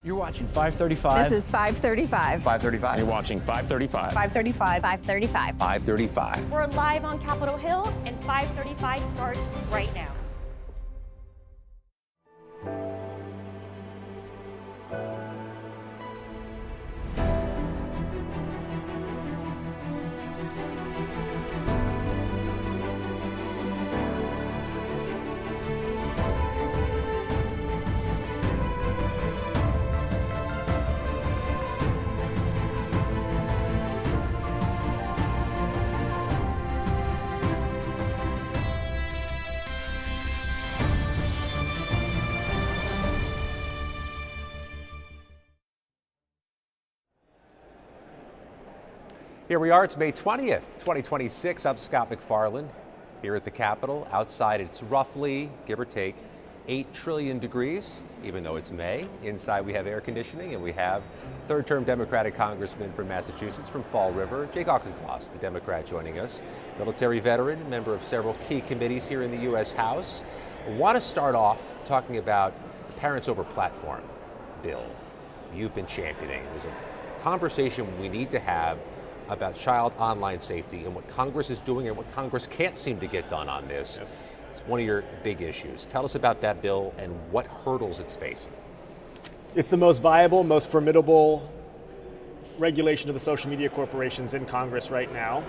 You're watching 535. This is 535. 535. You're watching 535. 535. 535. 535. We're live on Capitol Hill, and 535 starts right now. Here we are, it's May 20th, 2026. I'm Scott McFarland here at the Capitol. Outside it's roughly, give or take, 8 trillion degrees, even though it's May. Inside we have air conditioning and we have third-term Democratic Congressman from Massachusetts, from Fall River, Jake Auchincloss, the Democrat joining us. Military veteran, member of several key committees here in the U.S. House. I want to start off talking about the Parents Over Platform bill you've been championing. There's a conversation we need to have about child online safety and what Congress is doing and what Congress can't seem to get done on this. Yes. It's one of your big issues. Tell us about that bill and what hurdles it's facing. It's the most viable, most formidable regulation of the social media corporations in Congress right now.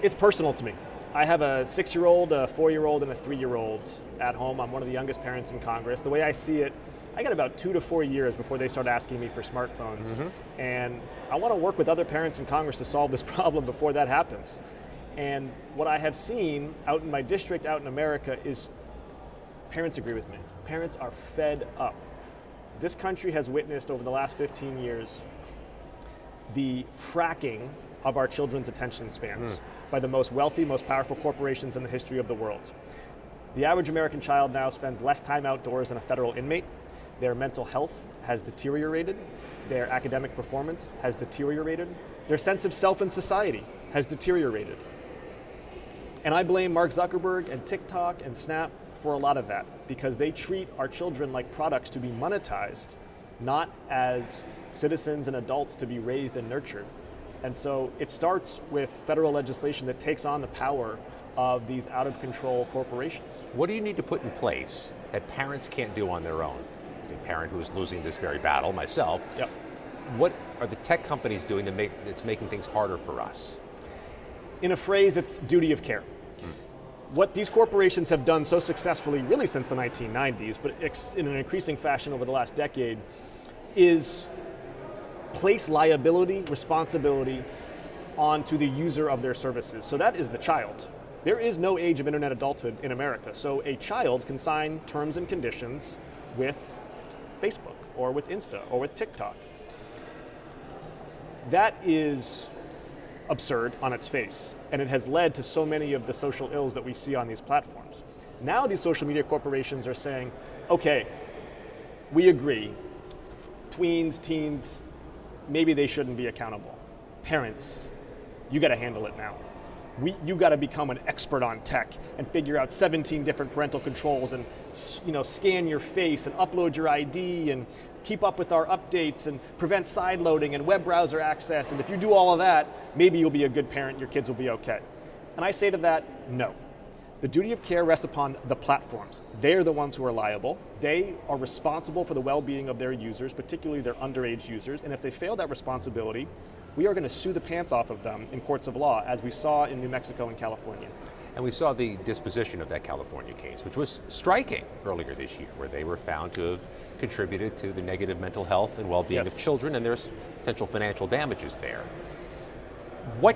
It's personal to me. I have a 6-year-old, a 4-year-old, and a 3-year-old at home. I'm one of the youngest parents in Congress. The way I see it, I got about 2 to 4 years before they start asking me for smartphones. Mm-hmm. And I want to work with other parents in Congress to solve this problem before that happens. And what I have seen out in my district, out in America, is parents agree with me. Parents are fed up. This country has witnessed over the last 15 years the fracking of our children's attention spans by the most wealthy, most powerful corporations in the history of the world. The average American child now spends less time outdoors than a federal inmate. Their mental health has deteriorated. Their academic performance has deteriorated. Their sense of self in society has deteriorated. And I blame Mark Zuckerberg and TikTok and Snap for a lot of that, because they treat our children like products to be monetized, not as citizens and adults to be raised and nurtured. And so it starts with federal legislation that takes on the power of these out-of-control corporations. What do you need to put in place that parents can't do on their own? As a parent who is losing this very battle myself, Yep. What are the tech companies doing that's making things harder for us? In a phrase, it's duty of care. What these corporations have done so successfully, really since the 1990s, but in an increasing fashion over the last decade, is place liability, responsibility onto the user of their services. So that is the child. There is no age of internet adulthood in America. So a child can sign terms and conditions with Facebook or with Insta or with TikTok. That is absurd on its face, and it has led to so many of the social ills that we see on these platforms. Now these social media corporations are saying, okay, we agree, tweens, teens, maybe they shouldn't be accountable. Parents, you gotta handle it now. You got to become an expert on tech and figure out 17 different parental controls and scan your face and upload your ID and keep up with our updates and prevent sideloading and web browser access. And if you do all of that, maybe you'll be a good parent, your kids will be okay. And I say to that, no. The duty of care rests upon the platforms. They're the ones who are liable. They are responsible for the well-being of their users, particularly their underage users. And if they fail that responsibility, we are going to sue the pants off of them in courts of law, as we saw in New Mexico and California. And we saw the disposition of that California case, which was striking earlier this year, where they were found to have contributed to the negative mental health and well-being of children, and there's potential financial damages there. What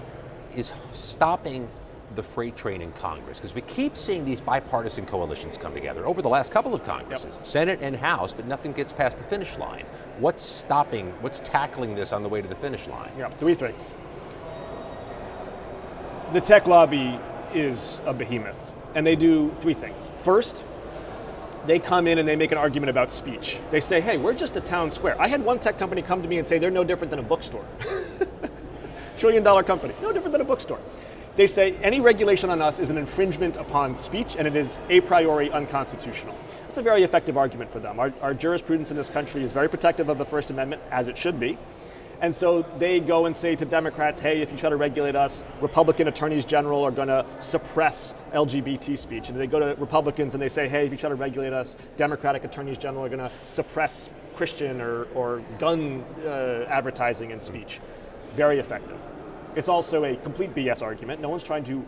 is stopping the freight train in Congress? Because we keep seeing these bipartisan coalitions come together over the last couple of Congresses, Senate and House, but nothing gets past the finish line. What's tackling this on the way to the finish line? Yeah, 3 things. The tech lobby is a behemoth, and they do 3 things. First, they come in and they make an argument about speech. They say, hey, we're just a town square. I had one tech company come to me and say they're no different than a bookstore. $1 trillion company, no different than a bookstore. They say any regulation on us is an infringement upon speech, and it is a priori unconstitutional. It's a very effective argument for them. Our jurisprudence in this country is very protective of the First Amendment, as it should be. And so they go and say to Democrats, hey, if you try to regulate us, Republican attorneys general are going to suppress LGBT speech. And they go to Republicans and they say, hey, if you try to regulate us, Democratic attorneys general are going to suppress Christian or gun advertising and speech. Very effective. It's also a complete BS argument. No one's trying to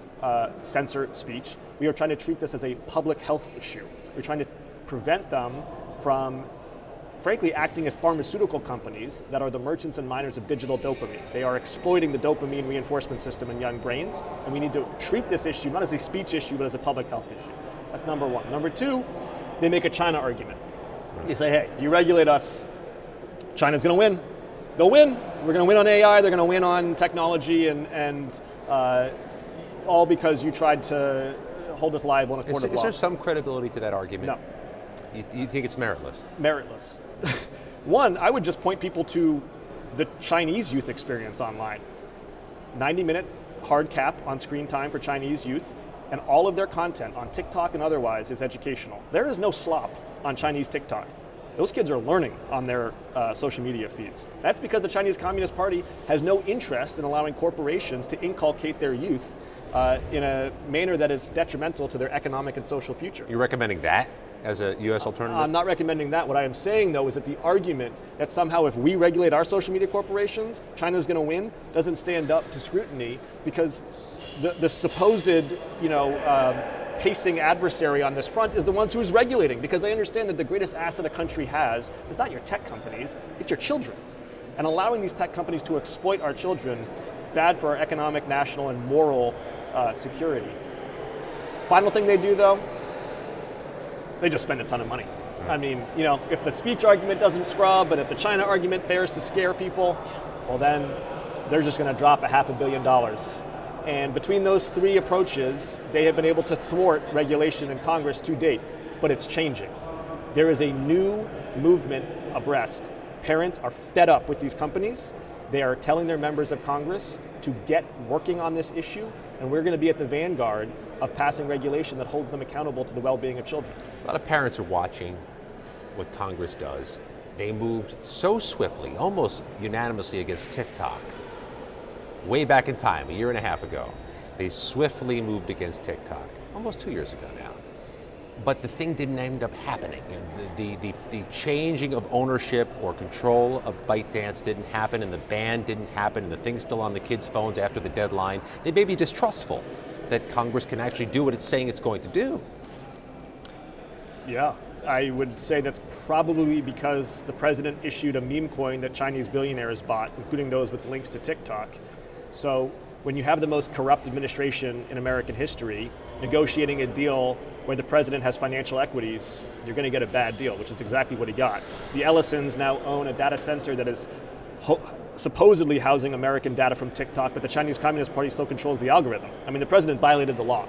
censor speech. We are trying to treat this as a public health issue. We're trying to prevent them from frankly acting as pharmaceutical companies that are the merchants and miners of digital dopamine. They are exploiting the dopamine reinforcement system in young brains, and we need to treat this issue not as a speech issue, but as a public health issue. That's number one. Number two, they make a China argument. You say, hey, if you regulate us, China's going to win. They'll win. We're going to win on AI. They're going to win on technology, and all because you tried to hold us liable in a court of law. Is there some credibility to that argument? No. You think it's meritless? Meritless. One, I would just point people to the Chinese youth experience online. 90-minute hard cap on screen time for Chinese youth, and all of their content on TikTok and otherwise is educational. There is no slop on Chinese TikTok. Those kids are learning on their social media feeds. That's because the Chinese Communist Party has no interest in allowing corporations to inculcate their youth in a manner that is detrimental to their economic and social future. You're recommending that as a U.S. alternative? I'm not recommending that. What I am saying, though, is that the argument that somehow if we regulate our social media corporations, China's going to win, doesn't stand up to scrutiny, because the supposed, pacing adversary on this front is the ones who is regulating, because they understand that the greatest asset a country has is not your tech companies, it's your children. And allowing these tech companies to exploit our children, bad for our economic, national, and moral security. Final thing they do, though, they just spend a ton of money. I mean, if the speech argument doesn't scrub, but if the China argument fails to scare people, well then they're just going to drop $500 million. And between those three approaches, they have been able to thwart regulation in Congress to date, but it's changing. There is a new movement abreast. Parents are fed up with these companies. They are telling their members of Congress to get working on this issue, and we're going to be at the vanguard of passing regulation that holds them accountable to the well-being of children. A lot of parents are watching what Congress does. They moved so swiftly, almost unanimously against TikTok. Way back in time, 1.5 years ago, they swiftly moved against TikTok, almost 2 years ago now. But the thing didn't end up happening. The changing of ownership or control of ByteDance didn't happen, and the ban didn't happen, and the thing's still on the kids' phones after the deadline. They may be distrustful that Congress can actually do what it's saying it's going to do. Yeah, I would say that's probably because the president issued a meme coin that Chinese billionaires bought, including those with links to TikTok. So when you have the most corrupt administration in American history negotiating a deal where the president has financial equities, you're going to get a bad deal, which is exactly what he got. The Ellisons now own a data center that is supposedly housing American data from TikTok, but the Chinese Communist Party still controls the algorithm. I mean, the president violated the law.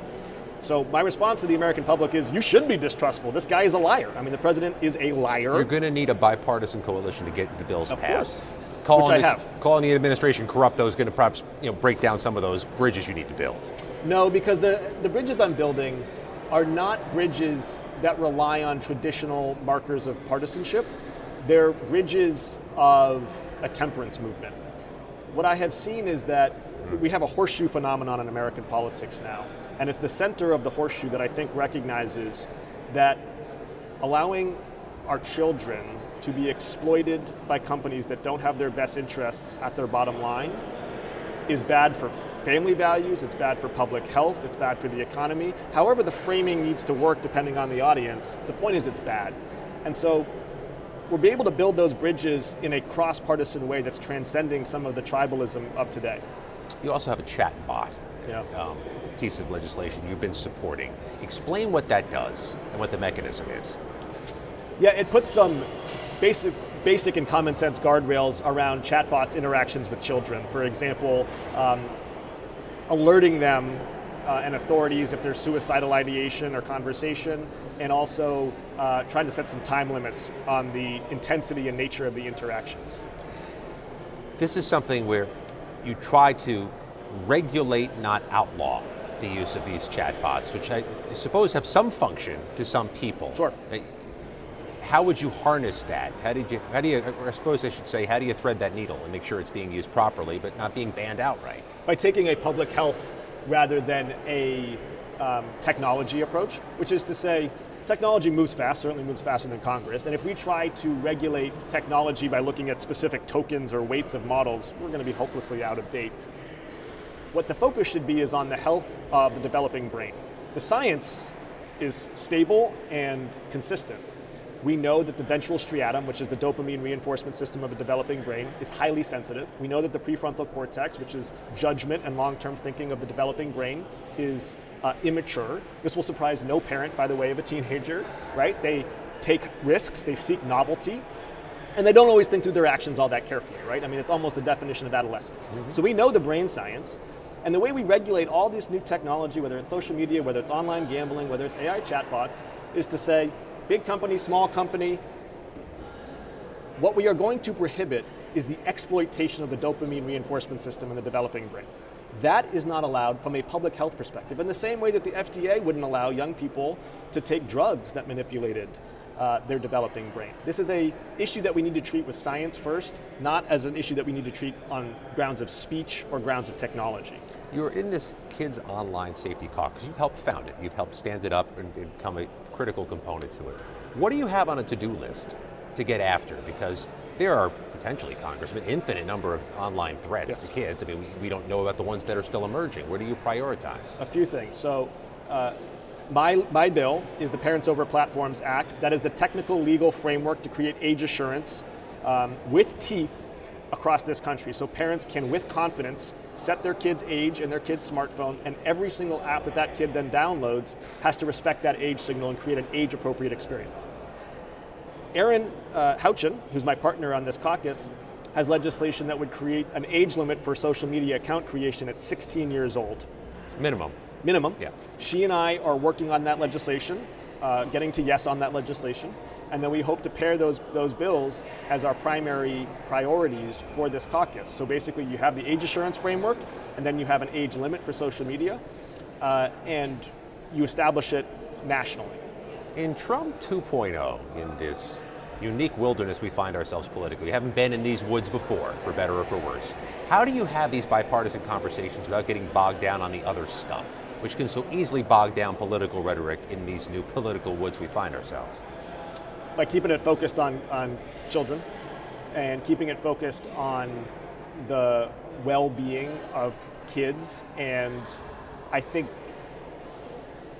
So my response to the American public is, you should be distrustful. This guy is a liar. I mean, the president is a liar. You're going to need a bipartisan coalition to get the bills Of passed. course. Which I have. Calling the administration corrupt, though, is going to perhaps break down some of those bridges you need to build. No, because the bridges I'm building are not bridges that rely on traditional markers of partisanship. They're bridges of a temperance movement. What I have seen is that we have a horseshoe phenomenon in American politics now, and it's the center of the horseshoe that I think recognizes that allowing our children to be exploited by companies that don't have their best interests at their bottom line is bad for family values, it's bad for public health, it's bad for the economy. However the framing needs to work depending on the audience, the point is it's bad. And so we'll be able to build those bridges in a cross-partisan way that's transcending some of the tribalism of today. You also have a chat bot piece of legislation you've been supporting. Explain what that does and what the mechanism is. Yeah, it puts some basic and common sense guardrails around chatbots' interactions with children. For example, alerting them and authorities if there's suicidal ideation or conversation, and also trying to set some time limits on the intensity and nature of the interactions. This is something where you try to regulate, not outlaw, the use of these chatbots, which I suppose have some function to some people. Sure. how would you harness that? How do you, or I suppose I should say, how do you thread that needle and make sure it's being used properly, but not being banned outright? By taking a public health rather than a technology approach, which is to say, technology moves fast, certainly moves faster than Congress, and if we try to regulate technology by looking at specific tokens or weights of models, we're going to be hopelessly out of date. What the focus should be is on the health of the developing brain. The science is stable and consistent. We know that the ventral striatum, which is the dopamine reinforcement system of the developing brain, is highly sensitive. We know that the prefrontal cortex, which is judgment and long-term thinking of the developing brain, is immature. This will surprise no parent, by the way, of a teenager, right? They take risks, they seek novelty, and they don't always think through their actions all that carefully, right? I mean, it's almost the definition of adolescence. Mm-hmm. So we know the brain science, and the way we regulate all this new technology, whether it's social media, whether it's online gambling, whether it's AI chatbots, is to say, big company, small company, what we are going to prohibit is the exploitation of the dopamine reinforcement system in the developing brain. That is not allowed from a public health perspective, in the same way that the FDA wouldn't allow young people to take drugs that manipulated their developing brain. This is an issue that we need to treat with science first, not as an issue that we need to treat on grounds of speech or grounds of technology. You're in this Kids Online Safety Caucus. You've helped found it. You've helped stand it up and become a critical component to it. What do you have on a to-do list to get after? Because there are potentially, Congressman, infinite number of online threats to kids. I mean, we don't know about the ones that are still emerging. Where do you prioritize? A few things. So, my bill is the Parents Over Platforms Act. That is the technical legal framework to create age assurance with teeth across this country, so parents can, with confidence, set their kid's age in their kid's smartphone, and every single app that that kid then downloads has to respect that age signal and create an age-appropriate experience. Aaron Auchincloss, who's my partner on this caucus, has legislation that would create an age limit for social media account creation at 16 years old. Minimum. Yeah. She and I are working on that legislation, getting to yes on that legislation, and then we hope to pair those bills as our primary priorities for this caucus. So basically you have the age assurance framework, and then you have an age limit for social media, and you establish it nationally. In Trump 2.0, in this unique wilderness we find ourselves politically, we haven't been in these woods before, for better or for worse. How do you have these bipartisan conversations without getting bogged down on the other stuff, which can so easily bog down political rhetoric in these new political woods we find ourselves? By keeping it focused on children and keeping it focused on the well-being of kids, and I think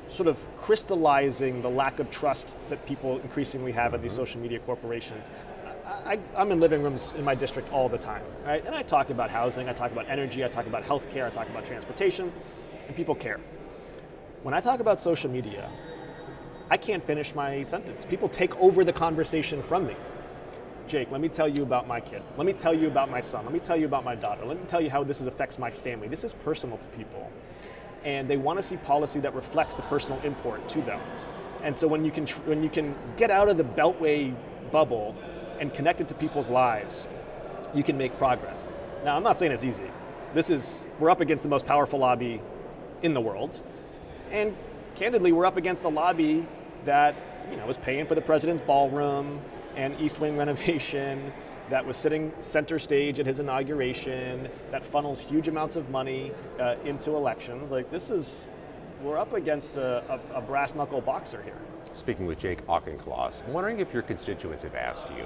sort of crystallizing the lack of trust that people increasingly have at these social media corporations. I'm in living rooms in my district all the time, right? And I talk about housing, I talk about energy, I talk about healthcare, I talk about transportation, and people care. When I talk about social media, I can't finish my sentence. People take over the conversation from me. Jake, let me tell you about my kid. Let me tell you about my son. Let me tell you about my daughter. Let me tell you how this affects my family. This is personal to people. And they want to see policy that reflects the personal import to them. And so when you can get out of the Beltway bubble and connect it to people's lives, you can make progress. Now, I'm not saying it's easy. We're up against the most powerful lobby in the world. And candidly, we're up against a lobby that was paying for the president's ballroom and East Wing renovation, that was sitting center stage at his inauguration, that funnels huge amounts of money into elections. We're up against a brass knuckle boxer here. Speaking with Jake Auchincloss, I'm wondering if your constituents have asked you,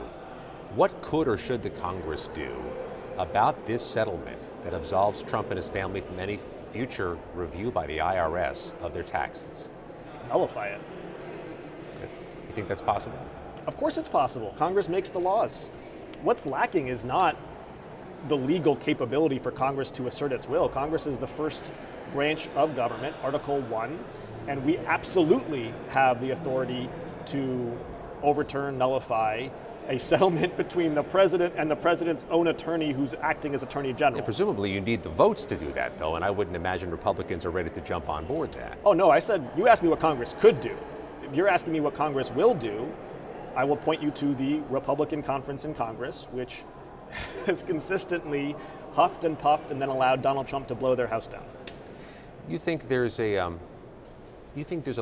what could or should the Congress do about this settlement that absolves Trump and his family from any future review by the IRS of their taxes? Nullify it. You think that's possible? Of course it's possible. Congress makes the laws. What's lacking is not the legal capability for Congress to assert its will. Congress is the first branch of government, Article 1, and we absolutely have the authority to overturn, nullify a settlement between the president and the president's own attorney who's acting as attorney general. Yeah, presumably you need the votes to do that, though, and I wouldn't imagine Republicans are ready to jump on board that. Oh no, I said, you asked me what Congress could do. If you're asking me what Congress will do, I will point you to the Republican conference in Congress, which has consistently huffed and puffed and then allowed Donald Trump to blow their house down. You think there's a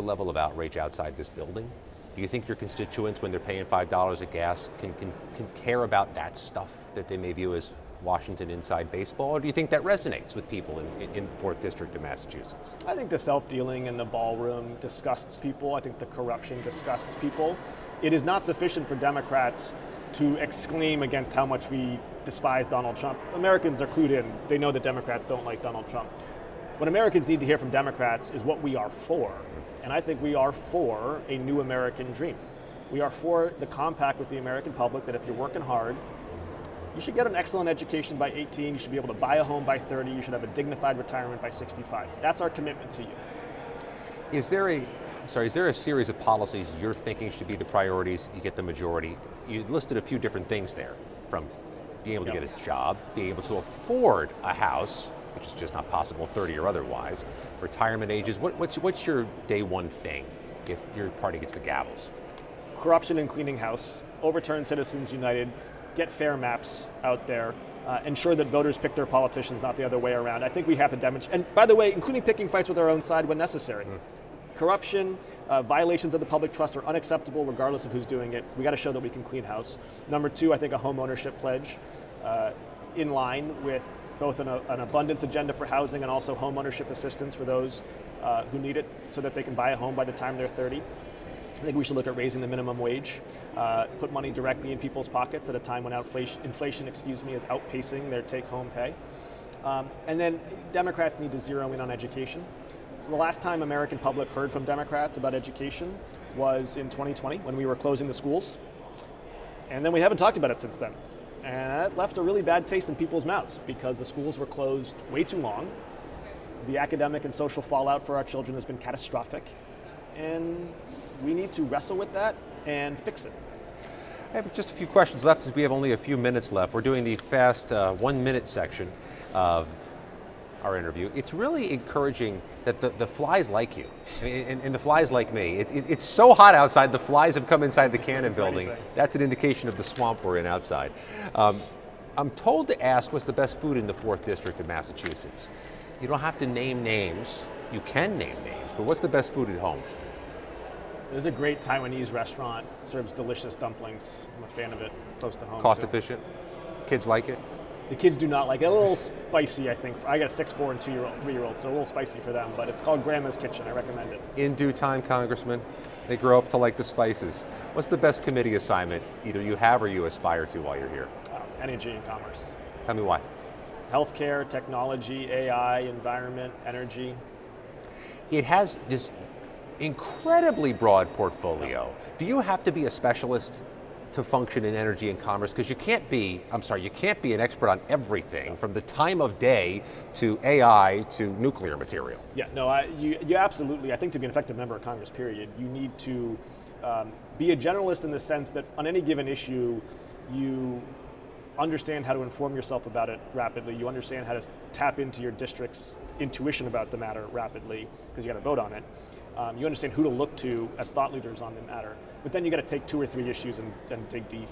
level of outrage outside this building Do you think your constituents, when they're paying $5 at gas, can care about that stuff that they may view as Washington inside baseball? Or do you think that resonates with people in the 4th District of Massachusetts? I think the self-dealing in the ballroom disgusts people. I think the corruption disgusts people. It is not sufficient for Democrats to exclaim against how much we despise Donald Trump. Americans are clued in. They know that Democrats don't like Donald Trump. What Americans need to hear from Democrats is what we are for. And I think we are for a new American dream. We are for the compact with the American public that if you're working hard, you should get an excellent education by 18, you should be able to buy a home by 30, you should have a dignified retirement by 65. That's our commitment to you. Is there a series of policies you're thinking should be the priorities? You get the majority. You listed a few different things there, from being able to get a job, being able to afford a house, which is just not possible, 30 or otherwise, retirement ages. What's your day one thing if your party gets the gavels? Corruption and cleaning house, overturn Citizens United, get fair maps out there, ensure that voters pick their politicians, not the other way around. I think we have to demonstrate, and by the way, including picking fights with our own side when necessary. Corruption, violations of the public trust are unacceptable regardless of who's doing it. We got to show that we can clean house. Number 2, I think a home ownership pledge in line with both an abundance agenda for housing and also home ownership assistance for those who need it so that they can buy a home by the time they're 30. I think we should look at raising the minimum wage, put money directly in people's pockets at a time when inflation is outpacing their take-home pay. And then Democrats need to zero in on education. The last time American public heard from Democrats about education was in 2020 when we were closing the schools. And then we haven't talked about it since then. And that left a really bad taste in people's mouths because the schools were closed way too long. The academic and social fallout for our children has been catastrophic. And we need to wrestle with that and fix it. I have just a few questions left as we have only a few minutes left. We're doing the fast 1 minute section of our interview. It's really encouraging that the flies like you, and the flies like me. It's so hot outside, the flies have come inside the Cannon building. That's an indication of the swamp we're in outside. I'm told to ask what's the best food in the 4th District of Massachusetts. You don't have to name names. You can name names, but what's the best food at home? There's a great Taiwanese restaurant, serves delicious dumplings. I'm a fan of it, close to home. Cost efficient? Kids like it? The kids do not like it. A little spicy, I think. I got a 6'4" and 3-year-old, so a little spicy for them, but it's called Grandma's Kitchen. I recommend it. In due time, Congressman. They grow up to like the spices. What's the best committee assignment either you have or you aspire to while you're here? Energy and commerce. Tell me why. Healthcare, technology, AI, environment, energy. It has this incredibly broad portfolio. Do you have to be a specialist to function in energy and commerce? Because you can't be an expert on everything from the time of day to AI to nuclear material. Yeah, no, you absolutely, I think to be an effective member of Congress, period, you need to be a generalist in the sense that on any given issue, you understand how to inform yourself about it rapidly. You understand how to tap into your district's intuition about the matter rapidly, because you got to vote on it. You understand who to look to as thought leaders on the matter. But then you got to take 2 or 3 issues and dig deep.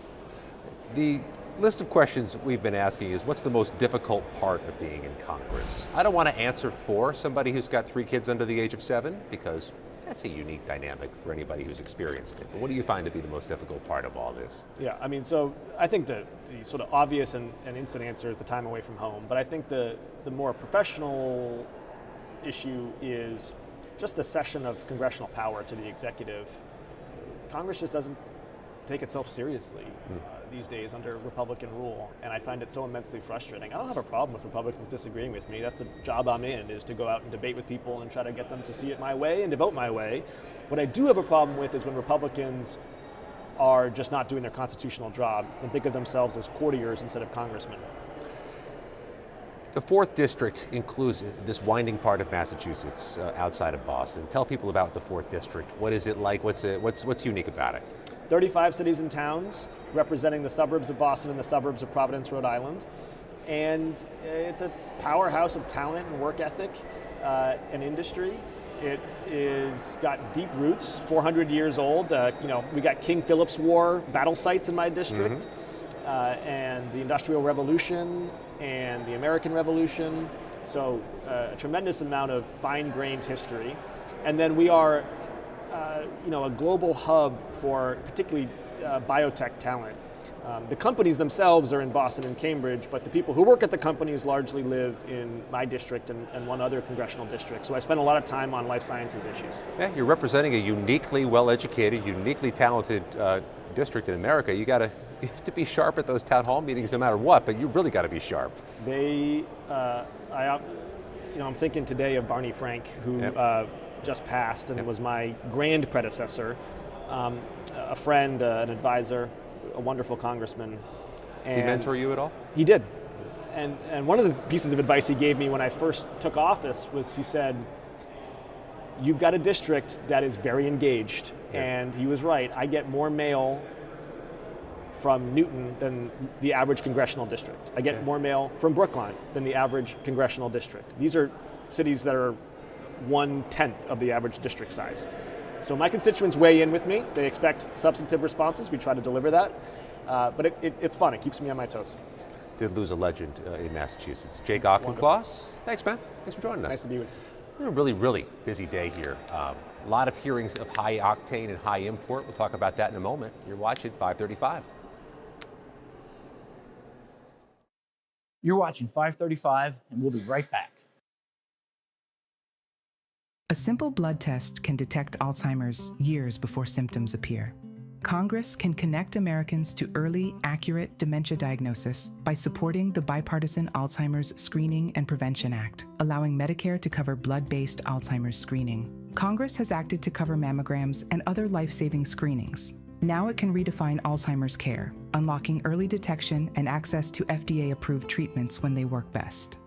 The list of questions we've been asking is, what's the most difficult part of being in Congress? I don't want to answer for somebody who's got 3 kids under the age of 7, because that's a unique dynamic for anybody who's experienced it. But what do you find to be the most difficult part of all this? Yeah, I mean, so I think the sort of obvious and instant answer is the time away from home. But I think the more professional issue is just the cession of congressional power to the executive. Congress just doesn't take itself seriously these days under Republican rule, and I find it so immensely frustrating. I don't have a problem with Republicans disagreeing with me. That's the job I'm in, is to go out and debate with people and try to get them to see it my way and to vote my way. What I do have a problem with is when Republicans are just not doing their constitutional job and think of themselves as courtiers instead of congressmen. The 4th District includes this winding part of Massachusetts outside of Boston. Tell people about the 4th District. What is it like? What's unique about it? 35 cities and towns representing the suburbs of Boston and the suburbs of Providence, Rhode Island. And it's a powerhouse of talent and work ethic and industry. It is got deep roots, 400 years old. We got King Philip's War battle sites in my district, and the Industrial Revolution and the American Revolution. So a tremendous amount of fine-grained history. And then we are a global hub for particularly biotech talent. The companies themselves are in Boston and Cambridge, but the people who work at the companies largely live in my district and one other congressional district. So I spend a lot of time on life sciences issues. Yeah, you're representing a uniquely well-educated, uniquely talented district in America. You have to be sharp at those town hall meetings no matter what, but you really got to be sharp. I'm thinking today of Barney Frank, who just passed and was my grand predecessor, a friend, an advisor, a wonderful congressman. Did he mentor you at all? He did. And one of the pieces of advice he gave me when I first took office was he said, you've got a district that is very engaged. Yeah. And he was right. I get more mail from Newton than the average congressional district. I get more mail from Brookline than the average congressional district. These are cities that are 1/10 of the average district size. So my constituents weigh in with me. They expect substantive responses. We try to deliver that. But it's fun. It keeps me on my toes. Did lose a legend in Massachusetts. Jake Auchincloss. Thanks, man. Thanks for joining us. Nice to be with you. A really, really busy day here. A lot of hearings of high octane and high import. We'll talk about that in a moment. You're watching 535. You're watching 535, and we'll be right back. A simple blood test can detect Alzheimer's years before symptoms appear. Congress can connect Americans to early, accurate dementia diagnosis by supporting the bipartisan Alzheimer's Screening and Prevention Act, allowing Medicare to cover blood-based Alzheimer's screening. Congress has acted to cover mammograms and other life-saving screenings. Now it can redefine Alzheimer's care, unlocking early detection and access to FDA-approved treatments when they work best.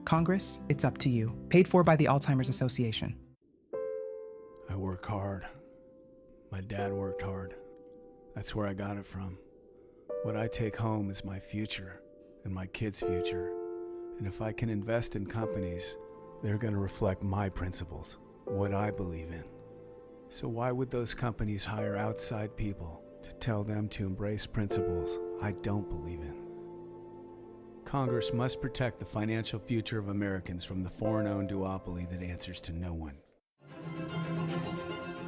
Congress, it's up to you. Paid for by the Alzheimer's Association. I work hard. My dad worked hard. That's where I got it from. What I take home is my future and my kids' future. And if I can invest in companies, they're going to reflect my principles, what I believe in. So why would those companies hire outside people to tell them to embrace principles I don't believe in? Congress must protect the financial future of Americans from the foreign-owned duopoly that answers to no one.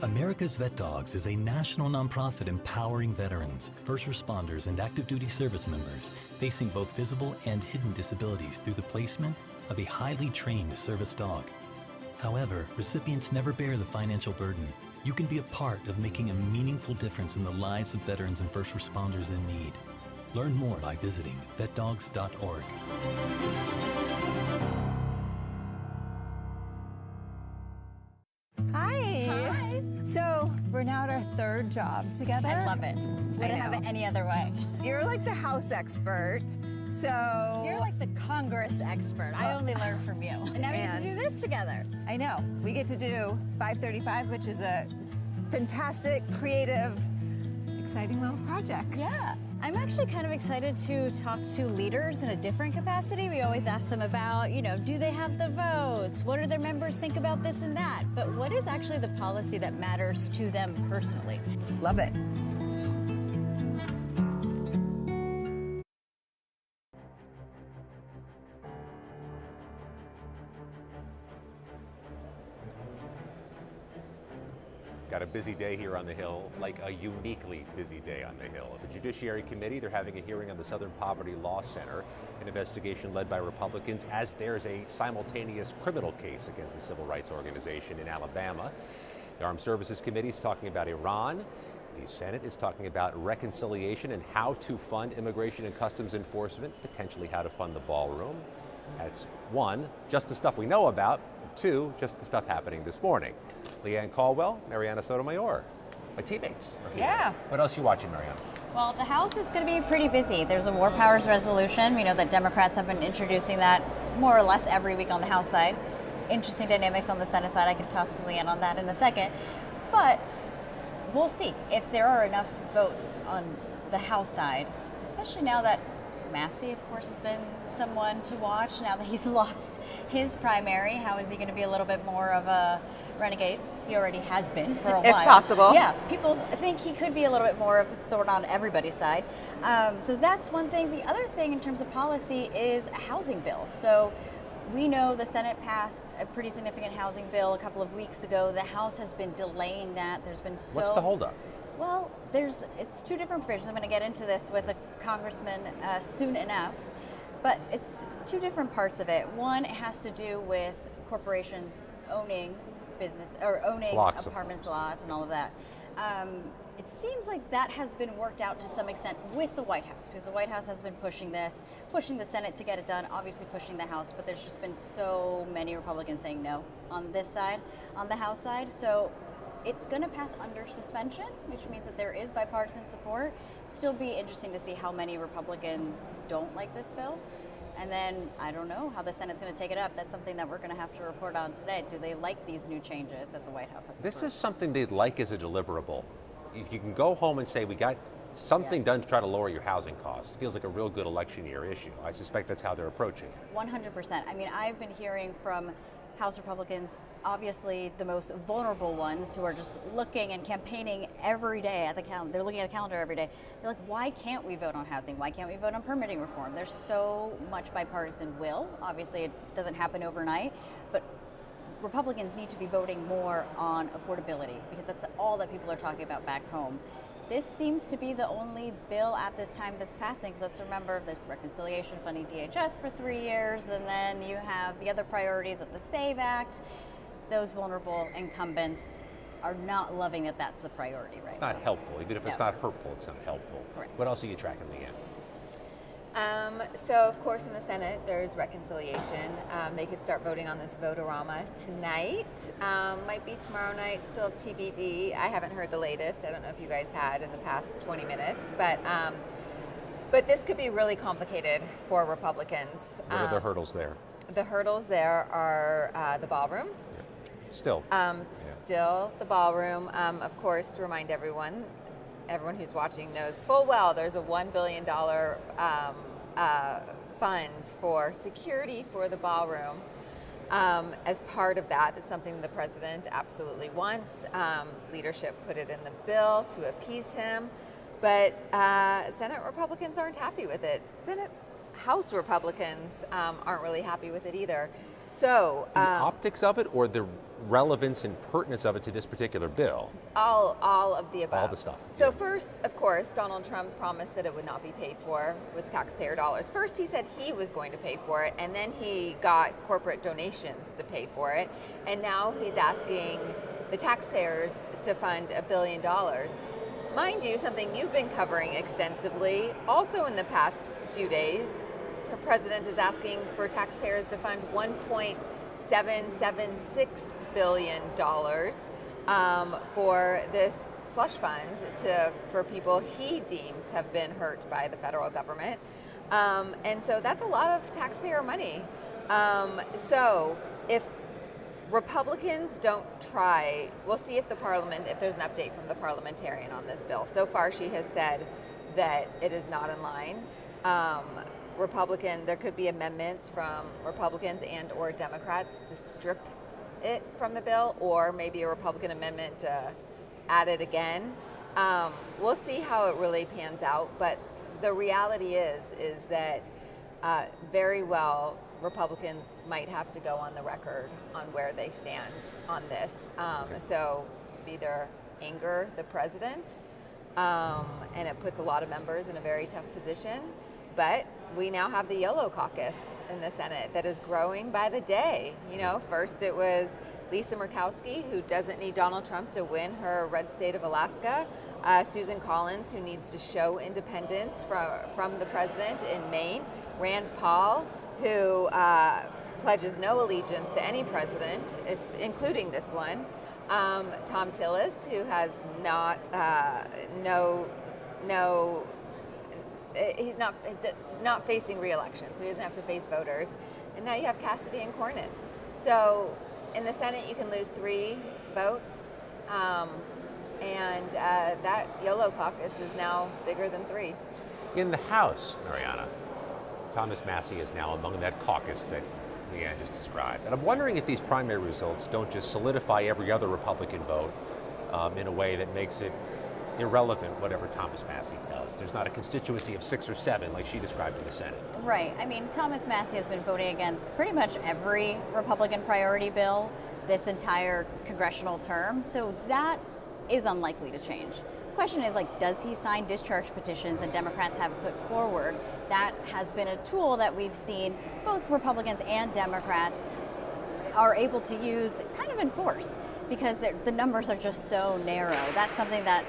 America's Vet Dogs is a national nonprofit empowering veterans, first responders, and active duty service members facing both visible and hidden disabilities through the placement of a highly trained service dog. However, recipients never bear the financial burden. You can be a part of making a meaningful difference in the lives of veterans and first responders in need. Learn more by visiting vetdogs.org. Hi. So we're now at our third job together. I love it. Wouldn't have it any other way. You're like the house expert. So You're like the Congress expert. I only learn from you. And now we get to do this together. I know. We get to do 535, which is a fantastic, creative, exciting little project. Yeah. I'm actually kind of excited to talk to leaders in a different capacity. We always ask them about, do they have the votes? What do their members think about this and that? But what is actually the policy that matters to them personally? Love it. Got a busy day here on the Hill, like a uniquely busy day on the Hill. At the Judiciary Committee, they're having a hearing on the Southern Poverty Law Center, an investigation led by Republicans as there's a simultaneous criminal case against the civil rights organization in Alabama. The Armed Services Committee is talking about Iran. The Senate is talking about reconciliation and how to fund immigration and customs enforcement, potentially how to fund the ballroom. That's one, just the stuff we know about. Two, just the stuff happening this morning. Leanne Caldwell, Mariana Sotomayor, my teammates. Yeah. What else are you watching, Mariana? Well, the House is going to be pretty busy. There's a War Powers resolution. We know that Democrats have been introducing that more or less every week on the House side. Interesting dynamics on the Senate side. I can toss to Leanne on that in a second. But we'll see if there are enough votes on the House side, especially now that Massey, of course, has been someone to watch now that he's lost his primary. How is he going to be a little bit more of a renegade? He already has been for a while. If possible. Yeah, people think he could be a little bit more of a thorn on everybody's side. So that's one thing. The other thing in terms of policy is a housing bill. So We know the Senate passed a pretty significant housing bill a couple of weeks ago. The House has been delaying that. There's been What's the holdup? Well, it's two different provisions. I'm going to get into this with a congressman soon enough, but it's two different parts of it. One, it has to do with corporations owning business or owning apartments, lots, and all of that. It seems like that has been worked out to some extent with the White House, because the White House has been pushing this, pushing the Senate to get it done, obviously pushing the House, but there's just been so many Republicans saying no on this side, on the House side. So it's going to pass under suspension, which means that there is bipartisan support. Still be interesting to see how many Republicans don't like this bill. And then I don't know how the Senate's going to take it up. That's something that we're going to have to report on today. Do they like these new changes that the White House has? This is something they'd like as a deliverable. You can go home and say, we got something done to try to lower your housing costs. It feels like a real good election year issue. I suspect that's how they're approaching it. 100%. I mean, I've been hearing from House Republicans, obviously the most vulnerable ones, who are just looking and campaigning every day at the calendar. They're looking at a calendar every day. They're like, why can't we vote on housing? Why can't we vote on permitting reform? There's so much bipartisan will. Obviously, it doesn't happen overnight, but Republicans need to be voting more on affordability, because that's all that people are talking about back home. This seems to be the only bill at this time that's passing, because let's remember there's reconciliation funding DHS for 3 years, and then you have the other priorities of the SAVE Act. Those vulnerable incumbents are not loving that that's the priority right now. It's not helpful. Even if it's not hurtful, it's not helpful. Correct. What else are you tracking, Leanne? So, of course, in the Senate, there's reconciliation. They could start voting on this vote-a-rama tonight. Might be tomorrow night, still TBD. I haven't heard the latest. I don't know if you guys had in the past 20 minutes. But this could be really complicated for Republicans. What are the hurdles there? The hurdles there are the ballroom. Still. Still the ballroom. Of course, to remind everyone who's watching knows full well there's a $1 billion fund for security for the ballroom. As part of that, it's something the president absolutely wants. Leadership put it in the bill to appease him, but Senate Republicans aren't happy with it. House Republicans aren't really happy with it either. So the optics of it, or the relevance and pertinence of it to this particular bill? All of the above. All the stuff. So first, of course, Donald Trump promised that it would not be paid for with taxpayer dollars. First, he said he was going to pay for it, and then he got corporate donations to pay for it. And now he's asking the taxpayers to fund $1 billion. Mind you, something you've been covering extensively, also in the past few days, the president is asking for taxpayers to fund $1.776 billion for this slush fund for people he deems have been hurt by the federal government. And so that's a lot of taxpayer money. So if Republicans don't try, we'll see if there's an update from the parliamentarian on this bill. So far she has said that it is not in line. There could be amendments from Republicans and or Democrats to strip it from the bill, or maybe a Republican amendment to add it again. We'll see how it really pans out, but the reality is that very well Republicans might have to go on the record on where they stand on this. So either anger the president, and it puts a lot of members in a very tough position, but we now have the Yellow Caucus in the Senate that is growing by the day. First it was Lisa Murkowski, who doesn't need Donald Trump to win her red state of Alaska. Susan Collins, who needs to show independence from the president in Maine. Rand Paul, who pledges no allegiance to any president, including this one. Tom Tillis, who has he's not facing re-election, so he doesn't have to face voters. And now you have Cassidy and Cornyn. So in the Senate, you can lose 3 votes, and that Yellow Caucus is now bigger than 3. In the House, Mariana, Thomas Massie is now among that caucus that Leanne just described. And I'm wondering if these primary results don't just solidify every other Republican vote in a way that makes it irrelevant whatever Thomas Massie does. There's not a constituency of 6 or 7 like she described in the Senate. Right. I mean, Thomas Massie has been voting against pretty much every Republican priority bill this entire congressional term, so that is unlikely to change. The question is, like, does he sign discharge petitions that Democrats have put forward? That has been a tool that we've seen both Republicans and Democrats are able to use, kind of enforce, because the numbers are just so narrow. That's something that,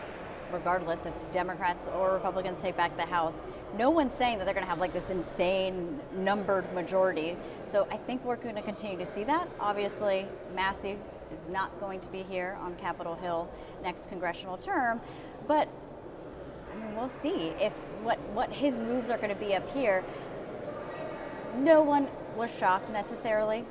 regardless if Democrats or Republicans take back the House, no one's saying that they're going to have like this insane numbered majority. So I think we're going to continue to see that. Obviously, Massie is not going to be here on Capitol Hill next congressional term, but I mean, we'll see if what his moves are going to be up here. No one was shocked necessarily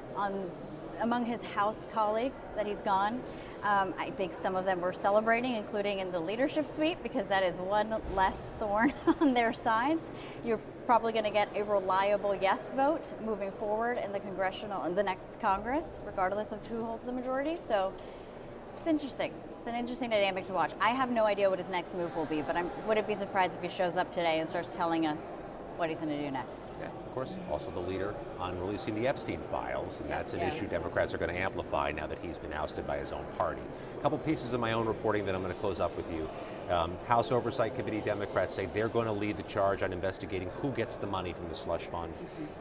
among his House colleagues that he's gone. I think some of them were celebrating, including in the leadership suite, because that is one less thorn on their sides. You're probably going to get a reliable yes vote moving forward in the next Congress, regardless of who holds the majority. So it's interesting. It's an interesting dynamic to watch. I have no idea what his next move will be, but I wouldn't be surprised if he shows up today and starts telling us what he's going to do next. Yeah, of course, also the leader on releasing the Epstein files, and that's an issue Democrats are going to amplify now that he's been ousted by his own party. A couple pieces of my own reporting that I'm going to close up with you. House Oversight Committee Democrats say they're going to lead the charge on investigating who gets the money from the slush fund.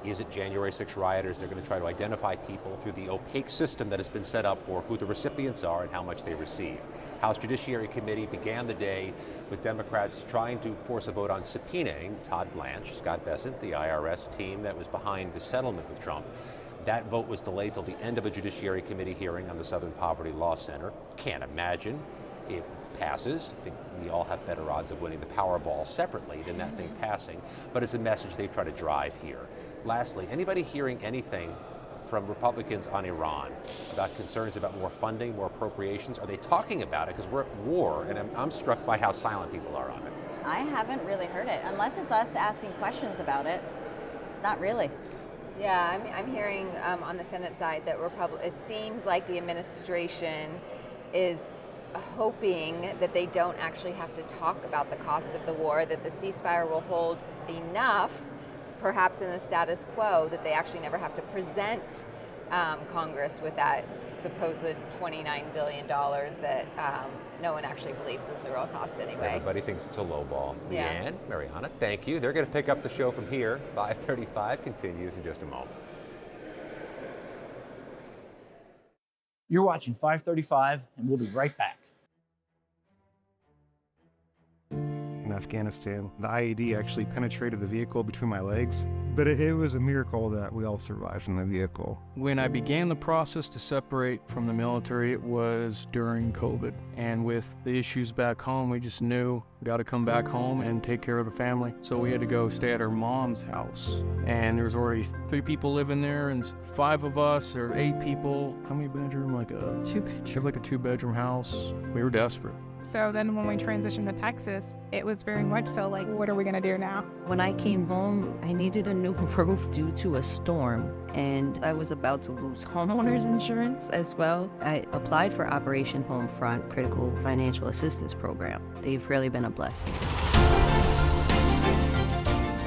Is it January 6 rioters? They're going to try to identify people through the opaque system that has been set up for who the recipients are and how much they receive. House Judiciary Committee began the day with Democrats trying to force a vote on subpoenaing Todd Blanche, Scott Bessent, the IRS team that was behind the settlement with Trump. That vote was delayed till the end of a Judiciary Committee hearing on the Southern Poverty Law Center. Can't imagine it passes. I think we all have better odds of winning the Powerball separately than that thing passing, but it's a message they try to drive here. Lastly, anybody hearing anything from Republicans on Iran about concerns about more funding, more appropriations? Are they talking about it? Because we're at war, and I'm struck by how silent people are on it. I haven't really heard it, unless it's us asking questions about it. Not really. Yeah, I'm hearing on the Senate side that it seems like the administration is hoping that they don't actually have to talk about the cost of the war, that the ceasefire will hold enough, perhaps in the status quo, that they actually never have to present Congress with that supposed $29 billion that no one actually believes is the real cost anyway. Everybody thinks it's a low ball. Yeah. Leanne, Mariana, thank you. They're going to pick up the show from here. 5:35 continues in just a moment. You're watching 535, and we'll be right back. In Afghanistan, the IED actually penetrated the vehicle between my legs, but it was a miracle that we all survived in the vehicle. When I began the process to separate from the military, it was during COVID. And with the issues back home, we just knew we got to come back home and take care of the family. So we had to go stay at our mom's house. And there was already 3 people living there, and 5 of us, or 8 people. How many bedroom? Like a 2-bedroom. Like a 2-bedroom house. We were desperate. So then when we transitioned to Texas, it was very much so like, what are we going to do now? When I came home, I needed a new roof due to a storm, and I was about to lose homeowners insurance as well. I applied for Operation Homefront Critical Financial Assistance Program. They've really been a blessing.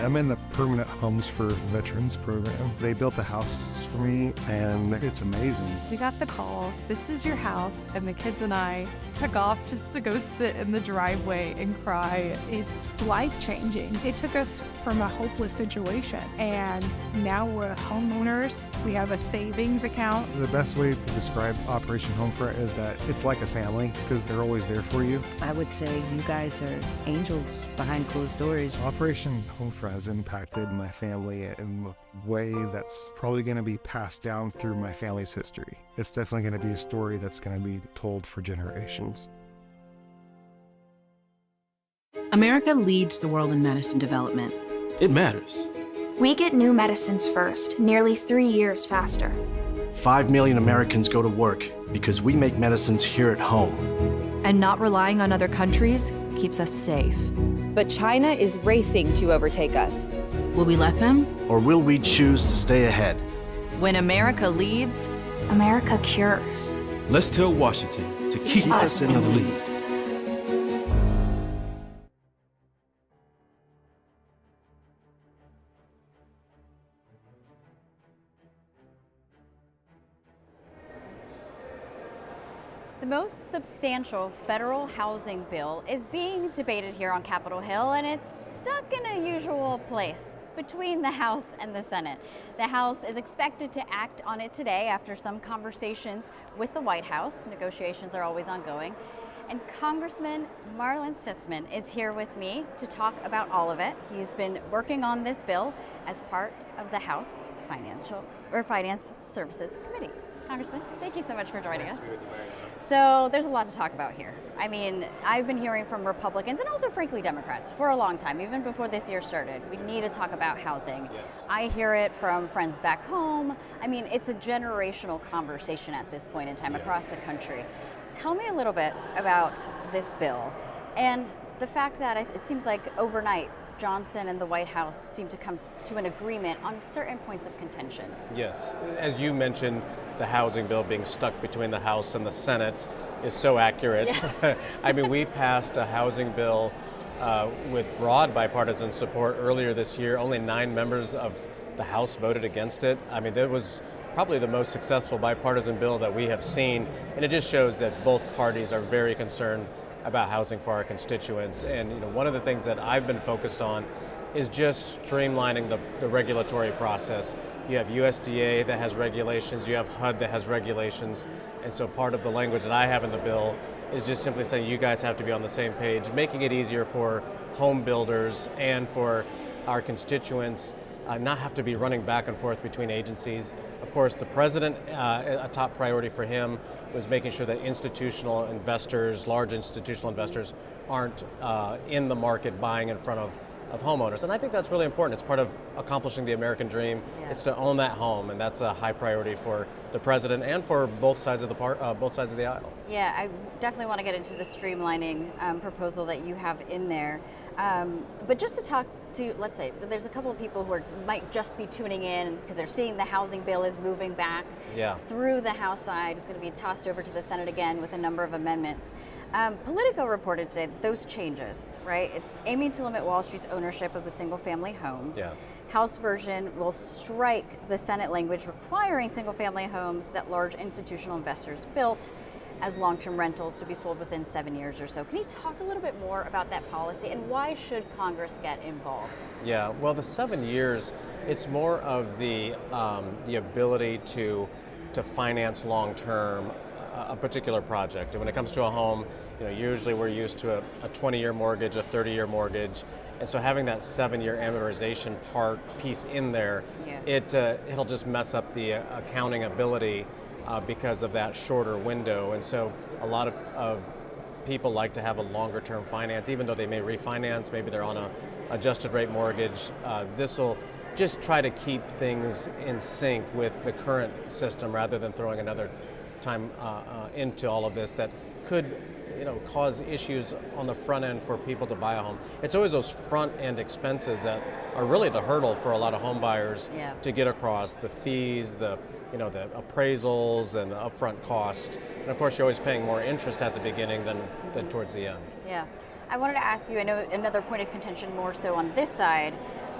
I'm in the Permanent Homes for Veterans program. They built a house for me, and it's amazing. We got the call, this is your house, and the kids and I took off just to go sit in the driveway and cry. It's life-changing. It took us from a hopeless situation, and now we're homeowners. We have a savings account. The best way to describe Operation Homefront is that it's like a family, because they're always there for you. I would say you guys are angels behind closed doors. Operation Homefront has impacted my family in a way that's probably going to be passed down through my family's history. It's definitely going to be a story that's going to be told for generations. America leads the world in medicine development. It matters. We get new medicines first, nearly 3 years faster. 5 million Americans go to work because we make medicines here at home. And not relying on other countries keeps us safe. But China is racing to overtake us. Will we let them? Or will we choose to stay ahead? When America leads, America cures. Let's tell Washington to keep us in the lead. The most substantial federal housing bill is being debated here on Capitol Hill, and it's stuck in a usual place between the House and the Senate. The House is expected to act on it today after some conversations with the White House. Negotiations are always ongoing. And Congressman Marlin Stutzman is here with me to talk about all of it. He's been working on this bill as part of the House Finance Services Committee. Congressman, thank you so much for joining us. So there's a lot to talk about here. I mean, I've been hearing from Republicans and also frankly Democrats for a long time, even before this year started. We need to talk about housing. Yes. I hear it from friends back home. I mean, it's a generational conversation at this point in time across the country. Tell me a little bit about this bill and the fact that it seems like overnight Johnson and the White House seem to come to an agreement on certain points of contention. Yes, as you mentioned, the housing bill being stuck between the House and the Senate is so accurate. Yeah. I mean, we passed a housing bill with broad bipartisan support earlier this year. Only 9 members of the House voted against it. I mean, that was probably the most successful bipartisan bill that we have seen, and it just shows that both parties are very concerned about housing for our constituents. And one of the things that I've been focused on is just streamlining the regulatory process. You have USDA that has regulations, you have HUD that has regulations, and so part of the language that I have in the bill is just simply saying you guys have to be on the same page, making it easier for home builders and for our constituents not have to be running back and forth between agencies. Of course, the president, a top priority for him was making sure that institutional investors, large institutional investors, aren't in the market buying in front of homeowners. And I think that's really important. It's part of accomplishing the American dream. Yeah. It's to own that home, and that's a high priority for the president and for both sides of the aisle. Yeah, I definitely want to get into the streamlining proposal that you have in there. But just to talk to, let's say, there's a couple of people who might just be tuning in because they're seeing the housing bill is moving back through the House side. It's going to be tossed over to the Senate again with a number of amendments. Politico reported today that those changes, right? It's aiming to limit Wall Street's ownership of the single-family homes. Yeah. House version will strike the Senate language requiring single-family homes that large institutional investors built as long-term rentals to be sold within 7 years or so. Can you talk a little bit more about that policy and why should Congress get involved? Yeah, well, the 7 years, it's more of the ability to finance long-term a particular project. And when it comes to a home, usually we're used to a 20-year mortgage, a 30-year mortgage, and so having that 7-year amortization piece in there, it'll just mess up the accounting ability because of that shorter window. And so a lot of people like to have a longer term finance, even though they may refinance, maybe they're on a adjusted rate mortgage. This will just try to keep things in sync with the current system rather than throwing another time into all of this that could cause issues on the front end for people to buy a home. It's always those front end expenses that are really the hurdle for a lot of home buyers to get across. The fees, the appraisals and the upfront cost. And of course you're always paying more interest at the beginning than towards the end. Yeah. I wanted to ask you, I know another point of contention more so on this side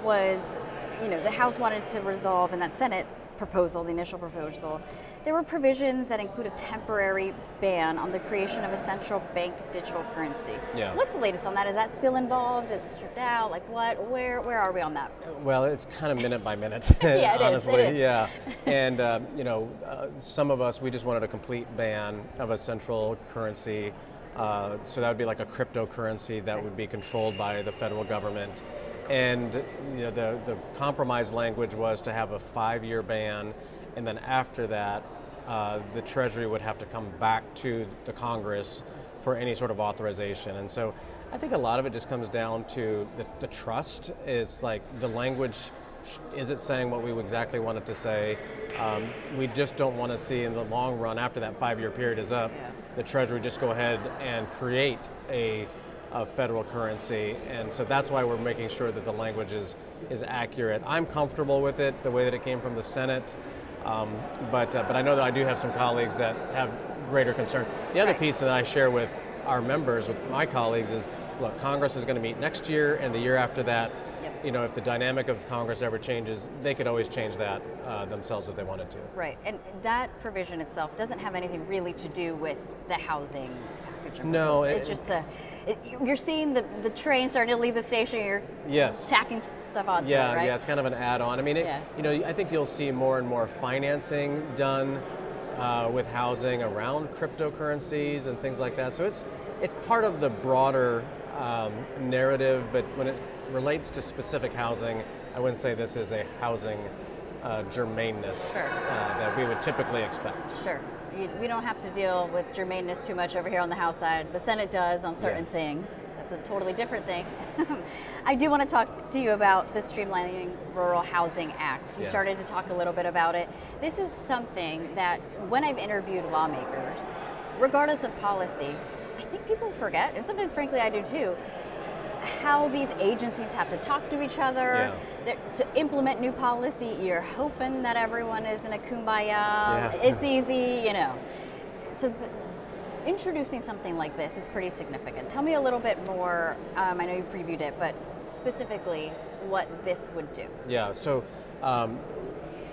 was, the House wanted to resolve in that Senate proposal, the initial proposal, there were provisions that include a temporary ban on the creation of a central bank digital currency. Yeah. What's the latest on that? Is that still involved? Is it stripped out? Like what? Where are we on that? Well, it's kind of minute by minute, yeah, honestly. It is. Yeah. And some of us, we just wanted a complete ban of a central currency. So that would be like a cryptocurrency that would be controlled by the federal government. And the compromise language was to have a 5-year ban, and then after that, the Treasury would have to come back to the Congress for any sort of authorization. And so I think a lot of it just comes down to the trust. Is like the language, is it saying what we exactly want it to say? We just don't want to see in the long run, after that 5-year period is up, the Treasury just go ahead and create a federal currency. And so that's why we're making sure that the language is accurate. I'm comfortable with it, the way that it came from the Senate. But I know that I do have some colleagues that have greater concern. The other piece that I share with our members, with my colleagues, is look, Congress is going to meet next year and the year after that. if the dynamic of Congress ever changes, they could always change that themselves if they wanted to. Right, and that provision itself doesn't have anything really to do with the housing package. No, it's just you're seeing the train starting to leave the station. You're tacking stuff onto it, right? Yeah, it's kind of an add-on. I mean, I think you'll see more and more financing done with housing around cryptocurrencies and things like that. So it's part of the broader narrative, but when it relates to specific housing, I wouldn't say this is a housing germaneness that we would typically expect. Sure. We don't have to deal with germaneness too much over here on the House side. The Senate does on certain things. That's a totally different thing. I do want to talk to you about the Streamlining Rural Housing Act. You started to talk a little bit about it. This is something that when I've interviewed lawmakers, regardless of policy, I think people forget, and sometimes frankly I do too, how these agencies have to talk to each other. To implement new policy, you're hoping that everyone is in a kumbaya. It's easy, So introducing something like this is pretty significant. Tell me a little bit more, I know you previewed it, but specifically what this would do. Yeah, so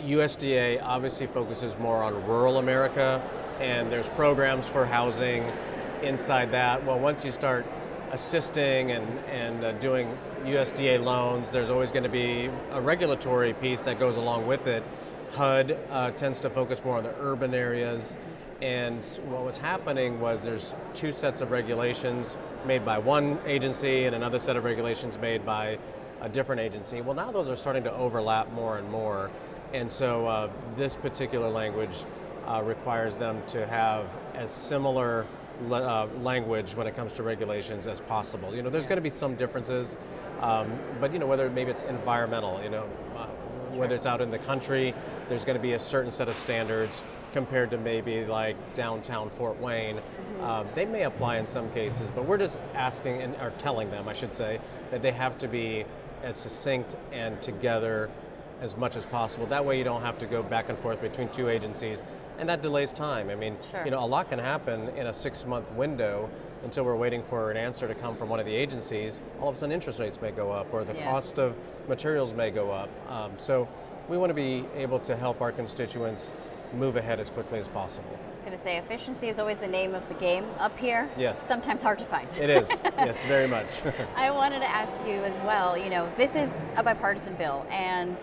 USDA obviously focuses more on rural America, and there's programs for housing inside that. Well, once you start assisting and doing USDA loans, there's always going to be a regulatory piece that goes along with it. HUD tends to focus more on the urban areas, and what was happening was there's two sets of regulations made by one agency and another set of regulations made by a different agency. Well, now those are starting to overlap more and more, and so this particular language requires them to have as similar language when it comes to regulations as possible. There's going to be some differences, but whether maybe it's environmental, whether it's out in the country, there's going to be a certain set of standards compared to maybe like downtown Fort Wayne. They may apply in some cases, but we're just asking or telling them, I should say, that they have to be as succinct and together as much as possible. That way you don't have to go back and forth between two agencies, and that delays time. I mean, a lot can happen in a 6-month window until we're waiting for an answer to come from one of the agencies. All of a sudden interest rates may go up, or the cost of materials may go up. So we want to be able to help our constituents move ahead as quickly as possible. I was going to say, efficiency is always the name of the game up here. Yes. Sometimes hard to find. It is, yes, very much. I wanted to ask you as well, this is a bipartisan bill, and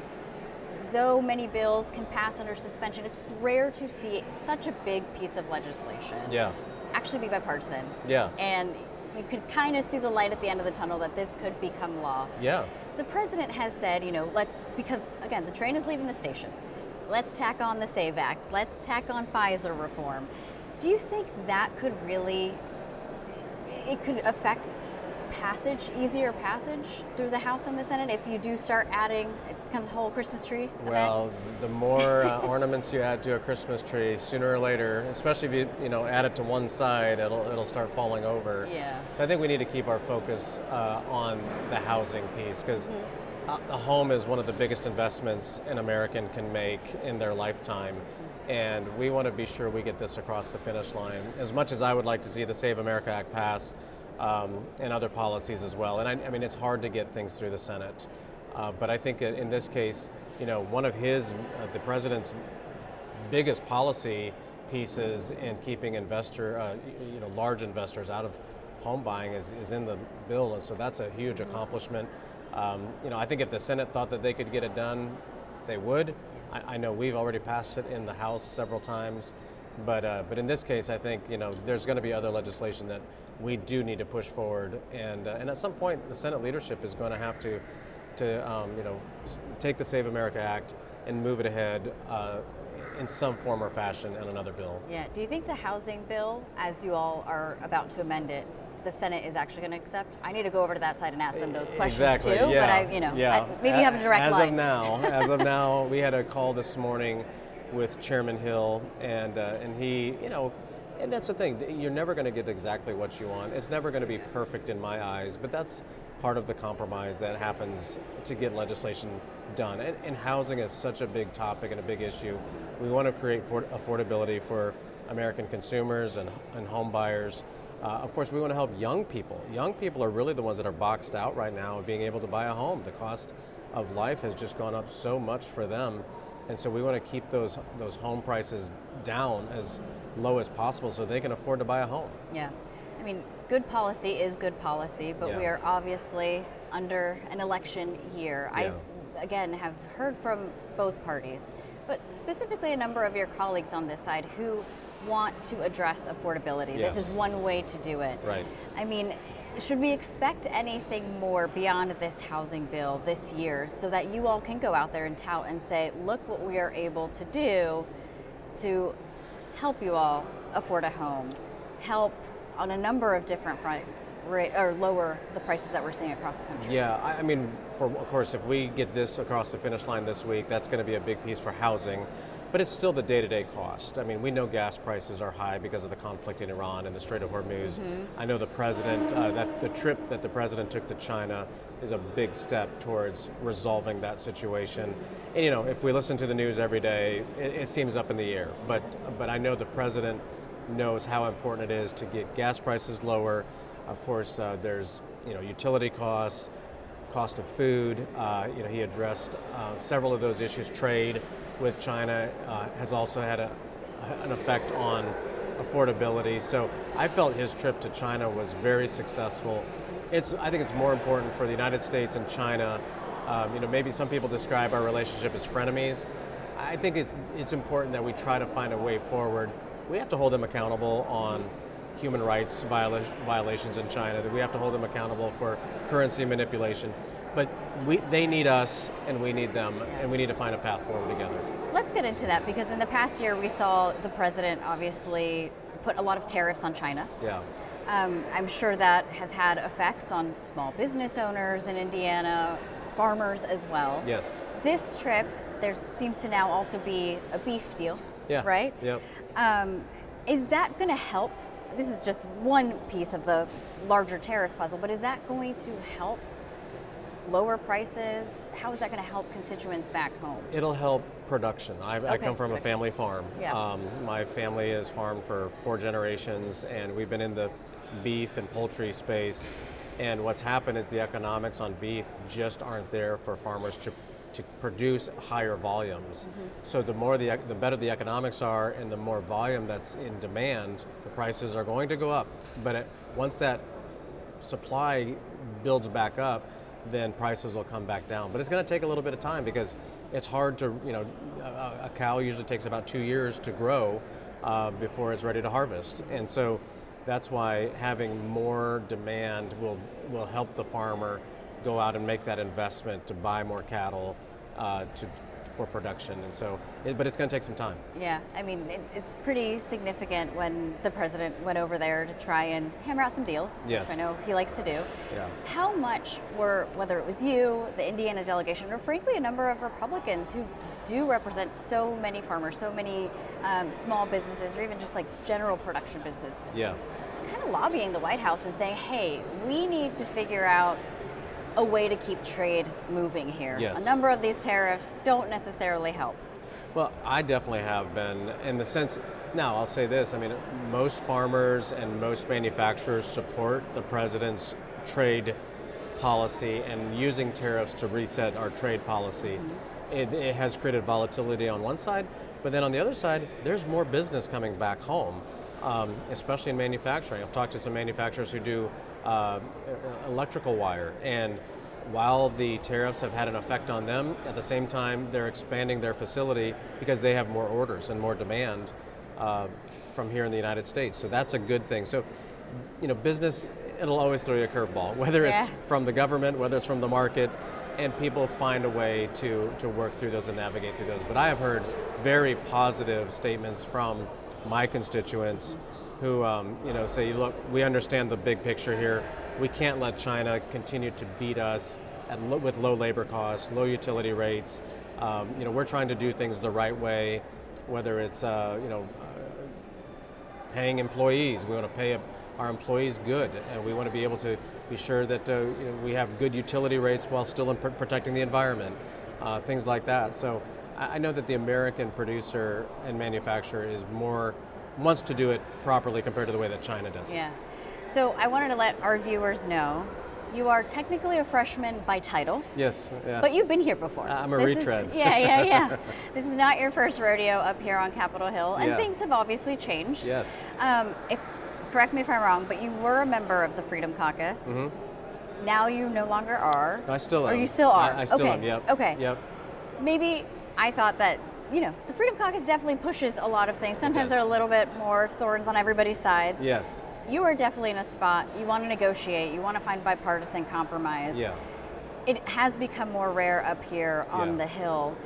though many bills can pass under suspension, it's rare to see such a big piece of legislation actually be bipartisan. And you could kind of see the light at the end of the tunnel that this could become law. The president has said, because again, the train is leaving the station. Let's tack on the SAVE Act. Let's tack on FISA reform. Do you think that could really, it could affect easier passage through the House and the Senate if you do start adding, it becomes a whole Christmas tree event? Well, the more ornaments you add to a Christmas tree, sooner or later, especially if you add it to one side, it'll start falling over. So I think we need to keep our focus on the housing piece, because a home is one of the biggest investments an American can make in their lifetime. And we want to be sure we get this across the finish line. As much as I would like to see the Save America Act pass, and other policies as well. And I mean, it's hard to get things through the Senate. But I think in this case, one of the president's biggest policy pieces in keeping large investors out of home buying is in the bill. And so that's a huge accomplishment. I think if the Senate thought that they could get it done, they would. I know we've already passed it in the House several times. But in this case, I think there's going to be other legislation that we do need to push forward, and at some point, the Senate leadership is going to have to take the Save America Act and move it ahead in some form or fashion in another bill. Yeah. Do you think the housing bill, as you all are about to amend it, the Senate is actually going to accept? I need to go over to that side and ask them those questions too. Yeah. But maybe you have a direct line. As of now, we had a call this morning with Chairman Hill, and he, and that's the thing, you're never going to get exactly what you want. It's never going to be perfect in my eyes, but that's part of the compromise that happens to get legislation done. And housing is such a big topic and a big issue. We want to create affordability for American consumers and home buyers. Of course, we want to help young people. Young people are really the ones that are boxed out right now of being able to buy a home. The cost of life has just gone up so much for them. And so we want to keep those home prices down as low as possible so they can afford to buy a home. Yeah. I mean, good policy is good policy, but we are obviously under an election year. Yeah. I, again, have heard from both parties, but specifically a number of your colleagues on this side who want to address affordability. Yes. This is one way to do it. Right. I mean, should we expect anything more beyond this housing bill this year so that you all can go out there and tout and say, look what we are able to do to help you all afford a home, help on a number of different fronts, or lower the prices that we're seeing across the country? Yeah, I mean, of course, if we get this across the finish line this week, that's going to be a big piece for housing. But it's still the day-to-day cost. I mean, we know gas prices are high because of the conflict in Iran and the Strait of Hormuz. I know the president, that the trip that the president took to China is a big step towards resolving that situation. And, you know, if we listen to the news every day, it seems up in the air. But I know the president knows how important it is to get gas prices lower. Of course, there's, you know, utility costs, cost of food. You know, he addressed several of those issues. Trade with China has also had an effect on affordability. So I felt his trip to China was very successful. I think it's more important for the United States and China. You know, maybe some people describe our relationship as frenemies. I think it's important that we try to find a way forward. We have to hold them accountable on human rights violations in China, that we have to hold them accountable for currency manipulation. But they need us and we need them, and we need to find a path forward together. Let's get into that, because in the past year we saw the president obviously put a lot of tariffs on China. Yeah. I'm sure that has had effects on small business owners in Indiana, farmers as well. Yes. This trip, there seems to now also be a beef deal, right? Yep. Is that going to help? This is just one piece of the larger tariff puzzle, but is that going to help lower prices? How is that going to help constituents back home? It'll help production. I come from a family farm. Yeah. My family has farmed for 4 generations, and we've been in the beef and poultry space. And what's happened is the economics on beef just aren't there for farmers to produce higher volumes. So the better the economics are, and the more volume that's in demand, the prices are going to go up. But once that supply builds back up, then prices will come back down. But it's going to take a little bit of time, because it's hard to, you know, a cow usually takes about 2 years to grow before it's ready to harvest. And so that's why having more demand will help the farmer go out and make that investment to buy more cattle for production. And so, but it's going to take some time. Yeah, I mean, it's pretty significant when the president went over there to try and hammer out some deals, yes, which I know he likes to do. Yeah. How much whether it was you, the Indiana delegation, or frankly a number of Republicans who do represent so many farmers, so many small businesses, or even just like general production businesses, kind of lobbying the White House and saying, hey, we need to figure out a way to keep trade moving here. Yes. A number of these tariffs don't necessarily help. Well, I definitely have been, in the sense, now I'll say this, I mean, most farmers and most manufacturers support the president's trade policy and using tariffs to reset our trade policy. It has created volatility on one side, but then on the other side, there's more business coming back home, especially in manufacturing. I've talked to some manufacturers who do electrical wire, and while the tariffs have had an effect on them, at the same time they're expanding their facility because they have more orders and more demand from here in the United States. So that's a good thing. So, you know, business, it'll always throw you a curveball, whether it's from the government, whether it's from the market, and people find a way to work through those and navigate through those. But I have heard very positive statements from my constituents who you know, say, look, we understand the big picture here. We can't let China continue to beat us with low labor costs, low utility rates. You know, we're trying to do things the right way, whether it's you know, paying employees. We want to pay our employees good, and we want to be able to be sure that you know, we have good utility rates while still protecting the environment, things like that. So I know that the American producer and manufacturer wants to do it properly compared to the way that China does it. Yeah. So I wanted to let our viewers know you are technically a freshman by title. Yes, yeah. But you've been here before. I'm a retread. Yeah. This is not your first rodeo up here on Capitol Hill, and Yeah. things have obviously changed. Yes. Correct me if I'm wrong, but you were a member of the Freedom Caucus. Mm-hmm. Now you no longer are. I still am. Or you still are? I still okay. am, yep. Okay. Yep. Maybe I thought that, the Freedom Caucus definitely pushes a lot of things. Sometimes there are a little bit more thorns on everybody's sides. Yes. You are definitely in a spot. You want to negotiate. You want to find bipartisan compromise. Yeah. It has become more rare up here on the Hill.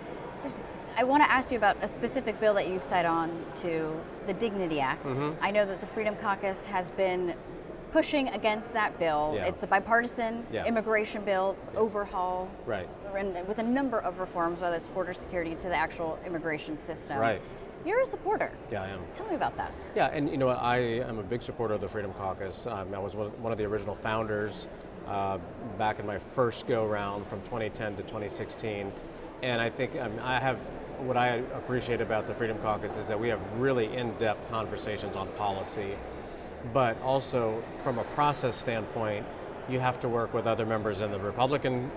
I want to ask you about a specific bill that you've signed on to, the Dignity Act. Mhm. I know that the Freedom Caucus has been pushing against that bill. Yeah. It's a bipartisan immigration bill, overhaul, Right. and with a number of reforms, whether it's border security to the actual immigration system. Right. You're a supporter. Yeah, I am. Tell me about that. Yeah, and you know what, I am a big supporter of the Freedom Caucus. I was one of the original founders back in my first go-round from 2010 to 2016. And I think what I appreciate about the Freedom Caucus is that we have really in-depth conversations on policy, but also from a process standpoint, you have to work with other members in the Republican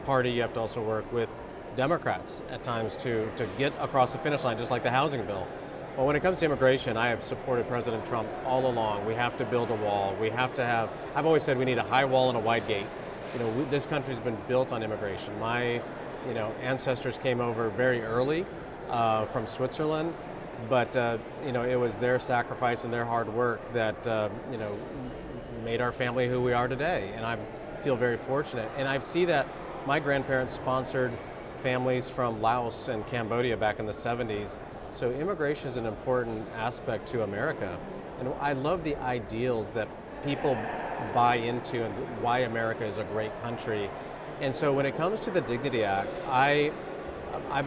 Party. You have to also work with Democrats at times to get across the finish line, just like the housing bill. Well, when it comes to immigration, I have supported President Trump all along. We have to build a wall. We have to have, I've always said we need a high wall and a wide gate. This country's been built on immigration. My ancestors came over very early from Switzerland, but it was their sacrifice and their hard work that made our family who we are today. And I feel very fortunate. And I see that my grandparents sponsored families from Laos and Cambodia back in the 70s. So immigration is an important aspect to America. And I love the ideals that people buy into and why America is a great country. And so when it comes to the Dignity Act, I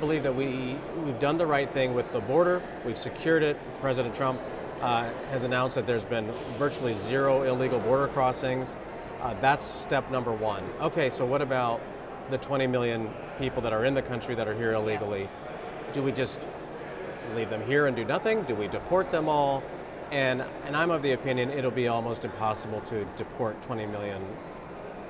believe that we've done the right thing with the border. We've secured it. President Trump has announced that there's been virtually zero illegal border crossings. That's step number one. Okay, so what about the 20 million people that are in the country that are here illegally? Do we just leave them here and do nothing? Do we deport them all? And I'm of the opinion it'll be almost impossible to deport 20 million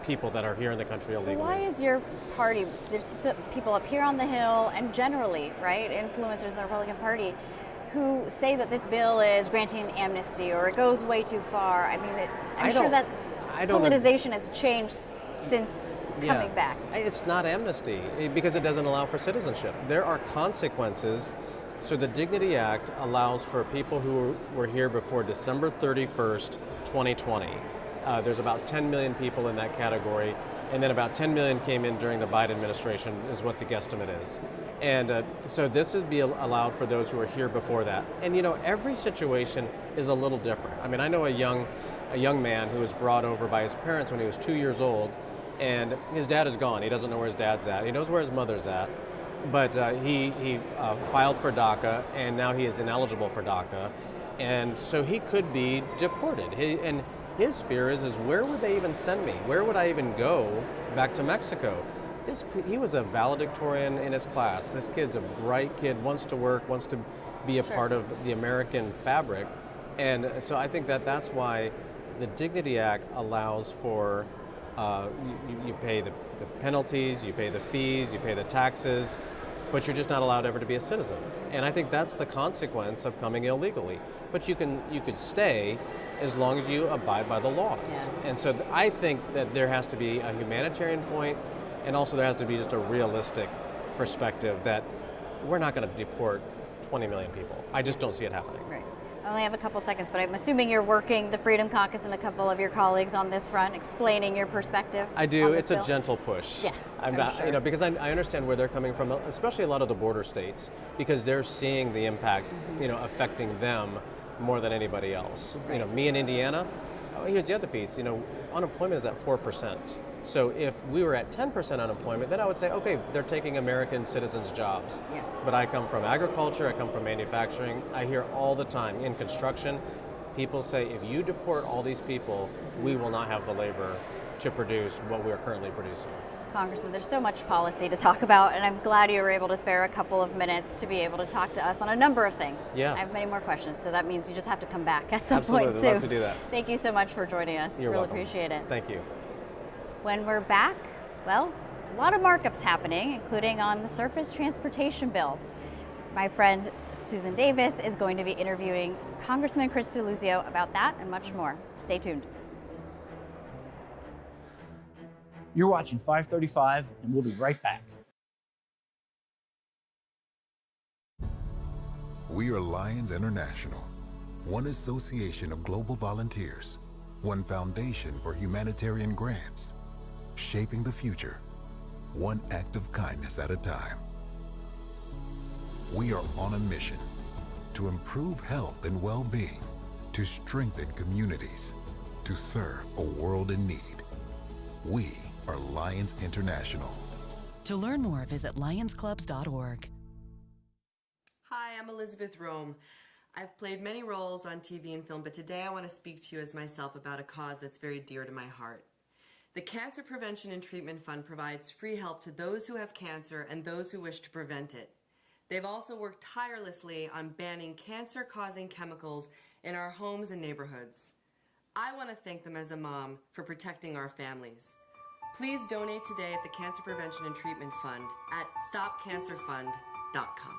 people that are here in the country illegally. Why is your party, there's people up here on the Hill and generally, right, influencers in the Republican Party who say that this bill is granting amnesty or it goes way too far. I mean, I'm sure that politicization has changed since coming back. It's not amnesty because it doesn't allow for citizenship. There are consequences. So the Dignity Act allows for people who were here before December 31st, 2020. There's about 10 million people in that category, and then about 10 million came in during the Biden administration is what the guesstimate is. And so this is allowed for those who are here before that. And every situation is a little different. I mean, I know a young man who was brought over by his parents when he was 2 years old, and his dad is gone. He doesn't know where his dad's at. He knows where his mother's at, but he filed for DACA, and now he is ineligible for DACA, and so he could be deported. His fear is where would they even send me? Where would I even go back to Mexico? He was a valedictorian in his class. This kid's a bright kid, wants to work, wants to be a part of the American fabric, and so I think that's why the Dignity Act allows for you pay the penalties, you pay the fees, you pay the taxes, but you're just not allowed ever to be a citizen. And I think that's the consequence of coming illegally. But you could stay as long as you abide by the laws. Yeah. And so I think that there has to be a humanitarian point, and also there has to be just a realistic perspective that we're not going to deport 20 million people. I just don't see it happening. Right. I only have a couple seconds, but I'm assuming you're working the Freedom Caucus and a couple of your colleagues on this front, explaining your perspective. I do. It's a gentle push. Yes, I'm not, sure. Because I understand where they're coming from, especially a lot of the border states, because they're seeing the impact, affecting them more than anybody else. Right. Me in Indiana. Here's the other piece. Unemployment is at 4%. So if we were at 10% unemployment, then I would say, okay, they're taking American citizens' jobs. Yeah. But I come from agriculture, I come from manufacturing. I hear all the time in construction, people say, if you deport all these people, we will not have the labor to produce what we are currently producing. Congressman, there's so much policy to talk about, and I'm glad you were able to spare a couple of minutes to be able to talk to us on a number of things. Yeah. I have many more questions, so that means you just have to come back at some Absolutely. point, too. Love to do that. Thank you so much for joining us. You're really welcome. appreciate it. Thank you. When we're back, well, a lot of markups happening, including on the surface transportation bill. My friend Susan Davis is going to be interviewing Congressman Chris DeLuzio about that and much more. Stay tuned. You're watching 535, and we'll be right back. We are Lions International, one association of global volunteers, one foundation for humanitarian grants, shaping the future, one act of kindness at a time. We are on a mission to improve health and well-being, to strengthen communities, to serve a world in need. We are Lions International. To learn more, visit lionsclubs.org. Hi, I'm Elizabeth Rome. I've played many roles on TV and film, but today I want to speak to you as myself about a cause that's very dear to my heart. The Cancer Prevention and Treatment Fund provides free help to those who have cancer and those who wish to prevent it. They've also worked tirelessly on banning cancer-causing chemicals in our homes and neighborhoods. I want to thank them as a mom for protecting our families. Please donate today at the Cancer Prevention and Treatment Fund at stopcancerfund.com.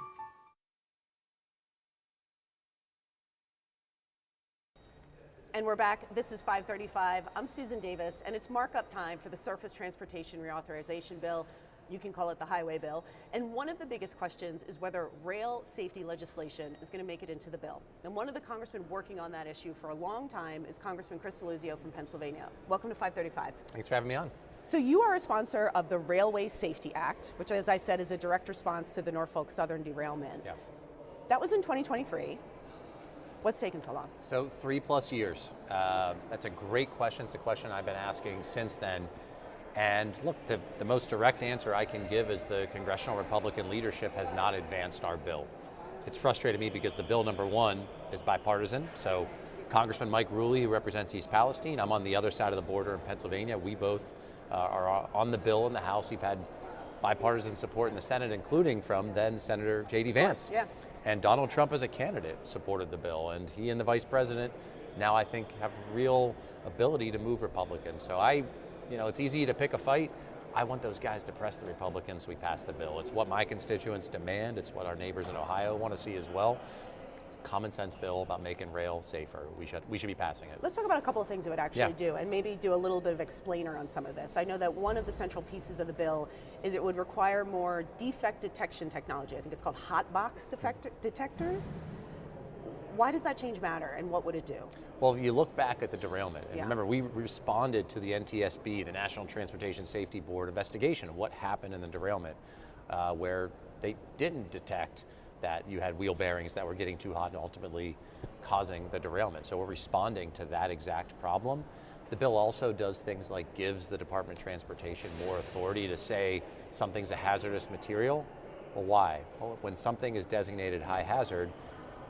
And we're back. This is 535. I'm Susan Davis, and it's markup time for the Surface Transportation Reauthorization Bill. You can call it the highway bill. And one of the biggest questions is whether rail safety legislation is going to make it into the bill. And one of the congressmen working on that issue for a long time is Congressman Chris DeLuzio from Pennsylvania. Welcome to 535. Thanks for having me on. So you are a sponsor of the Railway Safety Act, which, as I said, is a direct response to the Norfolk Southern derailment. Yeah. That was in 2023. What's taken so long? So 3+ years. That's a great question. It's a question I've been asking since then. And look, the most direct answer I can give is the congressional Republican leadership has not advanced our bill. It's frustrated me because the bill, number one, is bipartisan. So Congressman Mike Rulli, who represents East Palestine, I'm on the other side of the border in Pennsylvania. We both are on the bill in the House. We've had bipartisan support in the Senate, including from then Senator J.D. Vance. Yeah. And Donald Trump as a candidate supported the bill, and he and the vice president now I think have real ability to move Republicans. So it's easy to pick a fight. I want those guys to press the Republicans so we pass the bill. It's what my constituents demand. It's what our neighbors in Ohio want to see as well. It's a common sense bill about making rail safer. We should be passing it. Let's talk about a couple of things it would actually do, and maybe do a little bit of explainer on some of this. I know that one of the central pieces of the bill is it would require more defect detection technology. I think it's called hot box detectors. Why does that change matter, and what would it do? Well, if you look back at the derailment, and remember, we responded to the NTSB, the National Transportation Safety Board investigation of what happened in the derailment, where they didn't detect that you had wheel bearings that were getting too hot and ultimately causing the derailment. So we're responding to that exact problem. The bill also does things like gives the Department of Transportation more authority to say something's a hazardous material. Well, why? Well, when something is designated high hazard,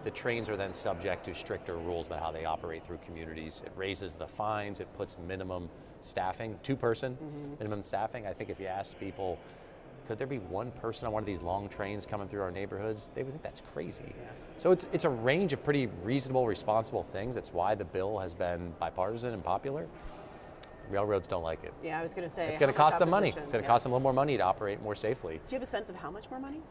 the trains are then subject to stricter rules about how they operate through communities. It raises the fines, it puts minimum staffing, two-person minimum staffing. I think if you asked people, could there be one person on one of these long trains coming through our neighborhoods? They would think that's crazy. Yeah. So it's a range of pretty reasonable, responsible things. That's why the bill has been bipartisan and popular. Railroads don't like it. Yeah, I was going to say. It's going to cost them money. It's going to cost them a little more money to operate more safely. Do you have a sense of how much more money?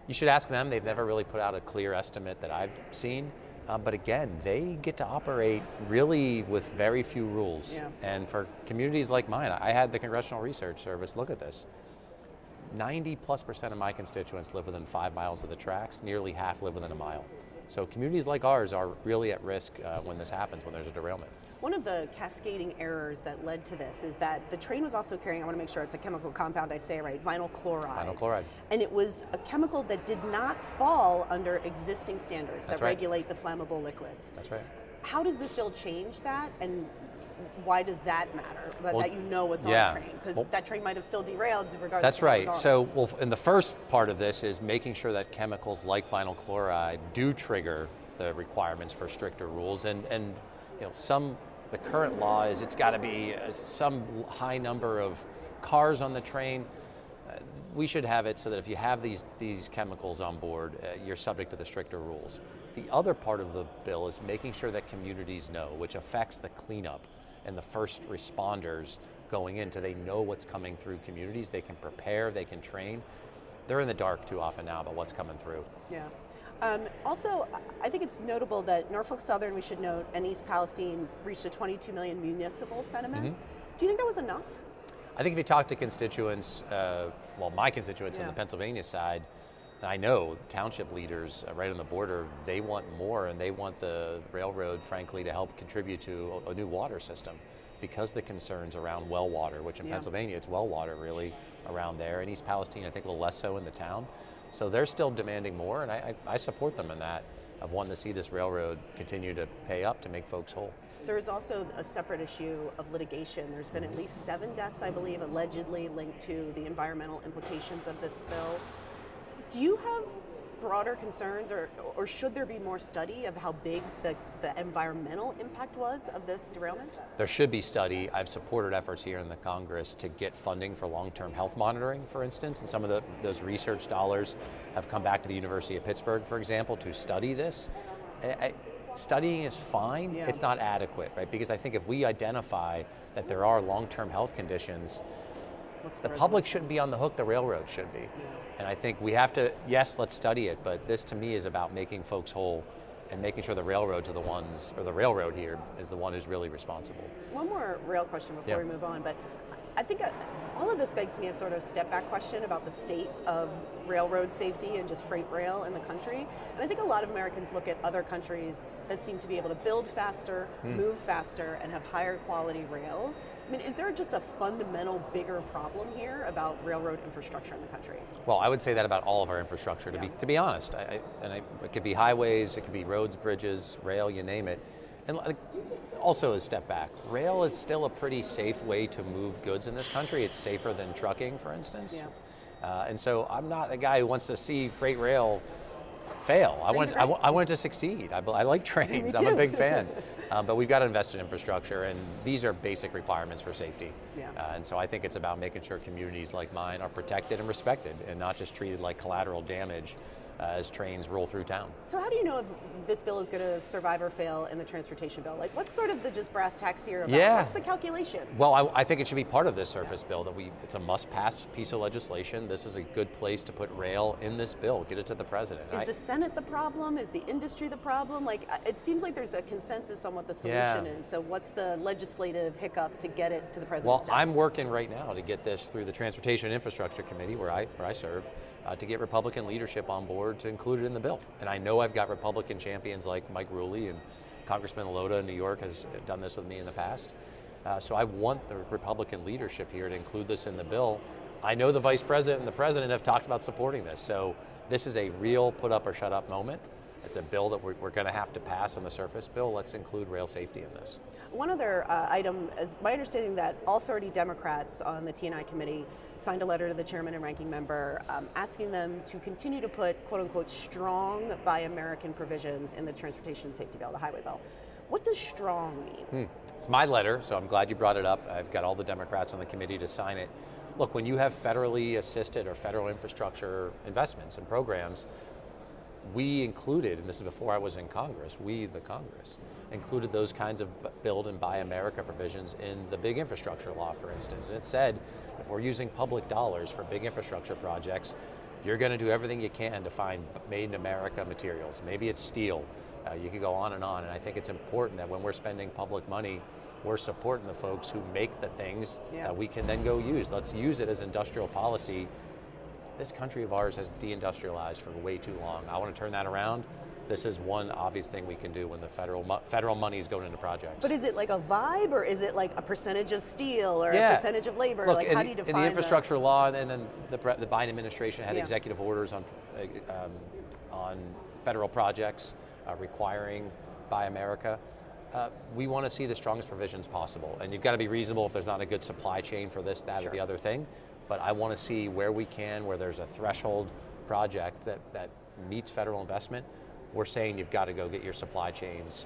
You should ask them. They've never really put out a clear estimate that I've seen. But again, they get to operate really with very few rules. Yeah. And for communities like mine, I had the Congressional Research Service look at this. 90+% of my constituents live within 5 miles of the tracks. Nearly half live within a mile. So communities like ours are really at risk when this happens, when there's a derailment. One of the cascading errors that led to this is that the train was also carrying, I want to make sure it's a chemical compound I say right, vinyl chloride. Vinyl chloride. And it was a chemical that did not fall under existing standards that regulate the flammable liquids. That's right. How does this bill change that, and why does that matter, that you know what's on the train? Because that train might have still derailed regardless. That's of what right. was on. So, and the first part of this is making sure that chemicals like vinyl chloride do trigger the requirements for stricter rules, and the current law is it's got to be some high number of cars on the train, we should have it so that if you have these chemicals on board, you're subject to the stricter rules. The other part of the bill is making sure that communities know, which affects the cleanup and the first responders going in, so they know what's coming through communities, they can prepare, they can train. They're in the dark too often now about what's coming through. Yeah. Also, I think it's notable that Norfolk Southern, we should note, and East Palestine reached a 22 million municipal sentiment. Do you think that was enough? I think if you talk to constituents, well, my constituents on the Pennsylvania side, I know township leaders right on the border, they want more, and they want the railroad, frankly, to help contribute to a new water system, because the concerns around well water, which in Pennsylvania, it's well water really around there. In East Palestine, I think a little less so in the town. So they're still demanding more, and I support them in that, of wanting to see this railroad continue to pay up to make folks whole. There is also a separate issue of litigation. There's been at least 7 deaths, I believe, allegedly linked to the environmental implications of this spill. Do you have broader concerns, or should there be more study of how big the environmental impact was of this derailment? There should be study. I've supported efforts here in the Congress to get funding for long-term health monitoring, for instance, and some of those research dollars have come back to the University of Pittsburgh, for example, to study this. Studying is fine, it's not adequate, right? Because I think if we identify that there are long-term health conditions, the public shouldn't be on the hook, the railroad should be. And I think we have to, yes, let's study it, but this to me is about making folks whole and making sure the railroads are the ones, or the railroad here is the one who's really responsible. One more rail question before we move on, but I think all of this begs me a sort of step back question about the state of railroad safety and just freight rail in the country. And I think a lot of Americans look at other countries that seem to be able to build faster, move faster, and have higher quality rails. I mean, is there just a fundamental bigger problem here about railroad infrastructure in the country? Well, I would say that about all of our infrastructure, to be honest. It could be highways, it could be roads, bridges, rail, you name it. And also a step back, rail is still a pretty safe way to move goods in this country. It's safer than trucking, for instance. And so I'm not a guy who wants to see freight rail fail. I want it to succeed. I like trains. I'm a big fan. But we've got to invest in infrastructure, and these are basic requirements for safety. And so I think it's about making sure communities like mine are protected and respected, and not just treated like collateral damage as trains roll through town. So how do you know if this bill is going to survive or fail in the transportation bill? Like, what's sort of the just brass tacks here about what's the calculation? Well, I think it should be part of this surface bill, that it's a must-pass piece of legislation. This is a good place to put rail in this bill, get it to the president. Is the Senate the problem? Is the industry the problem? Like, it seems like there's a consensus on what the solution is. So what's the legislative hiccup to get it to the president's desk? I'm working right now to get this through the Transportation Infrastructure Committee, where I serve, to get Republican leadership on board to include it in the bill. And I know I've got Republican champions like Mike Rulli, and Congressman Lota in New York has done this with me in the past. So I want the Republican leadership here to include this in the bill. I know the Vice President and the President have talked about supporting this. So this is a real put up or shut up moment. It's a bill that we're going to have to pass on the surface bill. Let's include rail safety in this. One other item is my understanding that all 30 Democrats on the T&I committee signed a letter to the chairman and ranking member asking them to continue to put quote unquote strong Buy American provisions in the transportation safety bill, the highway bill. What does strong mean? It's my letter, so I'm glad you brought it up. I've got all the Democrats on the committee to sign it. Look, when you have federally assisted or federal infrastructure investments and programs, we included, and this is before I was in Congress, we, the Congress, included those kinds of Build and Buy America provisions in the big infrastructure law, for instance. And it said, if we're using public dollars for big infrastructure projects, you're going to do everything you can to find made in America materials. Maybe it's steel. You could go on. And I think it's important that when we're spending public money, we're supporting the folks who make the things that we can then go use. Let's use it as industrial policy. This country of ours has deindustrialized for way too long. I want to turn that around. This is one obvious thing we can do when the federal money is going into projects. But is it like a vibe, or is it like a percentage of steel or a percentage of labor? Look, like, how do you define in the infrastructure law, and then the Biden administration had executive orders on federal projects requiring Buy America. We want to see the strongest provisions possible, and you've got to be reasonable if there's not a good supply chain for this, that, or the other thing. But I want to see where we can, where there's a threshold project that meets federal investment. We're saying you've got to go get your supply chains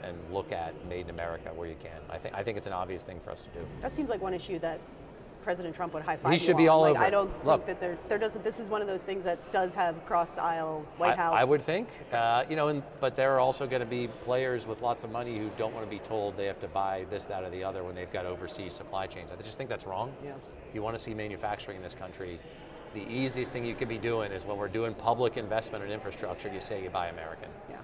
and look at Made in America where you can. I think it's an obvious thing for us to do. That seems like one issue that President Trump would high five. He should be all over. I don't Look, think that there doesn't. This is one of those things that does have cross-aisle White House. I would think, but there are also going to be players with lots of money who don't want to be told they have to buy this, that, or the other when they've got overseas supply chains. I just think that's wrong. Yeah. If you want to see manufacturing in this country, the easiest thing you could be doing is when we're doing public investment in infrastructure, you say you buy American. Yeah.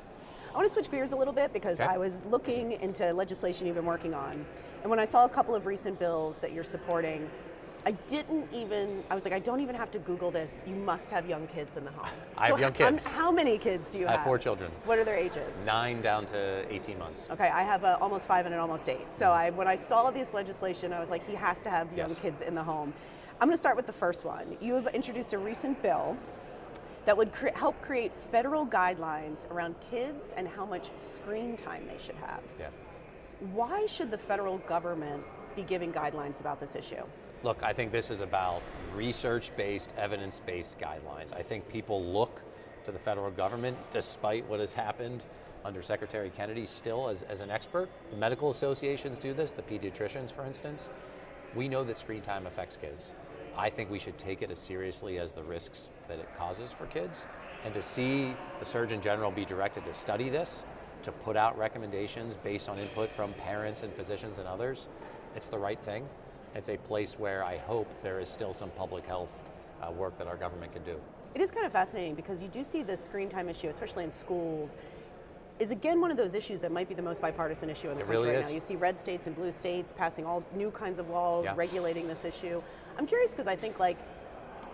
I want to switch gears a little bit because Okay. I was looking into legislation you've been working on. And when I saw a couple of recent bills that you're supporting, I was like, I don't even have to Google this. You must have young kids in the home. I have young kids. How many kids do you have? I have 4 children. What are their ages? 9 down to 18 months. Okay, I have almost 5 and an almost 8. So when I saw this legislation, I was like, he has to have young kids in the home. I'm going to start with the first one. You have introduced a recent bill that would help create federal guidelines around kids and how much screen time they should have. Yeah. Why should the federal government be giving guidelines about this issue? Look, I think this is about research-based, evidence-based guidelines. I think people look to the federal government, despite what has happened under Secretary Kennedy, still as an expert. The medical associations do this, the pediatricians, for instance. We know that screen time affects kids. I think we should take it as seriously as the risks that it causes for kids. And to see the Surgeon General be directed to study this, to put out recommendations based on input from parents and physicians and others, it's the right thing. It's a place where I hope there is still some public health work that our government can do. It is kind of fascinating because you do see the screen time issue, especially in schools, is again one of those issues that might be the most bipartisan issue in the country right now. You see red states and blue states passing all new kinds of laws regulating this issue. I'm curious because I think, like,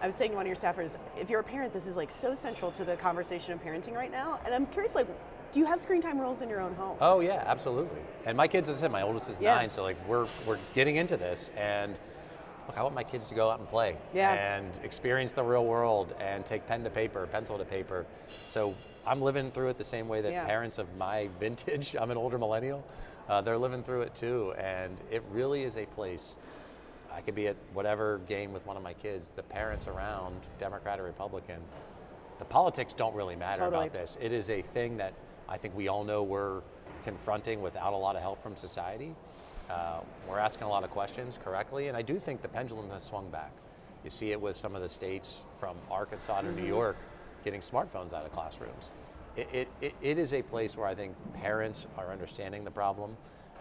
I was saying to one of your staffers, if you're a parent, this is like so central to the conversation of parenting right now. And I'm curious, like, do you have screen time rules in your own home? Oh yeah, absolutely. And my kids, as I said, my oldest is 9, so like we're getting into this, and look, I want my kids to go out and play and experience the real world and take pen to paper, pencil to paper. So I'm living through it the same way that parents of my vintage, I'm an older millennial, they're living through it too. And it really is a place, I could be at whatever game with one of my kids, the parents around, Democrat or Republican, the politics don't really matter about this. It is a thing that I think we all know we're confronting without a lot of help from society. We're asking a lot of questions correctly, and I do think the pendulum has swung back. You see it with some of the states from Arkansas to New York getting smartphones out of classrooms. It is a place where I think parents are understanding the problem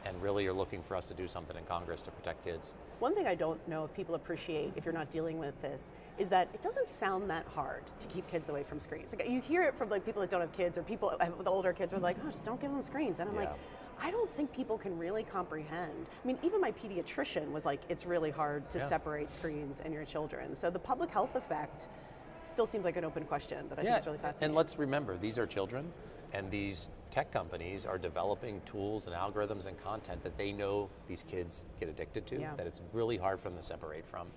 and really are looking for us to do something in Congress to protect kids. One thing I don't know if people appreciate if you're not dealing with this is that it doesn't sound that hard to keep kids away from screens. Like, you hear it from like people that don't have kids or people with older kids who are like, oh, just don't give them screens. And I'm like, I don't think people can really comprehend. I mean, even my pediatrician was like, it's really hard to separate screens and your children. So the public health effect still seems like an open question that I think is really fascinating. And let's remember, these are children, and these tech companies are developing tools and algorithms and content that they know these kids get addicted to, that it's really hard for them to separate from.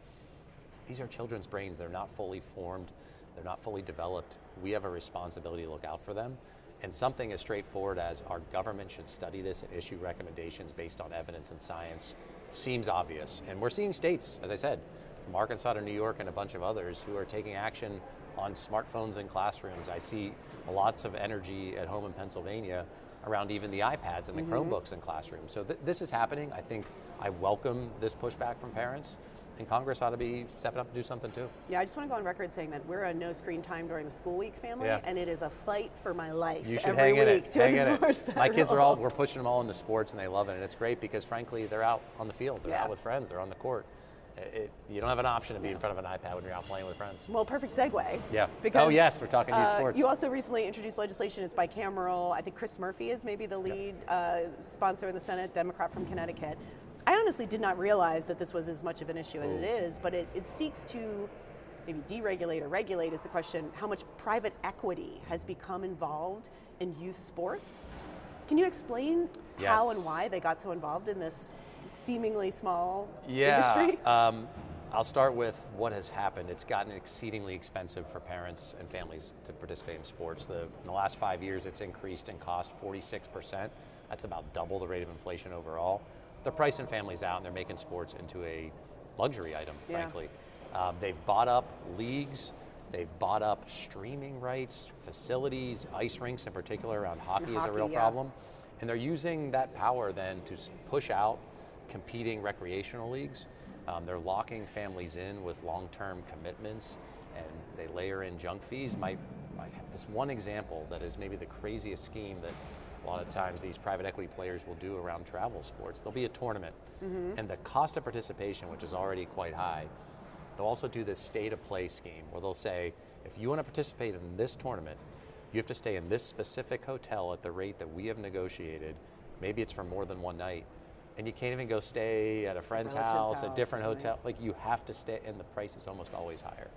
These are children's brains. They're not fully formed. They're not fully developed. We have a responsibility to look out for them. And something as straightforward as our government should study this and issue recommendations based on evidence and science seems obvious. And we're seeing states, as I said, from Arkansas to New York and a bunch of others who are taking action on smartphones in classrooms. I see lots of energy at home in Pennsylvania around even the iPads and the Chromebooks in classrooms. So this is happening. I think I welcome this pushback from parents, and Congress ought to be stepping up to do something too. Yeah, I just want to go on record saying that we're a no screen time during the school week family, and it is a fight for my life You should every hang in week it. to Hang in enforce it. that My kids rule. we're pushing them all into sports, and they love it, and it's great because frankly, they're out on the field, they're out with friends, they're on the court. You don't have an option to be in front of an iPad when you're out playing with friends. Well, perfect segue. Yeah. Because, oh yes, we're talking youth sports. You also recently introduced legislation. It's bicameral. I think Chris Murphy is maybe the lead sponsor in the Senate, Democrat from Connecticut. I honestly did not realize that this was as much of an issue as it is, but it seeks to maybe deregulate or regulate is the question, how much private equity has become involved in youth sports. Can you explain how and why they got so involved in this seemingly small industry? I'll start with what has happened. It's gotten exceedingly expensive for parents and families to participate in sports. In the last 5 years, it's increased in cost 46%. That's about double the rate of inflation overall. They're pricing families out, and they're making sports into a luxury item, frankly. They've bought up leagues. They've bought up streaming rights, facilities, ice rinks in particular around hockey is a real problem. And they're using that power then to push out competing recreational leagues. They're locking families in with long-term commitments, and they layer in junk fees. This one example that is maybe the craziest scheme that a lot of times these private equity players will do around travel sports. There'll be a tournament, and the cost of participation, which is already quite high, they'll also do this stay-to-play scheme where they'll say, if you want to participate in this tournament, you have to stay in this specific hotel at the rate that we have negotiated. Maybe it's for more than one night. And you can't even go stay at a friend's house, a different hotel. Like, you have to stay, and the price is almost always higher.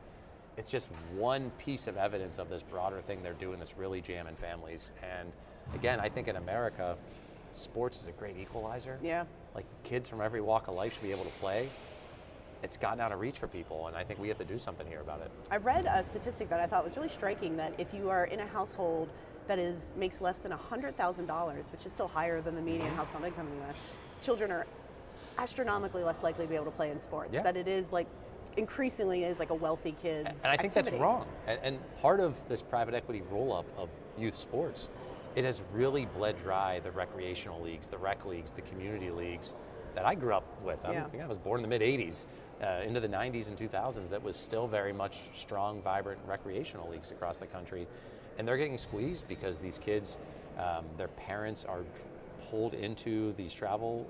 It's just one piece of evidence of this broader thing they're doing that's really jamming families. And again, I think in America, sports is a great equalizer. Yeah. Like, kids from every walk of life should be able to play. It's gotten out of reach for people, and I think we have to do something here about it. I read a statistic that I thought was really striking, that if you are in a household that makes less than $100,000, which is still higher than the median household income in the U.S., children are astronomically less likely to be able to play in sports. Yeah. That it is like, increasingly is like a wealthy kid's And I think activity. that's wrong. And part of this private equity roll-up of youth sports, it has really bled dry the recreational leagues, the rec leagues, the community leagues that I grew up with. I was born in the mid-'80s, into the 90s and 2000s. That was still very much strong, vibrant recreational leagues across the country. And they're getting squeezed because these kids, their parents are pulled into these travel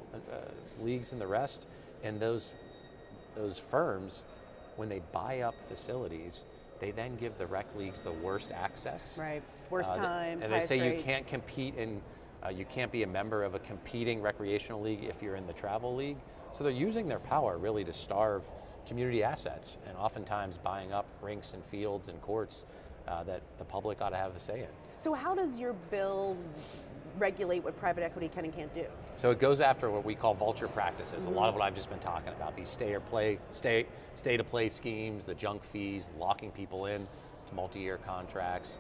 leagues and the rest. And those firms, when they buy up facilities, they then give the rec leagues the worst access. Right, worst times, and they say you can't compete in, you can't be a member of a competing recreational league if you're in the travel league. So they're using their power really to starve community assets, and oftentimes buying up rinks and fields and courts that the public ought to have a say in. So how does your bill regulate what private equity can and can't do? So it goes after what we call vulture practices. A lot of what I've just been talking about, these stay to play schemes, the junk fees, locking people in to multi-year contracts.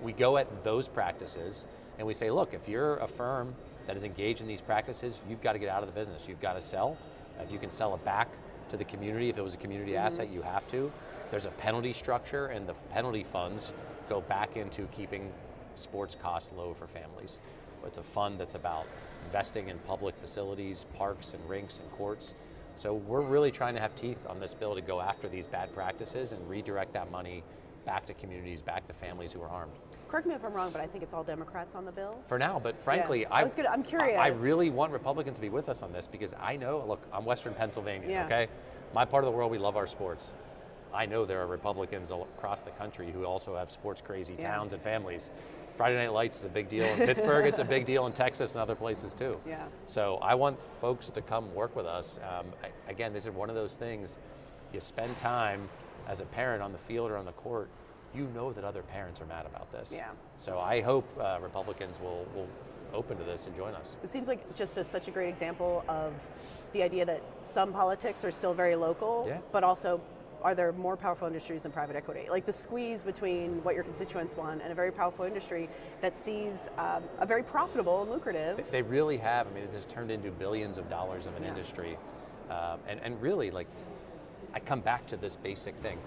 We go at those practices and we say, look, if you're a firm that is engaged in these practices, you've got to get out of the business. You've got to sell. If you can sell it back to the community, if it was a community asset, you have to. There's a penalty structure, and the penalty funds go back into keeping sports costs low for families. It's a fund that's about investing in public facilities, parks and rinks and courts. So we're really trying to have teeth on this bill to go after these bad practices and redirect that money back to communities, back to families who are harmed. Correct me if I'm wrong, but I think it's all Democrats on the bill. For now, but frankly, yeah. I'm curious. I really want Republicans to be with us on this because I know, look, I'm Western Pennsylvania, okay? My part of the world, we love our sports. I know there are Republicans across the country who also have sports crazy towns and families. Friday Night Lights is a big deal in Pittsburgh. It's a big deal in Texas and other places too. Yeah. So I want folks to come work with us. Again, this is one of those things, you spend time as a parent on the field or on the court, you know that other parents are mad about this. Yeah. So I hope Republicans will open to this and join us. It seems like just such a great example of the idea that some politics are still very local, but also are there more powerful industries than private equity? Like the squeeze between what your constituents want and a very powerful industry that sees a very profitable and lucrative. They really have. I mean, it has turned into billions of dollars of an industry. And really, like, I come back to this basic thing.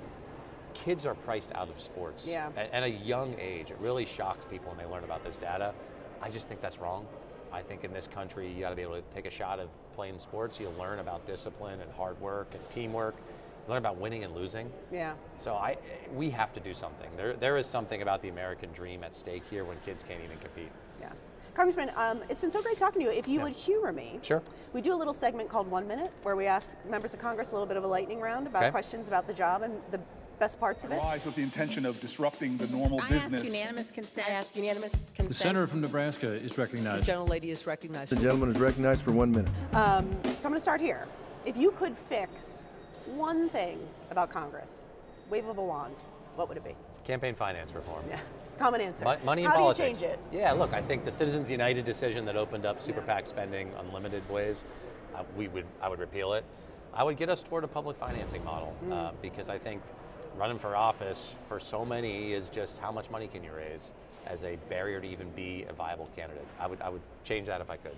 Kids are priced out of sports at a young age. It really shocks people when they learn about this data. I just think that's wrong. I think in this country, you got to be able to take a shot of playing sports. You'll learn about discipline and hard work and teamwork. Learn about winning and losing. Yeah. So we have to do something. There is something about the American dream at stake here when kids can't even compete. Yeah. Congressman, it's been so great talking to you. If you would humor me. Sure. We do a little segment called 1 Minute where we ask members of Congress a little bit of a lightning round about questions about the job and the best parts of it. Rise with the intention of disrupting the normal business. I ask unanimous consent. I ask unanimous consent. The senator from Nebraska is recognized. The gentlelady is recognized. The gentleman is recognized for 1 minute. So I'm going to start here. If you could fix one thing about Congress, wave of a wand, what would it be? Campaign finance reform. Yeah, it's a common answer. Money in How politics. do you change it? Yeah, look, I think the Citizens United decision that opened up super PAC spending unlimited ways, I would repeal it. I would get us toward a public financing model because I think running for office for so many is just how much money can you raise as a barrier to even be a viable candidate. I would change that if I could.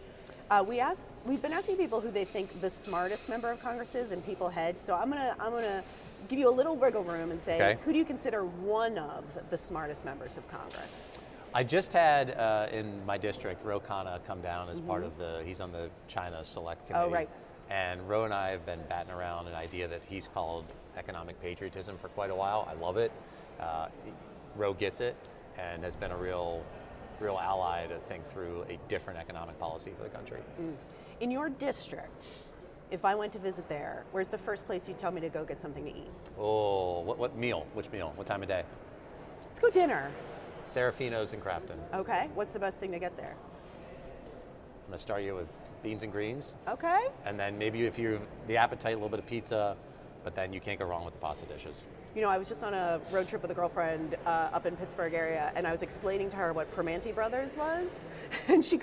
We've been asking people who they think the smartest member of Congress is, and people hedge. So I'm gonna give you a little wiggle room and say, who do you consider one of the smartest members of Congress? I just had in my district, Ro Khanna come down as part of he's on the China Select Committee. Oh, right. And Ro and I have been batting around an idea that he's called economic patriotism for quite a while. I love it. Ro gets it and has been a real ally to think through a different economic policy for the country. In your district, if I went to visit there, where's the first place you'd tell me to go get something to eat? Oh, what meal? Which meal? What time of day? Let's go dinner. Serafino's in Crafton. Okay, what's the best thing to get there? I'm gonna start you with beans and greens. Okay. And then maybe if you have the appetite, a little bit of pizza, but then you can't go wrong with the pasta dishes. You know, I was just on a road trip with a girlfriend up in Pittsburgh area, and I was explaining to her what Primanti Brothers was, and she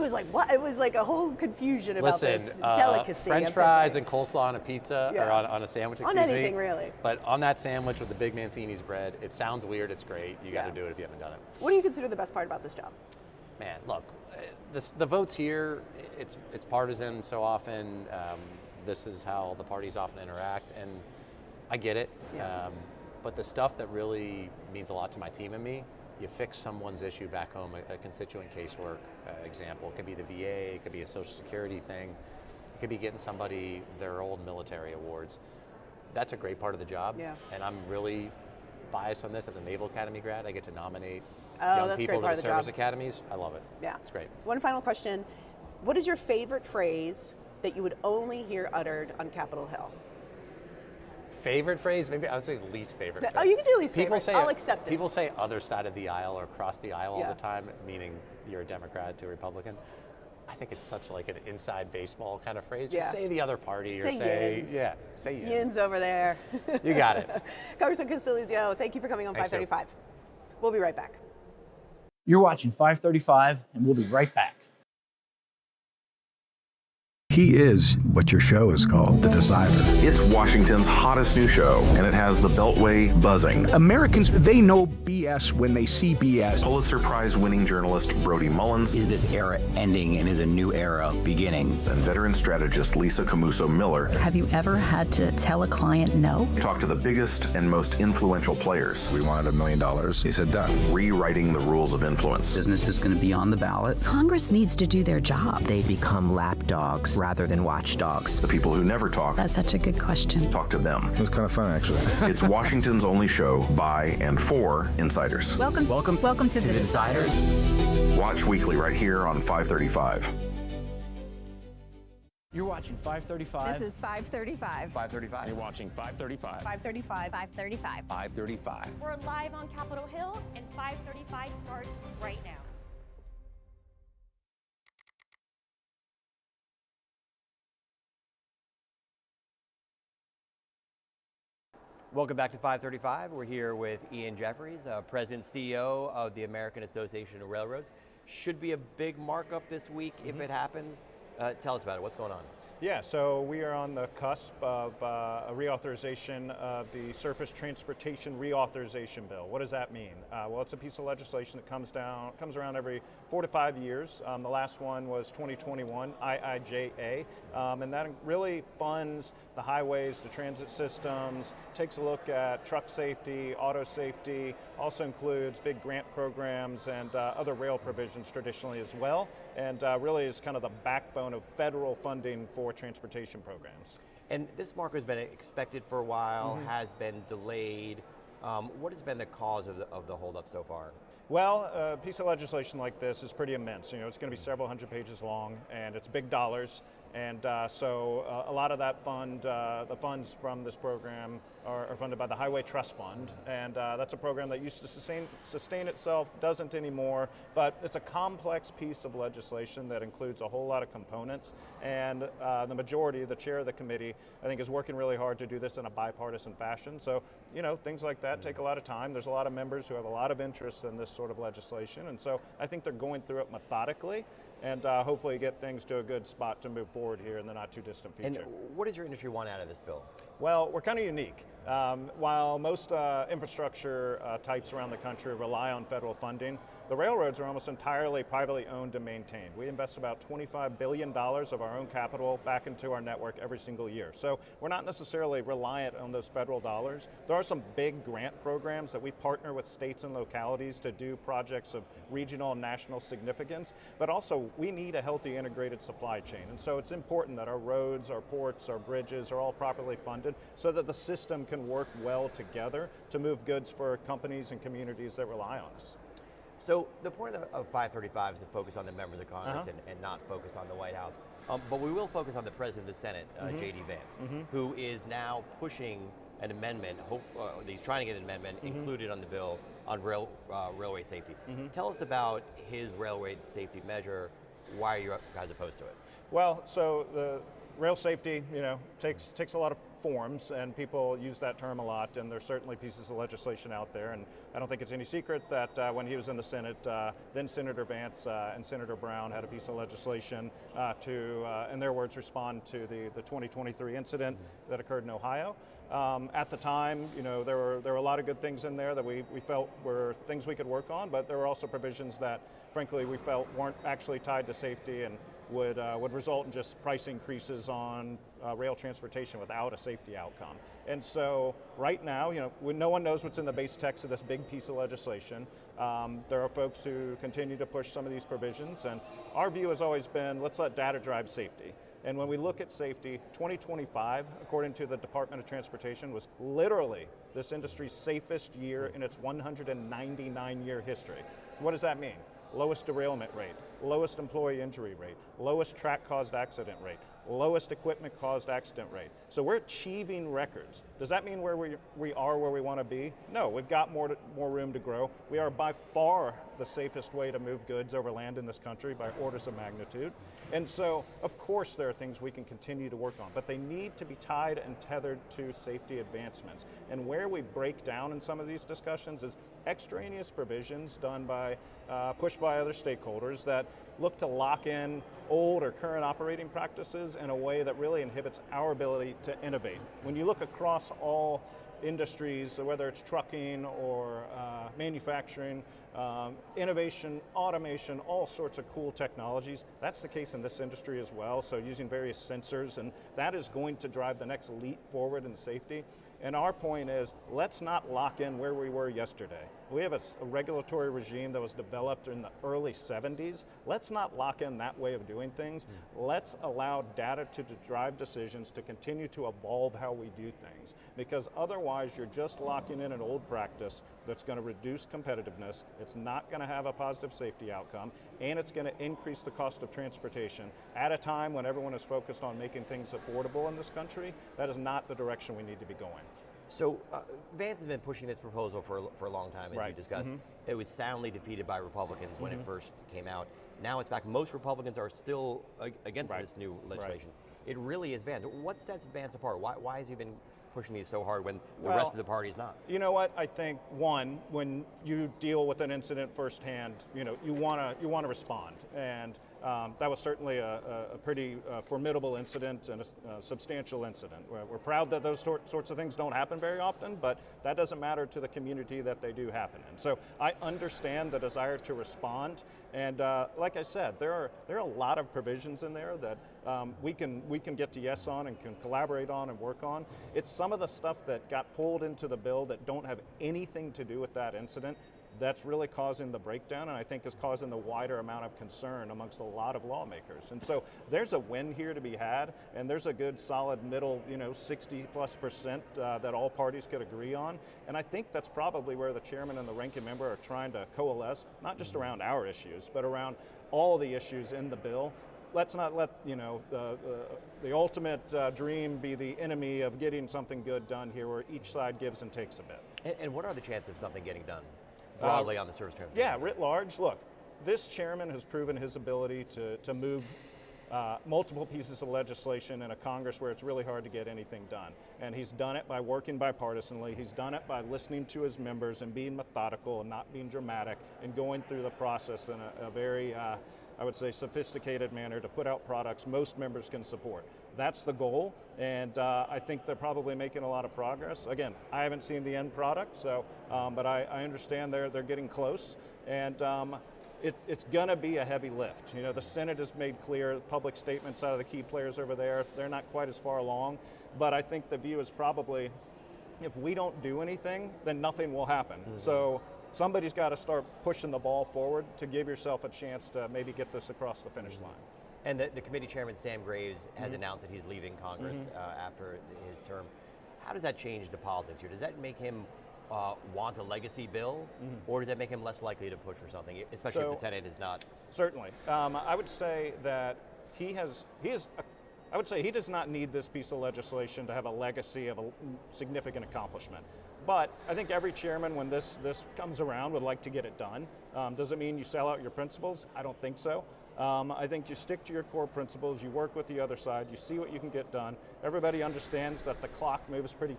was like, what? It was like a whole confusion about this delicacy. French fries and coleslaw on a pizza, or on a sandwich, excuse me. On anything, really. But on that sandwich with the big Mancini's bread, it sounds weird, it's great. You gotta do it if you haven't done it. What do you consider the best part about this job? Man, look, the votes here, it's partisan so often. This is how the parties often interact, and I get it. But the stuff that really means a lot to my team and me, you fix someone's issue back home, a constituent casework example. It could be the VA, it could be a Social Security thing, it could be getting somebody their old military awards. That's a great part of the job, and I'm really biased on this. As a Naval Academy grad, I get to nominate young people to the service academies. I love it. Yeah. It's great. One final question. What is your favorite phrase that you would only hear uttered on Capitol Hill? Favorite phrase? Maybe I would say least favorite phrase. Oh, you can do least people favorite. I'll accept it. People say other side of the aisle or across the aisle all the time, meaning you're a Democrat to a Republican. I think it's such like an inside baseball kind of phrase. Just say the other party, or say yins. Say yins. Yins over there. You got it. Congressman DeLuzio, thank you for coming on 535. We'll be right back. You're watching 535, and we'll be right back. He is what your show is called, The Decider. It's Washington's hottest new show, and it has the Beltway buzzing. Americans, they know BS when they see BS. Pulitzer Prize-winning journalist Brody Mullins. Is this era ending and is a new era beginning? And veteran strategist Lisa Camuso Miller. Have you ever had to tell a client no? Talk to the biggest and most influential players. We wanted $1 million. He said done. Rewriting the rules of influence. Business is going to be on the ballot. Congress needs to do their job. They become lapdogs rather than watchdogs. The people who never talk. That's such a good question. Talk to them. It was kind of fun, actually. It's Washington's only show by and for insiders. Welcome to the Deciders. Watch weekly right here on 535. You're watching 535. This is 535. 535. You're watching 535. 535. 535. 535. We're live on Capitol Hill, and 535 starts right now. Welcome back to 535. We're here with Ian Jeffries, President and CEO of the American Association of Railroads. Should be a big markup this week if it happens. Tell us about it. What's going on? Yeah, so we are on the cusp of a reauthorization of the Surface Transportation Reauthorization Bill. What does that mean? Well, it's a piece of legislation that comes around every 4 to 5 years. The last one was 2021, IIJA, and that really funds the highways, the transit systems, takes a look at truck safety, auto safety, also includes big grant programs and other rail provisions traditionally as well, and really is kind of the backbone of federal funding for transportation programs. And this marker has been expected for a while, has been delayed. What has been the cause of the holdup so far? Well, a piece of legislation like this is pretty immense. You know, it's going to be several hundred pages long, and it's big dollars. And so a lot of that the funds from this program are funded by the Highway Trust Fund, and that's a program that used to sustain itself, doesn't anymore, but it's a complex piece of legislation that includes a whole lot of components, and the majority, the chair of the committee, I think is working really hard to do this in a bipartisan fashion. So, you know, things like that take a lot of time. There's a lot of members who have a lot of interest in this sort of legislation, and so I think they're going through it methodically, and hopefully get things to a good spot to move forward here in the not too distant future. And what does your industry want out of this bill? Well, we're kind of unique. While most infrastructure types around the country rely on federal funding, the railroads are almost entirely privately owned and maintained. We invest about $25 billion of our own capital back into our network every single year. So we're not necessarily reliant on those federal dollars. There are some big grant programs that we partner with states and localities to do projects of regional and national significance, but also we need a healthy integrated supply chain. And so it's important that our roads, our ports, our bridges are all properly funded so that the system can work well together to move goods for companies and communities that rely on us. So the point of 535 is to focus on the members of Congress and not focus on the White House. But we will focus on the President of the Senate, J.D. Vance, who is now pushing an amendment, he's trying to get an amendment included on the bill on railway safety. Tell us about his railway safety measure. Why are you guys opposed to it? Well, so the rail safety, takes a lot of forms, and people use that term a lot, and there's certainly pieces of legislation out there, and I don't think it's any secret that when he was in the Senate, then Senator Vance and Senator Brown had a piece of legislation to, in their words, respond to the 2023 incident that occurred in Ohio. At the time, there were a lot of good things in there that we felt were things we could work on, but there were also provisions that, frankly, we felt weren't actually tied to safety and would result in just price increases on rail transportation without a safety outcome. And so right now, no one knows what's in the base text of this big piece of legislation. There are folks who continue to push some of these provisions, and our view has always been, let's let data drive safety. And when we look at safety, 2025, according to the Department of Transportation, was literally this industry's safest year in its 199-year history. What does that mean? Lowest derailment rate, lowest employee injury rate, lowest track-caused accident rate, lowest equipment-caused accident rate. So we're achieving records. Does that mean where we are where we want to be? No, we've got more room to grow. We are by far the safest way to move goods over land in this country by orders of magnitude. And so, of course, there are things we can continue to work on, but they need to be tied and tethered to safety advancements. And where we break down in some of these discussions is extraneous provisions done by, pushed by other stakeholders that look to lock in old or current operating practices in a way that really inhibits our ability to innovate. When you look across all industries, whether it's trucking or manufacturing, innovation, automation, all sorts of cool technologies. That's the case in this industry as well, so using various sensors, and that is going to drive the next leap forward in safety. And our point is, let's not lock in where we were yesterday. We have a regulatory regime that was developed in the early 70s. Let's not lock in that way of doing things. Let's allow data to drive decisions, to continue to evolve how we do things. Because otherwise, you're just locking in an old practice that's going to reduce competitiveness. It's not going to have a positive safety outcome, and it's going to increase the cost of transportation at a time when everyone is focused on making things affordable in this country. That is not the direction we need to be going. So Vance has been pushing this proposal for a long time, as you discussed. It was soundly defeated by Republicans when it first came out. Now it's back. Most Republicans are still against this new legislation. It really is Vance. What sets Vance apart? Why has he been pushing these so hard when the rest of the party is not? You know what? I think, one, when you deal with an incident firsthand, you want to respond, and that was certainly a pretty formidable incident and a substantial incident. We're proud that those sorts of things don't happen very often, but that doesn't matter to the community that they do happen in. So I understand the desire to respond, and like I said, there are a lot of provisions in there that we can get to yes on and can collaborate on and work on. It's some of the stuff that got pulled into the bill that don't have anything to do with that incident that's really causing the breakdown, and I think is causing the wider amount of concern amongst a lot of lawmakers. And so there's a win here to be had, and there's a good solid middle, 60+% that all parties could agree on. And I think that's probably where the chairman and the ranking member are trying to coalesce, not just around our issues, but around all the issues in the bill. Let's not let the ultimate dream be the enemy of getting something good done here, where each side gives and takes a bit. And what are the chances of something getting done broadly on the service transportation? Yeah, writ large. Look, this chairman has proven his ability to move multiple pieces of legislation in a Congress where it's really hard to get anything done. And he's done it by working bipartisanly. He's done it by listening to his members and being methodical and not being dramatic and going through the process in a very I would say, sophisticated manner to put out products most members can support. that's the goal, and I think they're probably making a lot of progress. Again, I haven't seen the end product, so but I understand they're getting close, and it's going to be a heavy lift. You know, the Senate has made clear, public statements out of the key players over there, they're not quite as far along, but I think the view is probably, if we don't do anything, then nothing will happen. So somebody's got to start pushing the ball forward to give yourself a chance to maybe get this across the finish line. And the committee chairman, Sam Graves, has announced that he's leaving Congress after his term. How does that change the politics here? Does that make him want a legacy bill, or does that make him less likely to push for something, especially if the Senate is not? Certainly. I would say that I would say he does not need this piece of legislation to have a legacy of a significant accomplishment. But I think every chairman, when this comes around, would like to get it done. Does it mean you sell out your principles? I don't think so. I think you stick to your core principles, you work with the other side, you see what you can get done. Everybody understands that the clock moves pretty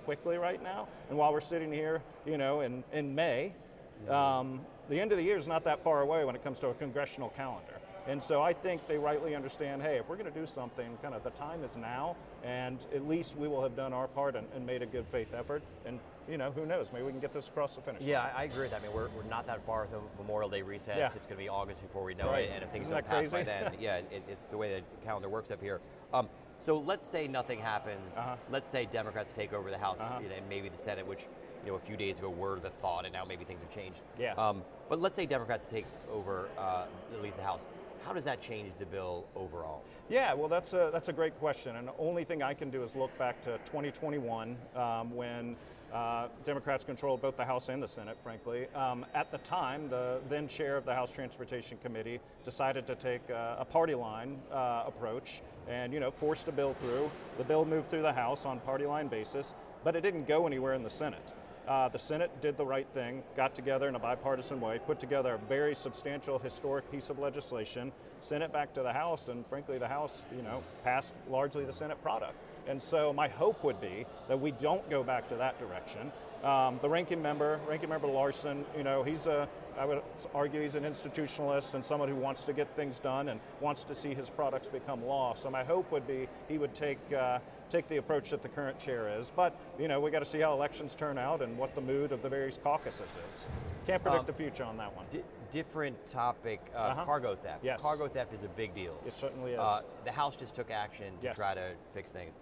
quickly right now. And while we're sitting here, you know, in May, the end of the year is not that far away when it comes to a congressional calendar. And so I think they rightly understand, hey, if we're going to do something, kind of the time is now, and at least we will have done our part and made a good faith effort. And, you know, who knows, maybe we can get this across the finish line. Yeah, I agree with that. I mean, we're not that far from Memorial Day recess. Yeah. It's going to be August before we know it, and if things don't pass by then, yeah, it's the way the calendar works up here. So let's say nothing happens. Let's say Democrats take over the House and maybe the Senate, which, you know, a few days ago were the thought, and now maybe things have changed. Yeah. But let's say Democrats take over at least the House. How does that change the bill overall? Yeah, well, that's a great question, and the only thing I can do is look back to 2021 when Democrats controlled both the House and the Senate, frankly. At the time, the then chair of the House Transportation Committee decided to take a party line approach and, you know, forced a bill through. The bill moved through the House on party line basis, but it didn't go anywhere in the Senate. The Senate did the right thing, got together in a bipartisan way, put together a very substantial, historic piece of legislation, sent it back to the House, and frankly, the House, you know, passed largely the Senate product. And so my hope would be that we don't go back to that direction. The ranking member Larson, you know, I would argue he's an institutionalist and someone who wants to get things done and wants to see his products become law. So my hope would be he would take the approach that the current chair is. But, you know, we got to see how elections turn out and what the mood of the various caucuses is. Can't predict the future on that one. Different topic, cargo theft. Yes. Cargo theft is a big deal. It certainly is. The House just took action to try to fix things.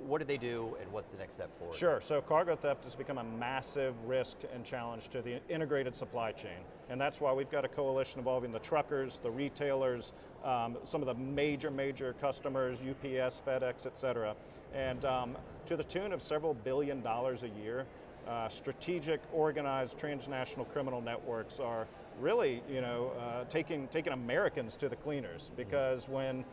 What did they do, and what's the next step forward? Sure. So cargo theft has become a massive risk and challenge to the integrated supply chain. And that's why we've got a coalition involving the truckers, the retailers, some of the major customers, UPS, FedEx, et cetera. And to the tune of several $1 billion a year, strategic, organized, transnational criminal networks are really, you know, taking Americans to the cleaners, because when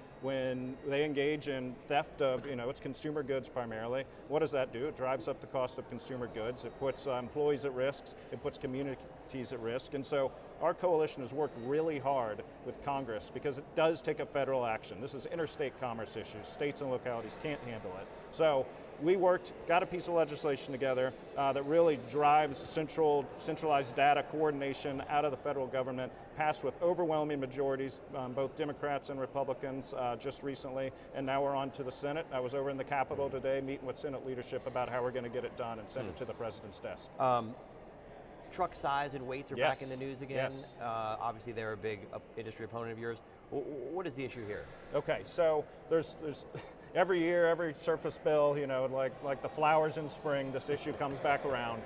they engage in theft of, you know, it's consumer goods primarily, what does that do? It drives up the cost of consumer goods. It puts employees at risk. It puts communities at risk. And so our coalition has worked really hard with Congress because it does take a federal action. This is interstate commerce issues. States and localities can't handle it. So we got a piece of legislation together that really drives centralized data coordination out of the federal government, passed with overwhelming majorities, both Democrats and Republicans just recently, and now we're on to the Senate. I was over in the Capitol today meeting with Senate leadership about how we're going to get it done and send it to the President's desk. Truck size and weights are back in the news again. Yes. Obviously, they're a big industry opponent of yours. What is the issue here? Okay, so there's every year, every surface bill, you know, like the flowers in spring, this issue comes back around.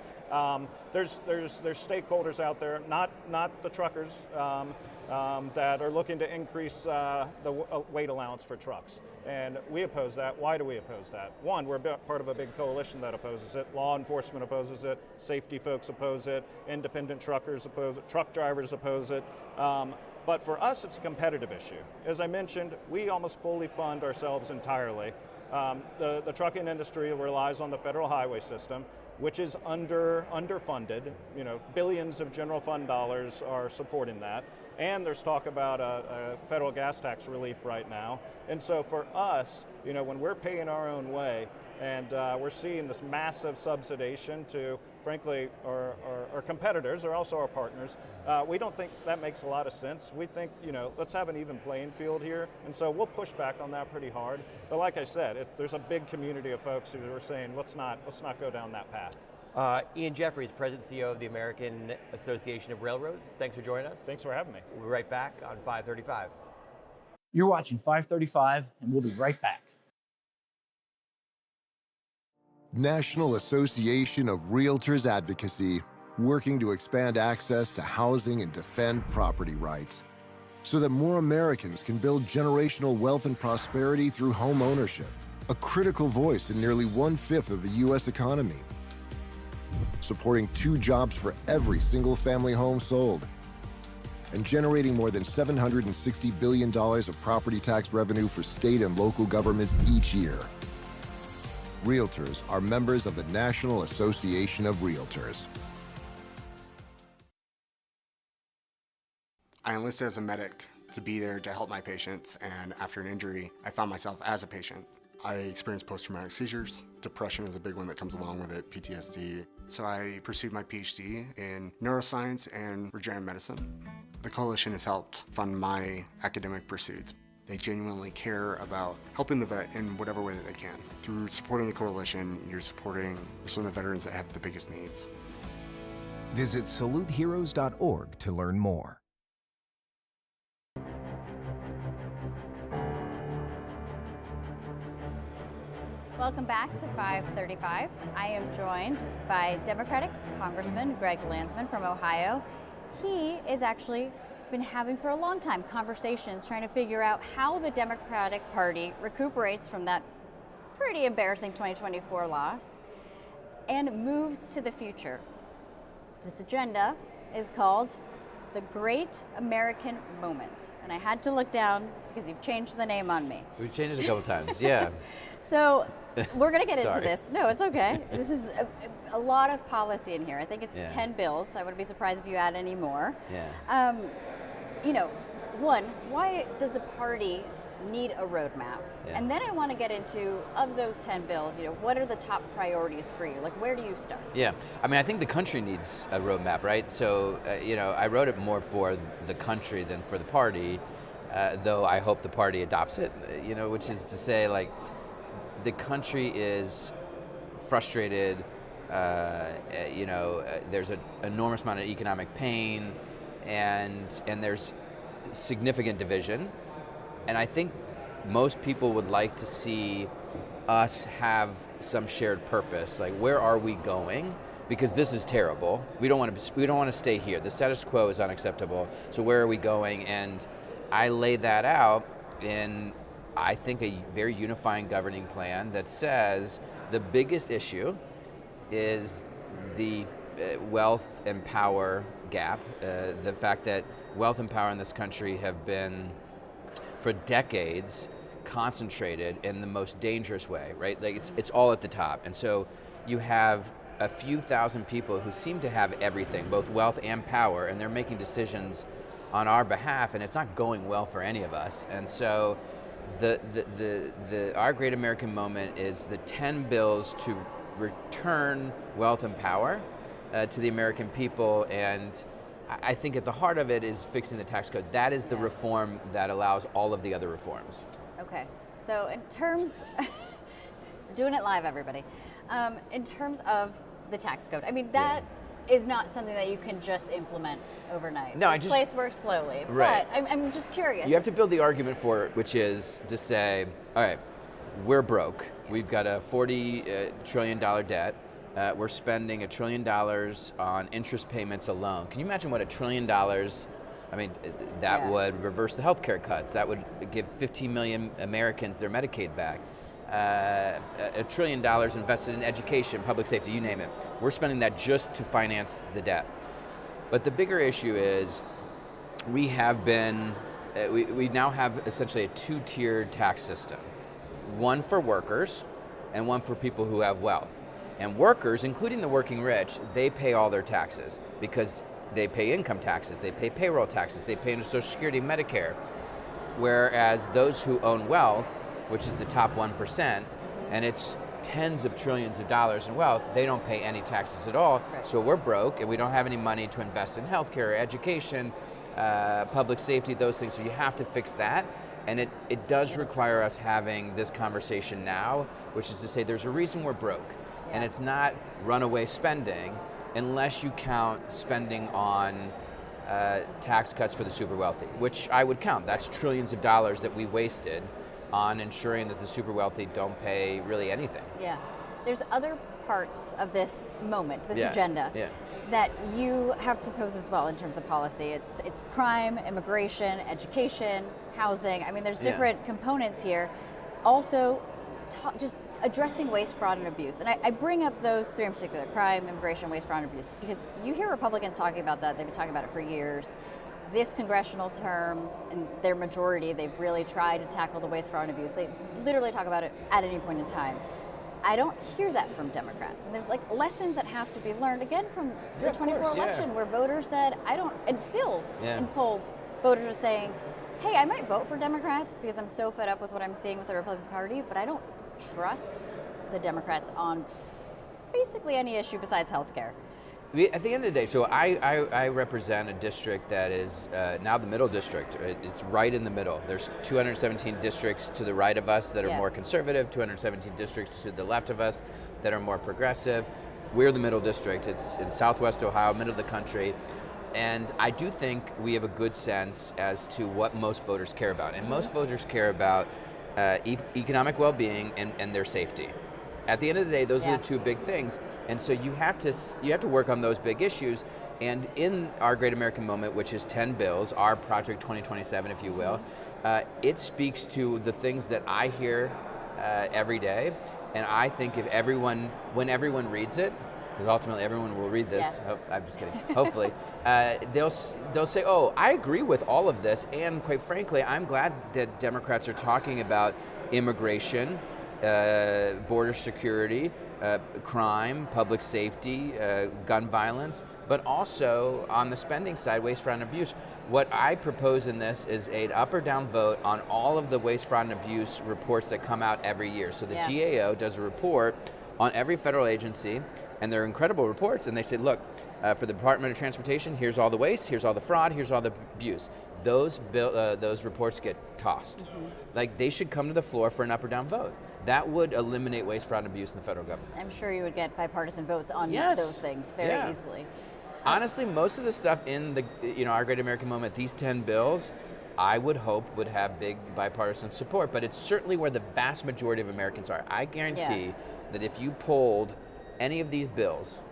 There's stakeholders out there, not the truckers, that are looking to increase the weight allowance for trucks. And we oppose that. Why do we oppose that? One, we're part of a big coalition that opposes it. Law enforcement opposes it. Safety folks oppose it. Independent truckers oppose it. Truck drivers oppose it. But for us, it's a competitive issue. As I mentioned, we almost fully fund ourselves entirely. The trucking industry relies on the federal highway system, which is underfunded. You know, billions of general fund dollars are supporting that. And there's talk about a federal gas tax relief right now. And so for us, you know, when we're paying our own way, And we're seeing this massive subsidization to, frankly, our competitors are also our partners. We don't think that makes a lot of sense. We think, let's have an even playing field here. And so we'll push back on that pretty hard. But like I said, there's a big community of folks who are saying, let's not go down that path. Ian Jeffries, President and CEO of the American Association of Railroads. Thanks for joining us. Thanks for having me. We'll be right back on 535. You're watching 535, and we'll be right back. National Association of Realtors Advocacy, working to expand access to housing and defend property rights so that more Americans can build generational wealth and prosperity through home ownership, a critical voice in nearly 1/5 of the U.S. economy. Supporting 2 jobs for every single-family home sold, and generating more than $760 billion of property tax revenue for state and local governments each year. Realtors are members of the National Association of Realtors. I enlisted as a medic to be there to help my patients, and after an injury, I found myself as a patient. I experienced post-traumatic seizures. Depression is a big one that comes along with it, PTSD. So I pursued my PhD in neuroscience and regenerative medicine. The coalition has helped fund my academic pursuits. They genuinely care about helping the vet in whatever way that they can. Through supporting the coalition, you're supporting some of the veterans that have the biggest needs. Visit saluteheroes.org to learn more. Welcome back to 535. I am joined by Democratic Congressman Greg Landsman from Ohio. He is actually been having for a long time conversations trying to figure out how the Democratic Party recuperates from that pretty embarrassing 2024 loss and moves to the future. This agenda is called the Great American Moment. And I had to look down because you've changed the name on me. We've changed it a couple times, yeah. So we're going to get into this. No, it's okay. This is a lot of policy in here. I think it's 10 bills. I wouldn't be surprised if you add any more. Yeah. One, why does a party need a roadmap? Yeah. And then I want to get into, of those 10 bills, what are the top priorities for you? Like, where do you start? Yeah, I mean, I think the country needs a roadmap, right? So, I wrote it more for the country than for the party, though I hope the party adopts it, which is to say, like, the country is frustrated, there's an enormous amount of economic pain, and there's significant division. And I think most people would like to see us have some shared purpose. Like, where are we going? Because this is terrible. We don't want to stay here. The status quo is unacceptable. So where are we going? And I lay that out in, I think, a very unifying governing plan that says the biggest issue is the wealth and power gap. The fact that wealth and power in this country have been, for decades, concentrated in the most dangerous way, right? Like it's all at the top. And so you have a few thousand people who seem to have everything, both wealth and power, and they're making decisions on our behalf, and it's not going well for any of us. And so our Great American Moment is the 10 bills to return wealth and power to the American people, and I think at the heart of it is fixing the tax code. That is the reform that allows all of the other reforms. Okay, so in terms, we're doing it live, everybody. In terms of the tax code, I mean, that is not something that you can just implement overnight. No, this place works slowly, right. But I'm just curious. You have to build the argument for it, which is to say, all right, we're broke. We've got a $40 trillion debt. We're spending $1 trillion on interest payments alone. Can you imagine what $1 trillion, I mean, that would reverse the healthcare cuts. That would give 15 million Americans their Medicaid back. $1 trillion invested in education, public safety, you name it. We're spending that just to finance the debt. But the bigger issue is we now have essentially a two-tiered tax system. One for workers and one for people who have wealth. And workers, including the working rich, they pay all their taxes because they pay income taxes, they pay payroll taxes, they pay into Social Security, Medicare. Whereas those who own wealth, which is the top 1%, and it's tens of trillions of dollars in wealth, they don't pay any taxes at all. Right. So we're broke and we don't have any money to invest in healthcare, education, public safety, those things. So you have to fix that. And it does require us having this conversation now, which is to say there's a reason we're broke. Yeah. And it's not runaway spending unless you count spending on tax cuts for the super wealthy, which I would count. That's trillions of dollars that we wasted on ensuring that the super wealthy don't pay really anything. Yeah. There's other parts of this moment, this agenda, that you have proposed as well in terms of policy. It's crime, immigration, education, housing. I mean, there's different components here. Also, just addressing waste, fraud, and abuse. And I bring up those three in particular, crime, immigration, waste, fraud, and abuse, because you hear Republicans talking about that. They've been talking about it for years. This congressional term, and their majority, they've really tried to tackle the waste, fraud, and abuse. They literally talk about it at any point in time. I don't hear that from Democrats. And there's like lessons that have to be learned, again, from the 24 election, where voters said, I don't, and still in polls, voters are saying, hey, I might vote for Democrats because I'm so fed up with what I'm seeing with the Republican Party, but I don't trust the Democrats on basically any issue besides health care. At the end of the day, so I represent a district that is now the middle district. It's right in the middle. There's 217 districts to the right of us that are more conservative, 217 districts to the left of us that are more progressive. We're the middle district. It's in Southwest Ohio, middle of the country. And I do think we have a good sense as to what most voters care about. And most voters care about economic well-being and their safety. At the end of the day, those are the two big things. And so you have to work on those big issues. And in our Great American Moment, which is 10 bills, our Project 2027, if you will, it speaks to the things that I hear every day. And I think if when everyone reads it, because ultimately everyone will read this, I'm just kidding, hopefully, they'll say, oh, I agree with all of this. And quite frankly, I'm glad that Democrats are talking about immigration, border security, crime, public safety, gun violence, but also on the spending side, waste, fraud, and abuse. What I propose in this is an up or down vote on all of the waste, fraud, and abuse reports that come out every year. So the GAO does a report on every federal agency, and they're incredible reports, and they say, look, for the Department of Transportation, here's all the waste, here's all the fraud, here's all the abuse. Those reports get tossed. Like, they should come to the floor for an up or down vote. That would eliminate waste, fraud, and abuse in the federal government. I'm sure you would get bipartisan votes on those things very easily. Honestly, most of the stuff in the our Great American Moment, these 10 bills, I would hope would have big bipartisan support, but it's certainly where the vast majority of Americans are. I guarantee that if you polled any of these bills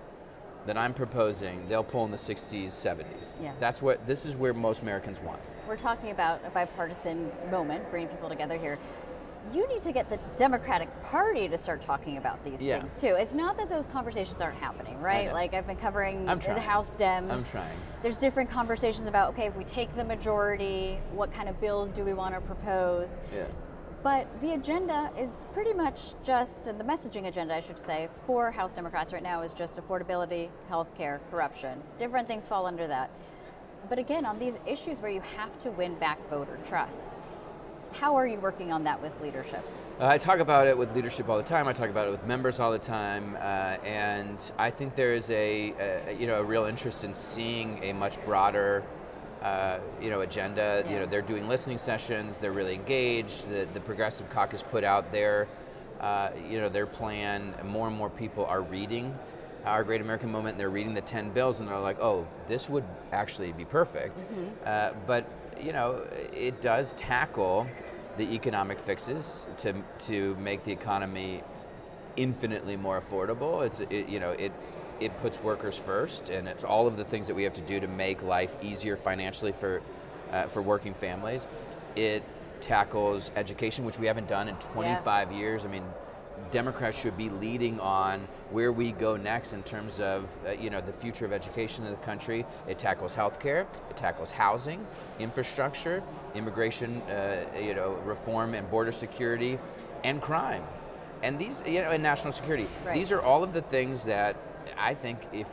that I'm proposing, they'll poll in the 60s, 70s. Yeah. This is where most Americans want. We're talking about a bipartisan moment, bringing people together here. You need to get the Democratic Party to start talking about these things too. It's not that those conversations aren't happening, right? Like, I've been covering the House Dems. I'm trying. There's different conversations about, okay, if we take the majority, what kind of bills do we want to propose? Yeah. But the agenda is pretty much just, and the messaging agenda, I should say, for House Democrats right now is just affordability, healthcare, corruption. Different things fall under that. But again, on these issues where you have to win back voter trust, how are you working on that with leadership? I talk about it with leadership all the time. I talk about it with members all the time, and I think there is a real interest in seeing a much broader, agenda. Yeah. They're doing listening sessions. They're really engaged. The Progressive Caucus put out their plan. More and more people are reading our Great American Moment. And they're reading the 10 bills, and they're like, oh, this would actually be perfect. But it does tackle the economic fixes to make the economy infinitely more affordable. It puts workers first, and it's all of the things that we have to do to make life easier financially for working families. It tackles education, which we haven't done in 25 years. I mean, Democrats should be leading on where we go next in terms of the future of education in the country. It tackles healthcare, it tackles housing, infrastructure, immigration, reform and border security, and crime, and these, and national security. Right. These are all of the things that I think if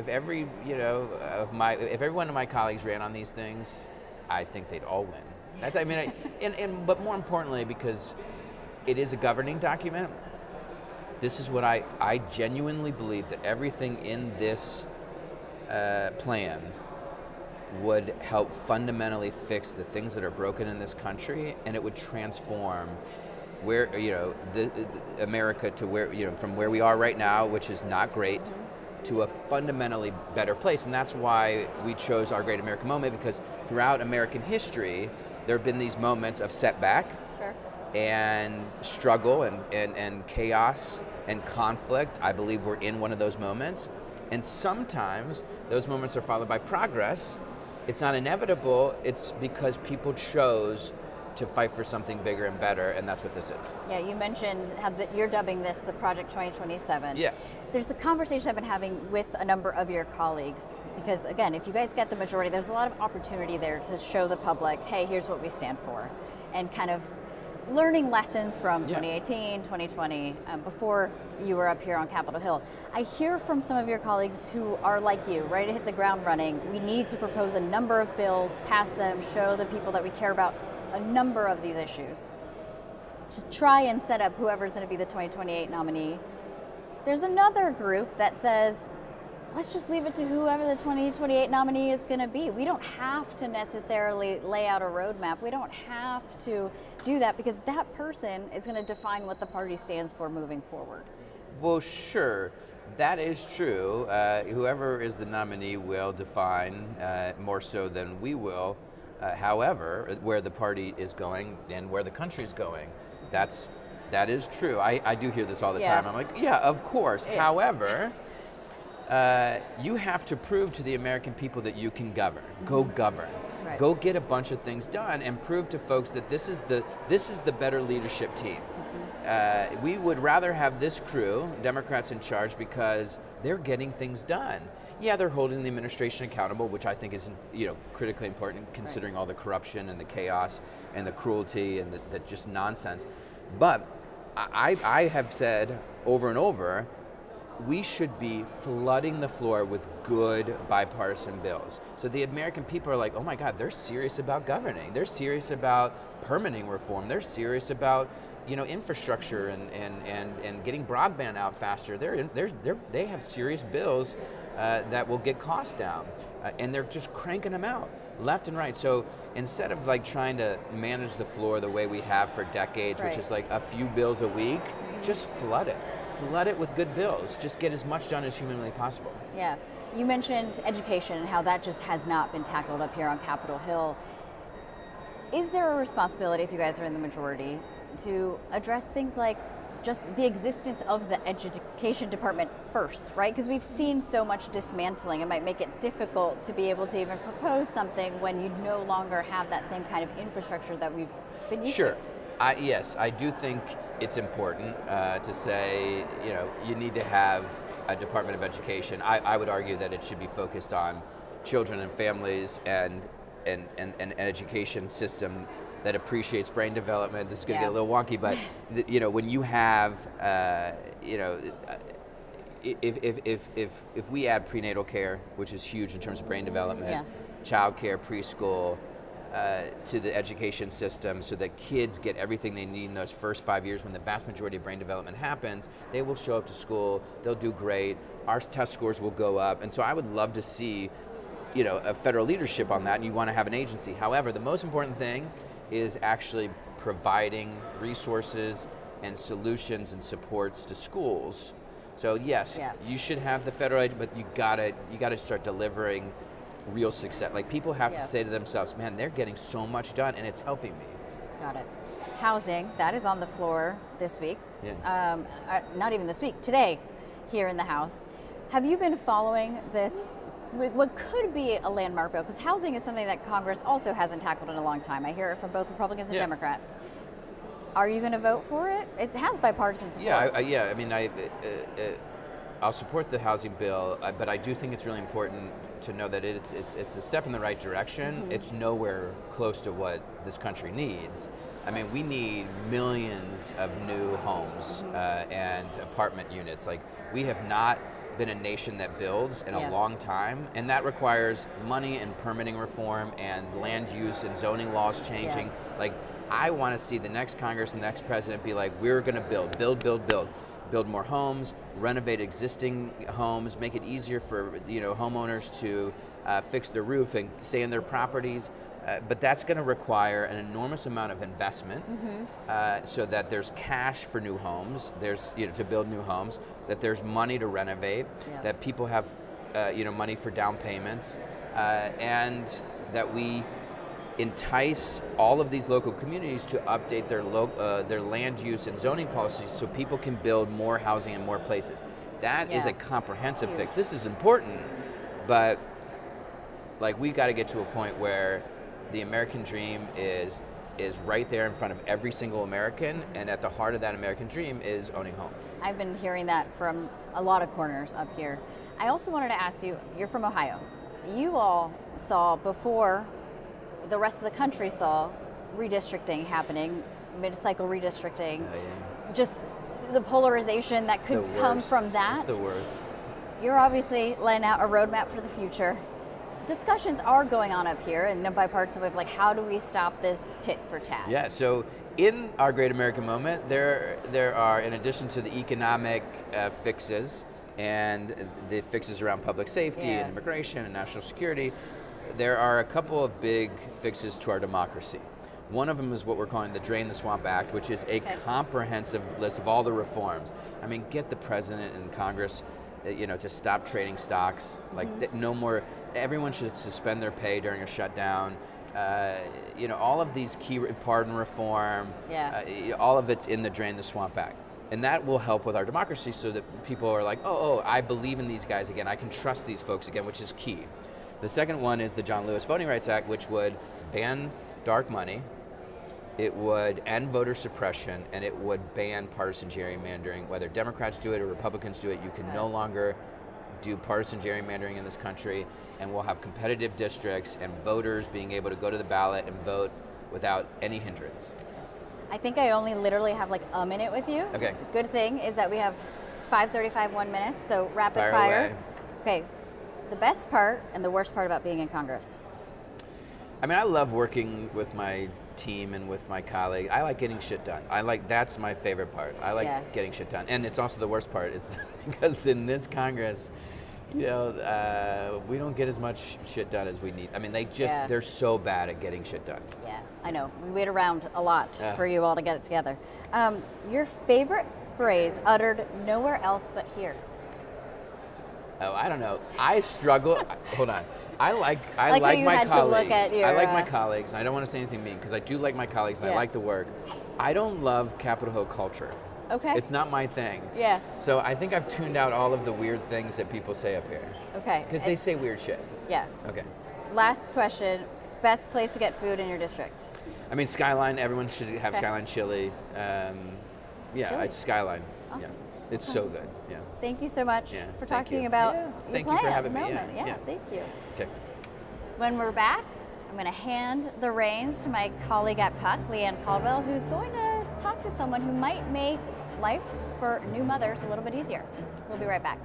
every one of my colleagues ran on these things, I think they'd all win. But more importantly, because it is a governing document. This is what I genuinely believe, that everything in this plan would help fundamentally fix the things that are broken in this country, and it would transform where, the America to where, from where we are right now, which is not great, to a fundamentally better place. And that's why we chose our Great American Moment, because throughout American history, there have been these moments of setback and struggle and chaos and conflict. I believe we're in one of those moments. And sometimes those moments are followed by progress. It's not inevitable, it's because people chose to fight for something bigger and better, and that's what this is. Yeah, you mentioned how you're dubbing this the Project 2027. Yeah. There's a conversation I've been having with a number of your colleagues, because again, if you guys get the majority, there's a lot of opportunity there to show the public, hey, here's what we stand for, and kind of learning lessons from 2018, 2020, before you were up here on Capitol Hill. I hear from some of your colleagues who are like you, ready to hit the ground running. We need to propose a number of bills, pass them, show the people that we care about a number of these issues to try and set up whoever's going to be the 2028 nominee. There's another group that says, let's just leave it to whoever the 2028 nominee is going to be. We don't have to necessarily lay out a roadmap. We don't have to do that, because that person is going to define what the party stands for moving forward. Well, sure, that is true. Whoever is the nominee will define more so than we will. However, where the party is going and where the country's going, that is true. I do hear this all the time. I'm like, yeah, of course. Yeah. However, you have to prove to the American people that you can govern. Go govern. Right. Go get a bunch of things done and prove to folks that this is the better leadership team. We would rather have this crew, Democrats in charge, because they're getting things done. Yeah, they're holding the administration accountable, which I think is critically important, considering all the corruption and the chaos and the cruelty and the just nonsense. But I have said over and over, we should be flooding the floor with good bipartisan bills. So the American people are like, oh my God, they're serious about governing. They're serious about permitting reform. They're serious about infrastructure and getting broadband out faster. They have serious bills that will get costs down, and they're just cranking them out left and right. So instead of trying to manage the floor the way we have for decades, which is a few bills a week, just flood it. Flood it with good bills. Just get as much done as humanly possible. Yeah. You mentioned education and how that just has not been tackled up here on Capitol Hill. Is there a responsibility, if you guys are in the majority, to address things like just the existence of the education department first, right? Because we've seen so much dismantling. It might make it difficult to be able to even propose something when you no longer have that same kind of infrastructure that we've been used to. Yes, I do think it's important to say, you need to have a Department of Education. I would argue that it should be focused on children and families and an education system that appreciates brain development. This is going to get a little wonky, but when you have, if we add prenatal care, which is huge in terms of brain development, child care, preschool, to the education system, so that kids get everything they need in those first 5 years when the vast majority of brain development happens, they will show up to school, they'll do great, our test scores will go up, and so I would love to see a federal leadership on that, and you want to have an agency. However, the most important thing is actually providing resources and solutions and supports to schools. So yes, you should have the federal aid, but you gotta start delivering real success. People have to say to themselves, man, they're getting so much done and it's helping me. Got it. Housing, that is on the floor this week. Not even this week, today, here in the House. Have you been following this, what could be a landmark bill? Because housing is something that Congress also hasn't tackled in a long time. I hear it from both Republicans and Democrats. Are you going to vote for it? It has bipartisan support. I mean, I'll support the housing bill, but I do think it's really important to know that it's a step in the right direction. Mm-hmm. It's nowhere close to what this country needs. I mean, we need millions of new homes and apartment units. We have not been a nation that builds in a long time, and that requires money and permitting reform and land use and zoning laws changing. I want to see the next Congress, the next president be like, we're going to build more homes, renovate existing homes, make it easier for homeowners to fix their roof and stay in their properties. But that's going to require an enormous amount of investment, so that there's cash for new homes, there's to build new homes, that there's money to renovate, that people have money for down payments, and that we entice all of these local communities to update their land use and zoning policies so people can build more housing in more places. That is a comprehensive fix. This is important, but we've got to get to a point where the American dream is right there in front of every single American, and at the heart of that American dream is owning home. I've been hearing that from a lot of corners up here. I also wanted to ask you, you're from Ohio. You all saw, before the rest of the country saw, redistricting happening, mid-cycle redistricting. Just the polarization that could come from that. It's the worst. You're obviously laying out a roadmap for the future. Discussions are going on up here in a bipartisan way of how do we stop this tit for tat? Yeah, so in our Great American Moment, there are, in addition to the economic fixes and the fixes around public safety and immigration and national security, there are a couple of big fixes to our democracy. One of them is what we're calling the Drain the Swamp Act, which is a comprehensive list of all the reforms. I mean, get the president and Congress to stop trading stocks, no more. Everyone should suspend their pay during a shutdown. All of these key pardon reform, all of it's in the Drain the Swamp Act. And that will help with our democracy so that people are like, oh, I believe in these guys again. I can trust these folks again, which is key. The second one is the John Lewis Voting Rights Act, which would ban dark money, it would end voter suppression, and it would ban partisan gerrymandering. Whether Democrats do it or Republicans do it, you can no longer do partisan gerrymandering in this country, and we'll have competitive districts and voters being able to go to the ballot and vote without any hindrance. I think I only literally have a minute with you. Okay. The good thing is that we have 5:35, 1 minute, so rapid fire. Away. Okay. The best part and the worst part about being in Congress? I mean, I love working with my team and with my colleagues. I like getting shit done. That's my favorite part. I like getting shit done. And it's also the worst part. It's because in this Congress, we don't get as much shit done as we need. I mean, they're so bad at getting shit done. Yeah, I know. We wait around a lot for you all to get it together. Your favorite phrase uttered nowhere else but here? Oh, I don't know. I struggle. Hold on. I like my colleagues. I like my colleagues. And I don't want to say anything mean because I do like my colleagues and I like the work. I don't love Capitol Hill culture. Okay. It's not my thing. Yeah. So I think I've tuned out all of the weird things that people say up here. Okay. Because they say weird shit. Yeah. Okay. Last question. Best place to get food in your district? I mean, Skyline. Everyone should have Skyline chili. Skyline. Awesome. Yeah. It's so good. Yeah. Thank you so much for talking about your Thank plan you for having me. Yeah, thank you. Okay. When we're back, I'm going to hand the reins to my colleague at Puck, Leanne Caldwell, who's going to talk to someone who might make life for new mothers a little bit easier. We'll be right back.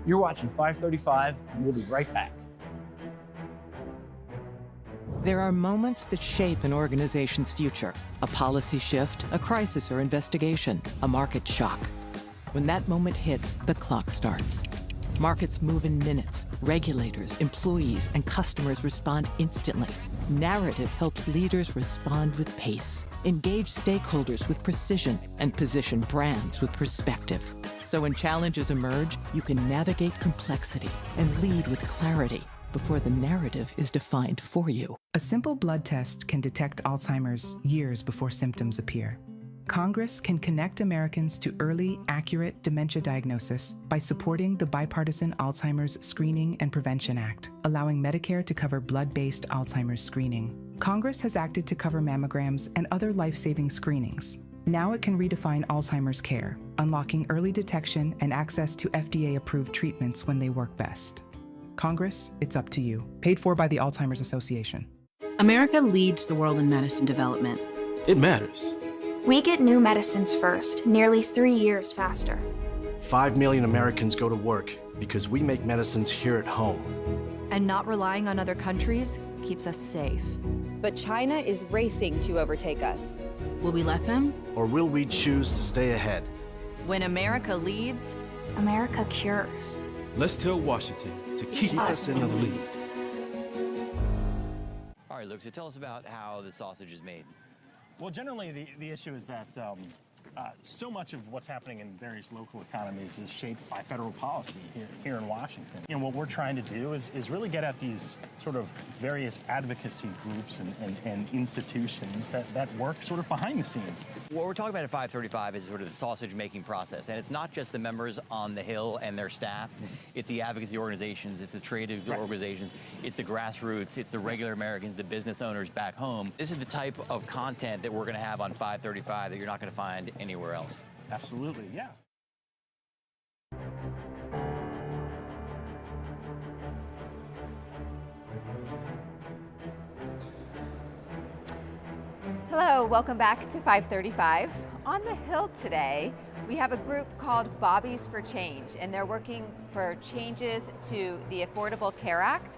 You're watching 535, and we'll be right back. There are moments that shape an organization's future. A policy shift, a crisis or investigation, a market shock. When that moment hits, the clock starts. Markets move in minutes. Regulators, employees, and customers respond instantly. Narrative helps leaders respond with pace, engage stakeholders with precision, and position brands with perspective. So when challenges emerge, you can navigate complexity and lead with clarity before the narrative is defined for you. A simple blood test can detect Alzheimer's years before symptoms appear. Congress can connect Americans to early, accurate dementia diagnosis by supporting the Bipartisan Alzheimer's Screening and Prevention Act, allowing Medicare to cover blood-based Alzheimer's screening. Congress has acted to cover mammograms and other life-saving screenings. Now it can redefine Alzheimer's care, unlocking early detection and access to FDA-approved treatments when they work best. Congress, it's up to you. Paid for by the Alzheimer's Association. America leads the world in medicine development. It matters. We get new medicines first, nearly 3 years faster. 5 million Americans go to work because we make medicines here at home. And not relying on other countries keeps us safe. But China is racing to overtake us. Will we let them? Or will we choose to stay ahead? When America leads, America cures. Let's tell Washington to keep us in the lead. All right, Luke, so tell us about how the sausage is made. Well, generally, the issue is that so much of what's happening in various local economies is shaped by federal policy here in Washington. You know, what we're trying to do is really get at these sort of various advocacy groups and institutions that work sort of behind the scenes. What we're talking about at 535 is sort of the sausage making process, and it's not just the members on the Hill and their staff, it's the advocacy organizations, it's the trade organizations, it's the grassroots, it's the regular Americans, the business owners back home. This is the type of content that we're going to have on 535 that you're not going to find anywhere else. Absolutely, yeah. Hello, welcome back to 535. On the Hill today, we have a group called Bobbies for Change, and they're working for changes to the Affordable Care Act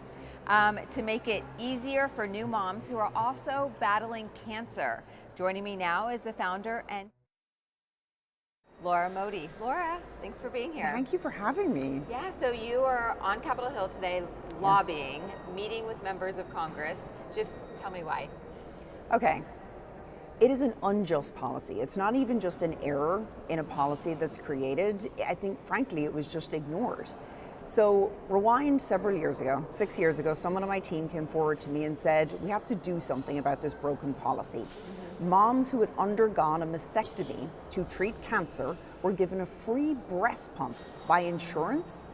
to make it easier for new moms who are also battling cancer. Joining me now is the founder and Laura Modi. Laura, thanks for being here. Thank you for having me. Yeah, so you are on Capitol Hill today lobbying, meeting with members of Congress. Just tell me why. Okay. It is an unjust policy. It's not even just an error in a policy that's created. I think, frankly, it was just ignored. So rewind several years ago, 6 years ago, someone on my team came forward to me and said, we have to do something about this broken policy. Moms who had undergone a mastectomy to treat cancer were given a free breast pump by insurance,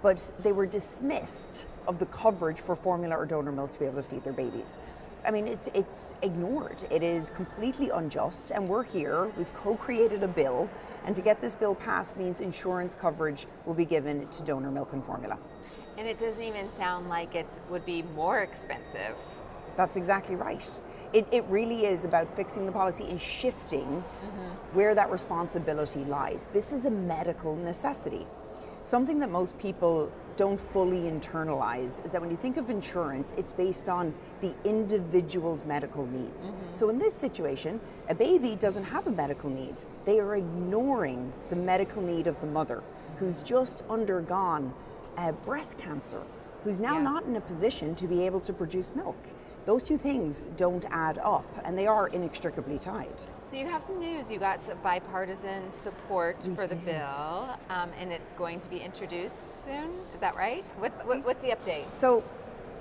but they were dismissed of the coverage for formula or donor milk to be able to feed their babies. I mean, it's ignored. It is completely unjust, and we're here. We've co-created a bill, and to get this bill passed means insurance coverage will be given to donor milk and formula. And it doesn't even sound like it would be more expensive. That's exactly right. It really is about fixing the policy and shifting where that responsibility lies. This is a medical necessity. Something that most people don't fully internalize is that when you think of insurance, it's based on the individual's medical needs. So in this situation, a baby doesn't have a medical need. They are ignoring the medical need of the mother who's just undergone breast cancer, who's now not in a position to be able to produce milk. Those two things don't add up, and they are inextricably tied. So you have some news. You got some bipartisan support for the bill, and it's going to be introduced soon. Is that right? What's the update? So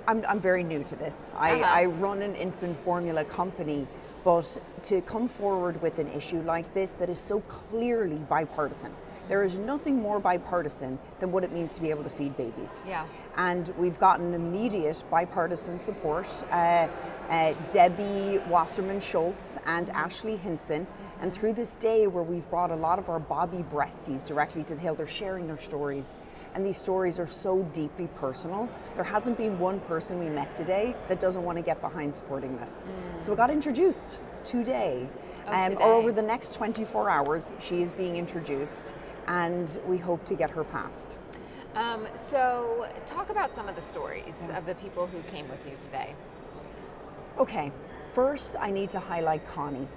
I'm very new to this. I run an infant formula company, but to come forward with an issue like this that is so clearly bipartisan, there is nothing more bipartisan than what it means to be able to feed babies. Yeah. And we've gotten immediate bipartisan support. Debbie Wasserman-Schultz and Ashley Hinson. And through this day where we've brought a lot of our Bobbie breasties directly to the Hill, they're sharing their stories. And these stories are so deeply personal. There hasn't been one person we met today that doesn't want to get behind supporting this. So it got introduced today. Or over the next 24 hours, she is being introduced, and we hope to get her passed. So talk about some of the stories of the people who came with you today. Okay, first I need to highlight Connie.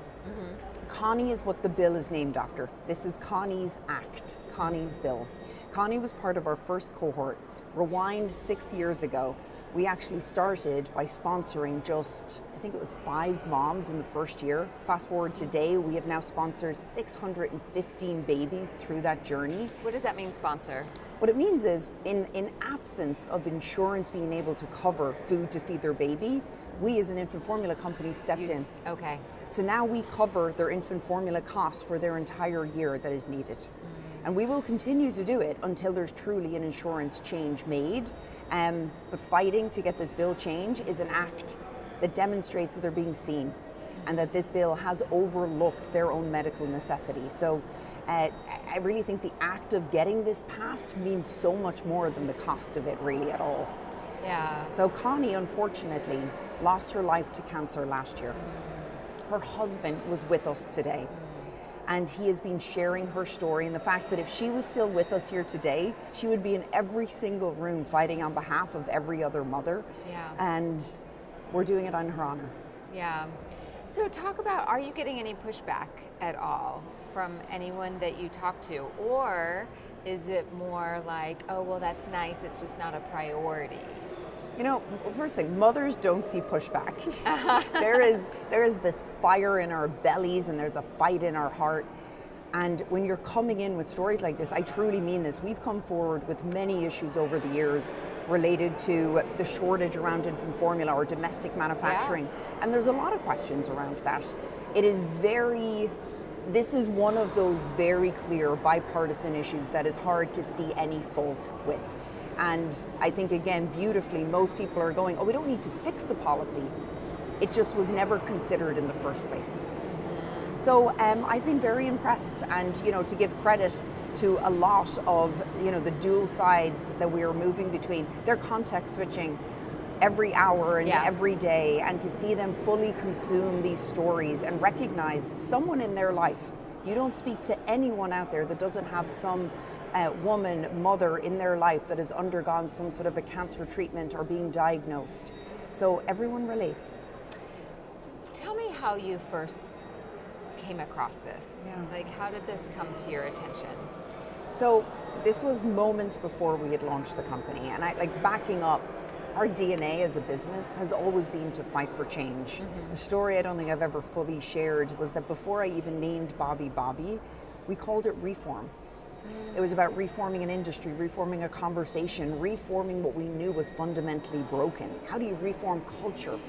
Connie is what the bill is named after. This is Connie's Act, Connie's bill. Connie was part of our first cohort. Rewind 6 years ago, we actually started by sponsoring just, I think it was 5 moms in the first year. Fast forward today, we have now sponsored 615 babies through that journey. What does that mean, sponsor? What it means is, in absence of insurance being able to cover food to feed their baby, we as an infant formula company stepped in. Okay. So now we cover their infant formula costs for their entire year that is needed. And we will continue to do it until there's truly an insurance change made. But fighting to get this bill change is an act that demonstrates that they're being seen and that this bill has overlooked their own medical necessity. So I really think the act of getting this passed means so much more than the cost of it really at all. Yeah. So Connie, unfortunately, lost her life to cancer last year. Her husband was with us today, and he has been sharing her story and the fact that if she was still with us here today, she would be in every single room fighting on behalf of every other mother. Yeah. And we're doing it on her honor. Yeah. So talk about, are you getting any pushback at all from anyone that you talk to? Or is it more like, oh, well, that's nice, it's just not a priority? You know, first thing, mothers don't see pushback. There is this fire in our bellies and there's a fight in our heart. And when you're coming in with stories like this, I truly mean this. We've come forward with many issues over the years related to the shortage around infant formula or domestic manufacturing. Yeah. And there's a lot of questions around that. This is one of those very clear bipartisan issues that is hard to see any fault with. And I think, again, beautifully, most people are going, oh, we don't need to fix the policy. It just was never considered in the first place. So I've been very impressed, and to give credit to a lot of the dual sides that we are moving between, they're context switching every hour and every day, and to see them fully consume these stories and recognize someone in their life. You don't speak to anyone out there that doesn't have some woman, mother in their life that has undergone some sort of a cancer treatment or being diagnosed. So everyone relates. Tell me how you first came across this. Yeah. Like, how did this come to your attention? So this was moments before we had launched the company, and backing up, our DNA as a business has always been to fight for change. Mm-hmm. The story I don't think I've ever fully shared was that before I even named Bobbie, we called it reform. It was about reforming an industry, reforming a conversation, reforming what we knew was fundamentally broken. How do you reform culture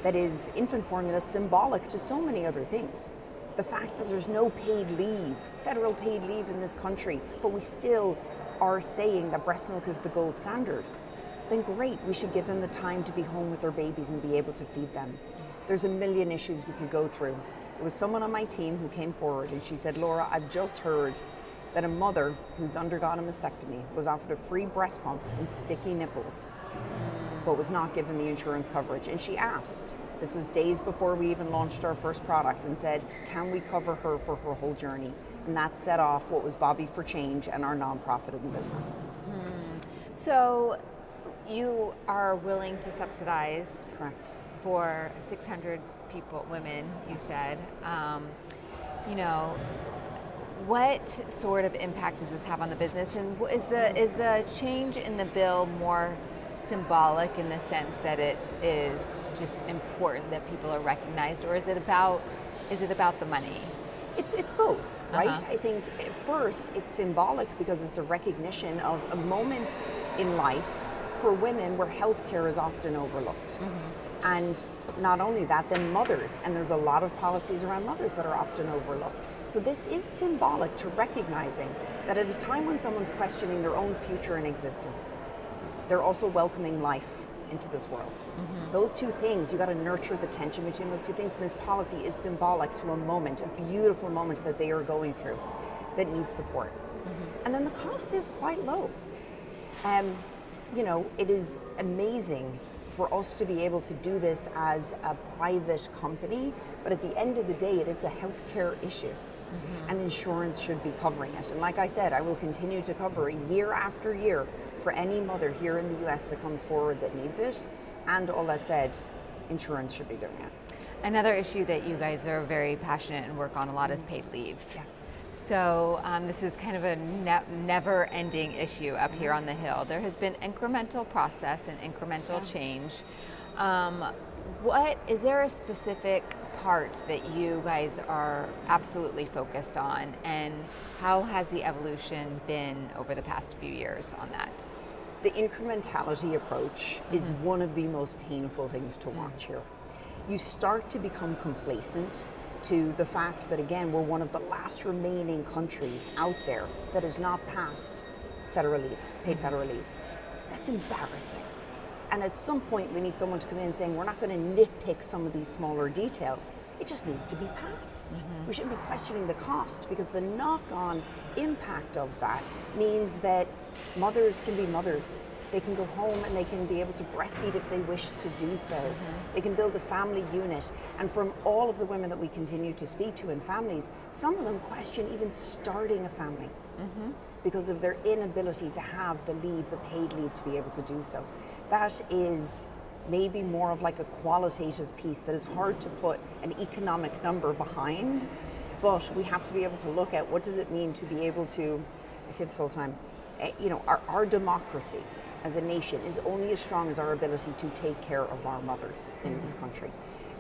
that is infant formula symbolic to so many other things? The fact that there's no paid leave, federal paid leave in this country, but we still are saying that breast milk is the gold standard, then great, we should give them the time to be home with their babies and be able to feed them. There's a million issues we could go through. It was someone on my team who came forward and she said, Laura, I've just heard that a mother who's undergone a mastectomy was offered a free breast pump and sticky nipples, but was not given the insurance coverage. And she asked, this was days before we even launched our first product, and said, can we cover her for her whole journey? And that set off what was Bobbie for Change and our nonprofit in the business. So you are willing to subsidize Correct. For 600 people, women, you said. What sort of impact does this have on the business? And is the change in the bill more symbolic in the sense that it is just important that people are recognized, or is it about the money? It's both, right? I think at first it's symbolic because it's a recognition of a moment in life for women where healthcare is often overlooked. And not only that, then mothers, and there's a lot of policies around mothers that are often overlooked. So this is symbolic to recognizing that at a time when someone's questioning their own future and existence, they're also welcoming life into this world. Those two things, you got to nurture the tension between those two things, and this policy is symbolic to a moment, a beautiful moment that they are going through that needs support. And then the cost is quite low. It is amazing for us to be able to do this as a private company, but at the end of the day, it is a healthcare issue. And insurance should be covering it. And like I said, I will continue to cover it year after year for any mother here in the US that comes forward that needs it. And all that said, insurance should be doing it. Another issue that you guys are very passionate and work on a lot is paid leave. Yes. So this is kind of a never-ending issue up here on the Hill. There has been incremental process and incremental change. Is there a specific part that you guys are absolutely focused on, and how has the evolution been over the past few years on that? The incrementality approach is one of the most painful things to watch here. You start to become complacent to the fact that, again, we're one of the last remaining countries out there that has not passed federal leave, paid federal leave. That's embarrassing. And at some point, we need someone to come in saying, we're not going to nitpick some of these smaller details. It just needs to be passed. We shouldn't be questioning the cost, because the knock-on impact of that means that mothers can be mothers. They can go home and they can be able to breastfeed if they wish to do so. They can build a family unit. And from all of the women that we continue to speak to in families, some of them question even starting a family because of their inability to have the leave, the paid leave, to be able to do so. That is maybe more of like a qualitative piece that is hard to put an economic number behind, but we have to be able to look at what does it mean to be able to, I say this all the time, our democracy as a nation is only as strong as our ability to take care of our mothers in this country.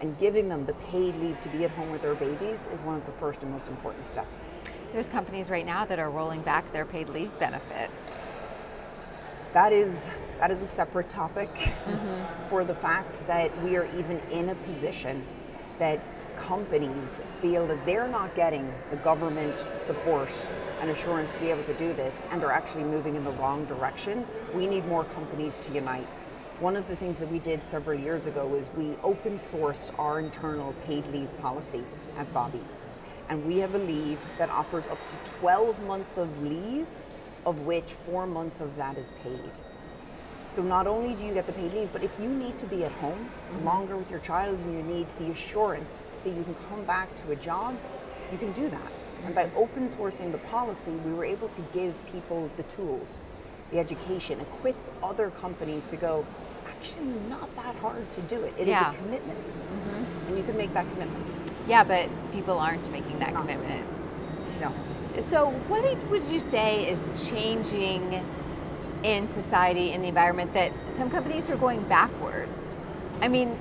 And giving them the paid leave to be at home with their babies is one of the first and most important steps. There's companies right now that are rolling back their paid leave benefits. That is a separate topic for the fact that we are even in a position that companies feel that they're not getting the government support and assurance to be able to do this, and they're actually moving in the wrong direction. We need more companies to unite. One of the things that we did several years ago is we open sourced our internal paid leave policy at Bobbie. And we have a leave that offers up to 12 months of leave, of which 4 months of that is paid. So not only do you get the paid leave, but if you need to be at home longer with your child and you need the assurance that you can come back to a job, you can do that. And by open sourcing the policy, we were able to give people the tools, the education, equip other companies to go, it's actually not that hard to do it. It is a commitment, and you can make that commitment. Yeah, but people aren't making that commitment. No. So what would you say is changing in society, in the environment, that some companies are going backwards? I mean,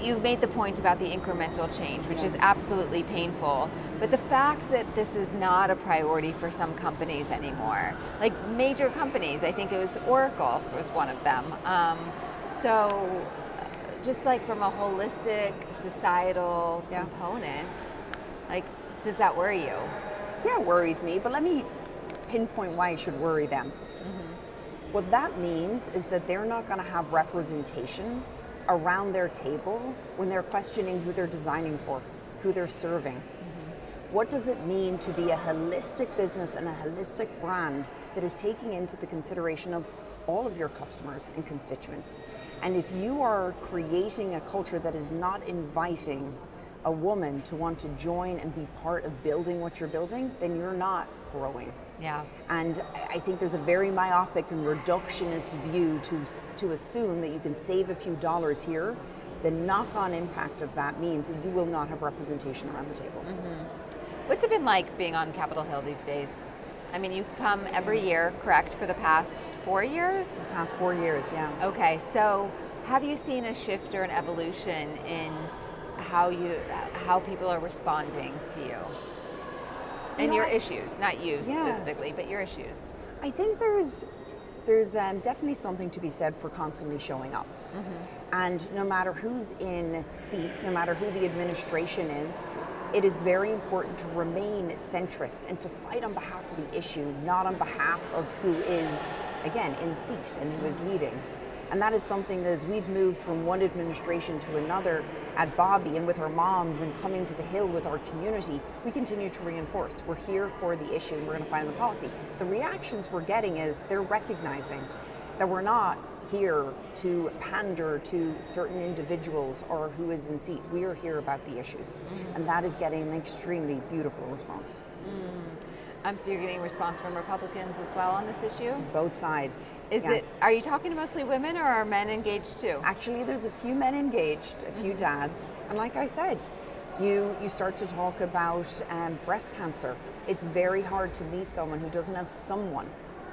you made the point about the incremental change, which is absolutely painful, but the fact that this is not a priority for some companies anymore, like major companies, I think it was Oracle was one of them. So just like from a holistic societal component, like, does that worry you? Yeah, it worries me, but let me pinpoint why it should worry them. What that means is that they're not going to have representation around their table when they're questioning who they're designing for, who they're serving. What does it mean to be a holistic business and a holistic brand that is taking into the consideration of all of your customers and constituents? And if you are creating a culture that is not inviting a woman to want to join and be part of building what you're building, then you're not growing. Yeah. And I think there's a very myopic and reductionist view to assume that you can save a few dollars here. The knock-on impact of that means that you will not have representation around the table. What's it been like being on Capitol Hill these days? I mean, you've come every year, correct, for the past 4 years? The past 4 years, yeah. Okay, so have you seen a shift or an evolution in how people are responding to you? And your issues, not you specifically, but your issues. I think there's definitely something to be said for constantly showing up. And no matter who's in seat, no matter who the administration is, it is very important to remain centrist and to fight on behalf of the issue, not on behalf of who is, again, in seat and who is leading. And that is something that as we've moved from one administration to another at Bobbie and with our moms and coming to the Hill with our community, we continue to reinforce. We're here for the issue and we're going to find the policy. The reactions we're getting is they're recognizing that we're not here to pander to certain individuals or who is in seat. We are here about the issues. And that is getting an extremely beautiful response. So you're getting response from Republicans as well on this issue? Both sides. Are you talking to mostly women or are men engaged too? Actually, there's a few men engaged, a few dads. And like I said, you start to talk about breast cancer. It's very hard to meet someone who doesn't have someone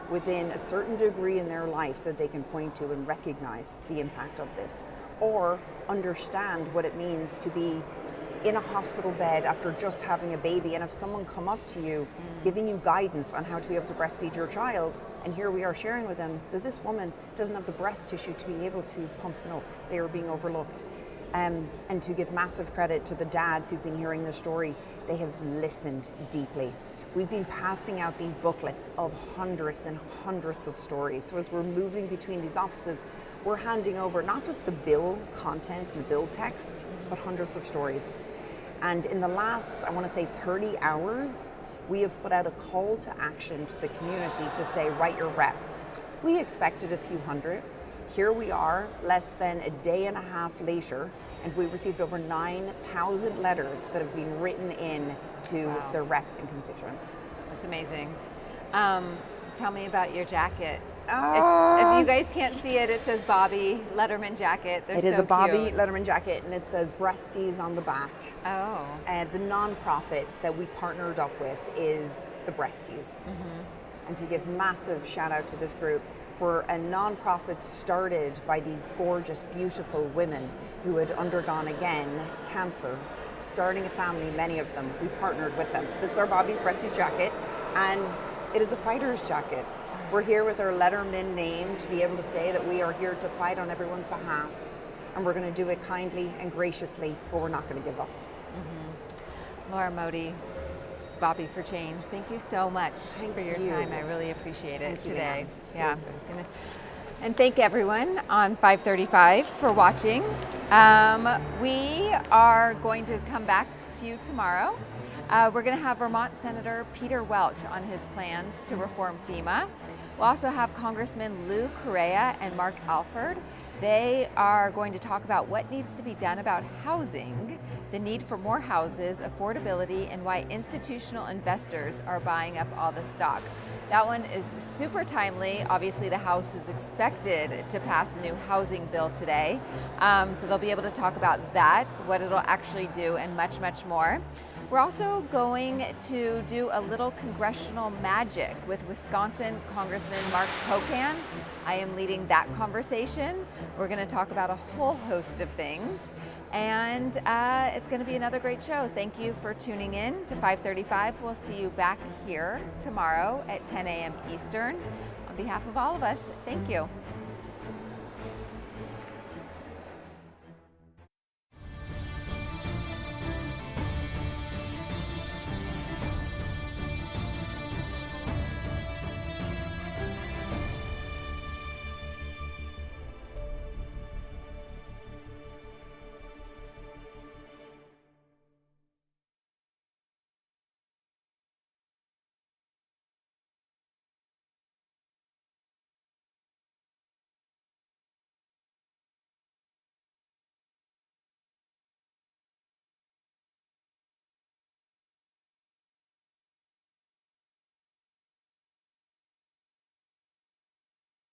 within a certain degree in their life that they can point to and recognize the impact of this, or understand what it means to be in a hospital bed after just having a baby, and if someone come up to you giving you guidance on how to be able to breastfeed your child, and here we are sharing with them that this woman doesn't have the breast tissue to be able to pump milk. They are being overlooked. And to give massive credit to the dads who've been hearing this story, they have listened deeply. We've been passing out these booklets of hundreds and hundreds of stories. So as we're moving between these offices, we're handing over not just the bill content and the bill text, but hundreds of stories. And in the last, I want to say 30 hours, we have put out a call to action to the community to say, write your rep. We expected a few hundred. Here we are, less than a day and a half later, and we received over 9,000 letters that have been written in to their reps and constituents. That's amazing. Tell me about your jacket. If you guys can't see it, it says Bobbie Letterman jacket. They're It is so a Bobbie cute. Letterman jacket, and it says breasties on the back. Oh. And the nonprofit that we partnered up with is the Breasties. And to give massive shout out to this group for a nonprofit started by these gorgeous, beautiful women who had undergone again cancer, starting a family, many of them. We've partnered with them. So this is our Bobbie's Breasties jacket, and it is a fighter's jacket. We're here with our Letterman name to be able to say that we are here to fight on everyone's behalf, and we're going to do it kindly and graciously, but we're not going to give up. Laura Modi, Bobbie for Change, thank you so much for your time. I really appreciate it today. Yeah. And thank everyone on 535 for watching. We are going to come back to you tomorrow. We're going to have Vermont Senator Peter Welch on his plans to reform FEMA. We'll also have Congressman Lou Correa and Mark Alford. They are going to talk about what needs to be done about housing, the need for more houses, affordability, and why institutional investors are buying up all the stock. That one is super timely. Obviously, the House is expected to pass a new housing bill today. So they'll be able to talk about that, what it'll actually do, and much, much more. We're also going to do a little congressional magic with Wisconsin Congressman Mark Pocan. I am leading that conversation. We're going to talk about a whole host of things, and it's going to be another great show. Thank you for tuning in to 535. We'll see you back here tomorrow at 10 a.m. Eastern. On behalf of all of us, thank you.